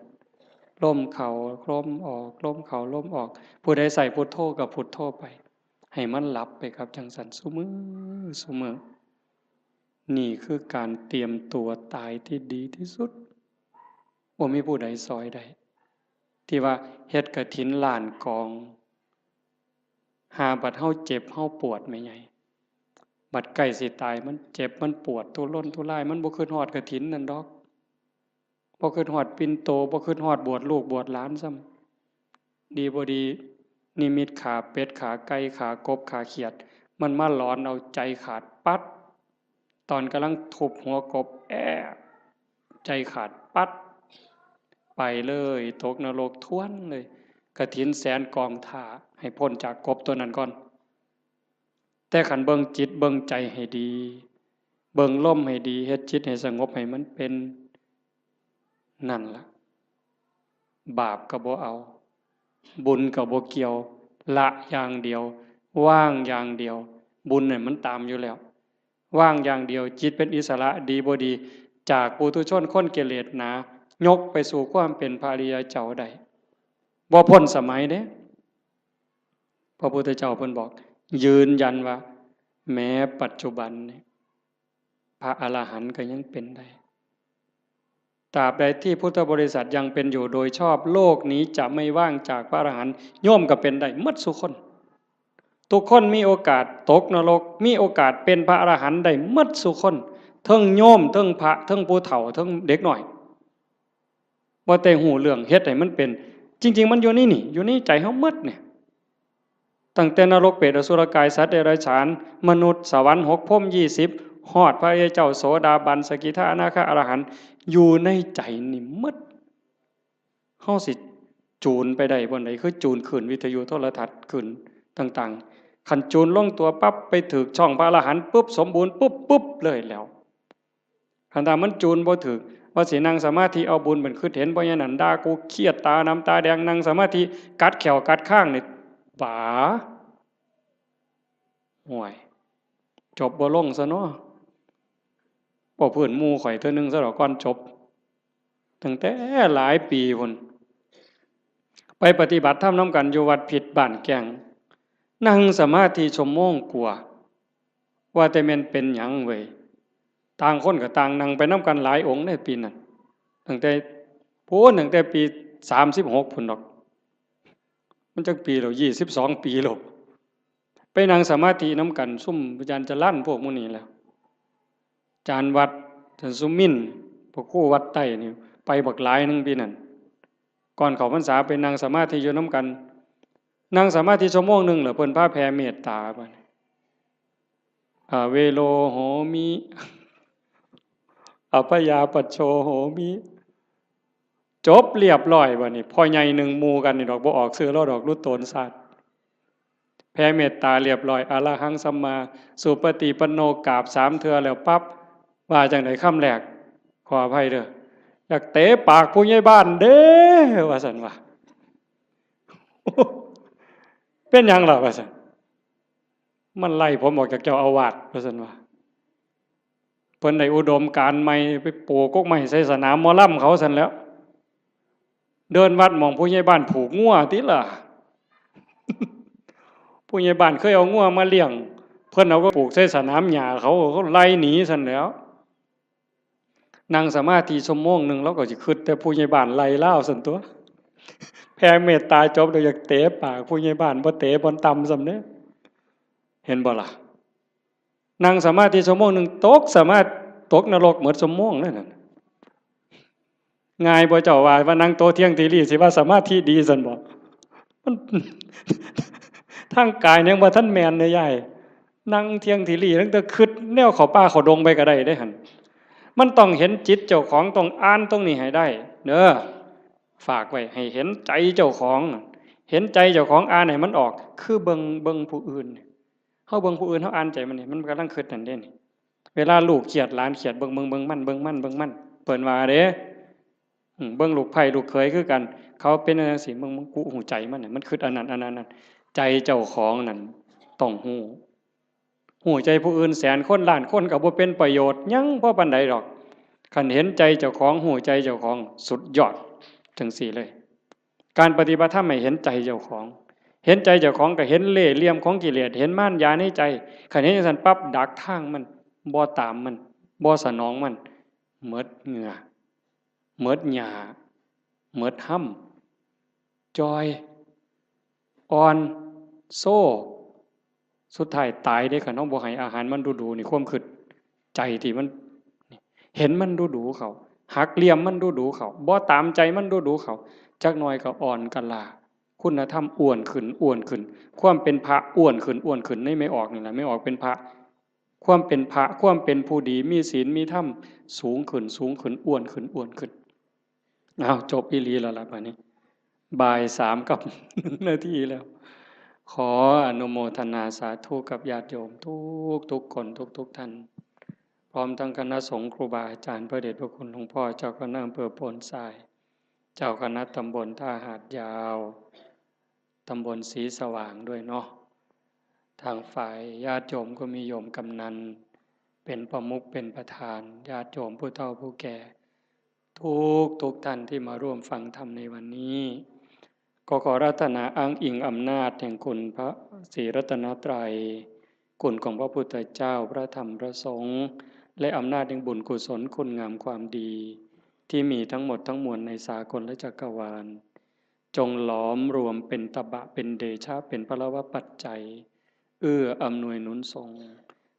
ลมเข้าลมออกลมเข้าลมออกผู้ใดใส่พุทโธก็พุทโธไปให้มันหลับไปครับจังสันซุมื้อนี่คือการเตรียมตัวตายที่ดีที่สุดบ่มีผู้ใดซอยได้ที่ว่าเฮ็ดกฐินล้านกองหาบัดเฮาเจ็บเฮาปวดแม่ใหญ่บัดใกล้สิตายมันเจ็บมันปวดทุรนทุรายมันบ่คิดฮอดกฐินนั่นดอกบ่คิดฮอดปิ่นโตบ่คิดฮอดบวชลูกบวชหลานซ้ำดีบ่ดีนิมิตขาเป็ดขาไก่ขากบขาเขียดมันมาหลอนเอาใจขาดปัดตอนกำลังทุบหัวกบใจขาดปัดไปเลยตกนรกท้วนเลยกฐินแสนกองท่าให้พ้นจากกบตัวนั้นก่อนแต่ขันเบิ่งจิตเบิ่งใจให้ดีเบิ่งลมให้ดีเฮ็ดจิตให้สงบให้มันเป็นนั่นล่ะบาปก็บ่เอาบุญก็บ่เกี่ยวละอย่างเดียวว่างอย่างเดียวบุญเนี่ยมันตามอยู่แล้วว่างอย่างเดียวจิตเป็นอิสระดีบ่ดีจากปุถุชนคนกิเลสหนายกไปสู่ความเป็นพระอริยเจ้าได้บ่พ้นสมัยเด้พระพุทธเจ้าเพิ่นบอกยืนยันว่าแม้ปัจจุบันนี้พระอรหันต์ก็ยังเป็นได้ตราบใดที่พุทธบริษัทยังเป็นอยู่โดยชอบโลกนี้จะไม่ว่างจากพระอรหันต์โยมก็เป็นได้หมดทุกคนทุกคนมีโอกาสตกนรกมีโอกาสเป็นพระอรหันต์ได้หมดทุกคนทั้งโยมทั้งพระทั้งผู้เฒ่าทั้งเด็กน้อยบ่แต่หูเรื่องเฮ็ดให้มันเป็นจริงๆมันอยู่นี่อยู่ในใจเฮาหมดเนี่ยตั้งแต่นรกเปรตอสุรกายสัตว์เดรัจฉานมนุษย์สวรรค์6พรหม20ฮอดพระอริยเจ้าโสดาบันสกิทาอนาคาอรหันต์อยู่ในใจนี่หมดเฮาสิจูนไปได้บ่ไดคือจูนขึ้นวิทยุโทรทัศน์ขึ้นต่างๆคันจูนลงตัวปั๊บไปถึกช่องพระอรหันต์ปุ๊บสมบูรณ์ปุ๊บเลยแล้วคันถ้ามันจูนบ่ถึกว่าสินั่งสมาธิเอาบุญเป็นคือเห็นบ่อย่างนั้นด่ากูเครียดตาน้ำตาแดงนั่งสมาธิกัดแขวกัดข้างนี่ป๋าห่วยจบบ่ลงซะเนาะบ่เพิ่นหมู่ข่อยเทื่อนึงซะดอกก่อนจบตั้งแต่หลายปีพุ่นไปปฏิบัติธรรมนํกันอยู่วัดผิดบ้านแก่งนั่งสมาธิชั่วโมงกว่าว่าแต่แม่นเป็นหยังเว้ยต่างคนก็ต่างนั่งไปนํกันหลายองค์ในปีนั้นตั้งแต่ปี36พุ่นดอกมันจักปีแล้ว22 ปีแล้วไปนั่งสมาธินํกันซุ่มอาจารย์จรัญพวกหมู่นี้แล้วอาจารย์วัดอาจารย์สุมินพวกครูวัดใต้นี่ไปบักหลายนึงปีนั้นก่อนเข้าพรรษาไปนั่งสมาธิอยู่นํกันนั่งสมาธิชั่วโมงนึงแล้วเพิ่นพาแผ่เมตตาบัดเวโลโหมิอภยาปัชโชโหมิจบเรียบร้อยบัดนี้พ่อใหญ่หนึ่งหมู่กันนี่ดอกบ่ออกชื่อแล้วดอกรุดโตนศาสตร์แผ่เมตตาเรียบร้อยอรหังสัมมาสุปฏิปันโนกราบ3 เทื่อแล้วปั๊บว่าจังได๋คำแรกขออภัยเด้อ อยากเตะปากผู้ใหญ่บ้านเด้ว่าสันว่าเป็นยังล่ะว่าสันมันไล่ผมออกจากเจ้าอาวาสว่าสันว่าเพิ่นได้อุดมการณ์ใหม่ไปปลูกกกไม้ใส่สนามหมอลำเขาสันแล้วเดินวัดมองผู้ใหญ่บ้านผูกงัวติล่ะผู้ใหญ่บ้านเคยเอางัวมาเลี้ยงเพิ่นเอาก็ปลูกใส่สนามหญ้าเขาไล่หนีสันแล้วนั่งสมาธิชั่วโมงหนึ่งแล้วก็จะคิดแต่ผู้ใหญ่บ้านไล่ล่าสันตัวแผ่เมตตาจบเราอยากเตะปากผู้ใหญ่บ้านบ่เตะบนตำสำเนี้ยเห็นบ่ล่ะนั่งสมาธิชั่วโมงหนึ่งตกสามารถตกนรกเหมือนชั่วโมงนั่นน่ะง่ายบ่เจ้าว่านั่งโตเที่ยงทีรีสิว่าสมาธิดีสันบ่มันทางกายยังบ่ทันแม่นเด้ยายนั่งเที่ยงทีรีตั้งแต่คิดแนวเข้าป่าเข้าดงไปก็ได้เด้หั่นมันต้องเห็นจิตเจ้าของต้องอ่านตรงนี้ให้ได้เด้อฝากไว้ให้เห็นใจเจ้าของเห็นใจเจ้าของอ่านให้มันออกคือเบิ่งผู้อื่นเฮาเบิ่งผู้อื่นเฮาอ่านใจมันนี่มันกำลังคิดนั่นเด้นี่เวลาลูกเครียดหลานเครียดเบิ่งมันเปิ้นว่าเด้เบิ่งลูกไผ่ลูกเขยคือกันเขาเป็นจังซี่มึงกูหูใจมันน่ะมันคิดอันนั้นใจเจ้าของนั่นต้องหูใจผู้อื่นแสนคนล้านคนก็บ่เป็นประโยชน์หยังบ่ปานใดดอกคันเห็นใจเจ้าของหูใจเจ้าของสุดยอดจังซี่เลยการปฏิบัติธรรมให้เห็นใจเจ้าของเห็นใจเจ้าของก็เห็นเล่ห์เหลี่ยมของกิเลสเห็นม่านยาในใจคันเห็นจังซั่นปั๊บดักทางมันบ่ตามมันบ่สนองมันหมดเหงื่อหมดหญ้าหมดห้ำจอยอ่อนโซ่สุดท้ายตายได้คันเฮาบ่ให้อาหารมันดูๆนี่ความคิดใจที่มันเห็นมันดูๆเขาหักเหลี่ยมมันดูๆเขาบ่ตามใจมันดูๆเขาจักหน่อยก็อ่อนกะลาคุณธรรมอ้วนขึ้นความเป็นพระอ้วนขึ้นในไม่ออกนี่แหละไม่ออกเป็นพระความเป็นพระความเป็นผู้ดีมีศีลมีธรรมสูงขึ้นอ้วนขึ้นอ้าวจบอีหลีแล้วล่ะบัดนี้บ่าย3กับ1นาทีแล้วขออนุโมทนาสาธุกับญาติโยมทุกคนทุกท่านพร้อมทั้งคณะสงฆ์ครูบาอาจารย์พระเดชพระคุณหลวงพ่อเจ้าคณะอำเภอโพนทรายเจ้าคณะตำบลท่าหาดยาวตำบลศรีสว่างด้วยเนาะทางฝ่ายญาติโยมก็มีโยมกำนันเป็นประมุขเป็นประธานญาติโยมผู้เฒ่าผู้แก่ทุกท่านที่มาร่วมฟังธรรมในวันนี้ก็ขอรัตนาอ้างอิงอำนาจแห่งคุณพระศรีรัตนตรัยคุณของพระพุทธเจ้าพระธรรมพระสงฆ์และอำนาจแห่งบุญกุศลคุณงามความดีที่มีทั้งหมดทั้งมวลในสากลและจักรวาลจงหลอมรวมเป็นตบะเป็นเดชะเป็นพลวปัจจัยอำนวยหนุนส่ง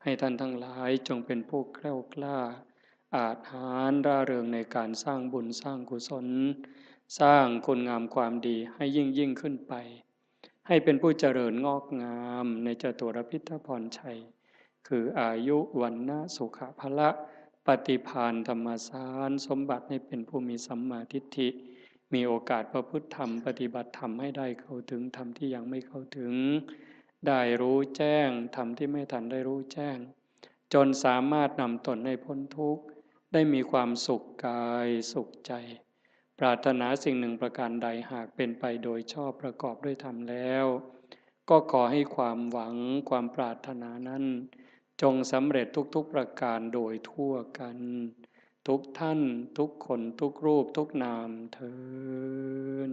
ให้ท่านทั้งหลายจงเป็นผู้แกล้วกล้าอาจหาญร่าเริงในการสร้างบุญสร้างกุศลสร้างคุณงามความดีให้ยิ่งขึ้นไปให้เป็นผู้เจริญงอกงามในจตุรพิทพรชัยคืออายุวันนะสุขภละปฏิภาณธรรมสารสมบัติให้เป็นผู้มีสัมมาทิฏฐิมีโอกาสประพฤติธรรมปฏิบัติธรรมให้ได้เข้าถึงธรรมที่ยังไม่เข้าถึงได้รู้แจ้งธรรมที่ไม่ทันได้รู้แจ้งจนสามารถนำตนให้พ้นทุกข์ได้มีความสุขกายสุขใจปรารถนาสิ่งหนึ่งประการใดหากเป็นไปโดยชอบประกอบด้วยธรรมแล้วก็ขอให้ความหวังความปรารถนานั้นจงสำเร็จทุกประการโดยทั่วกันทุกท่านทุกคนทุกรูปทุกนามเทอญ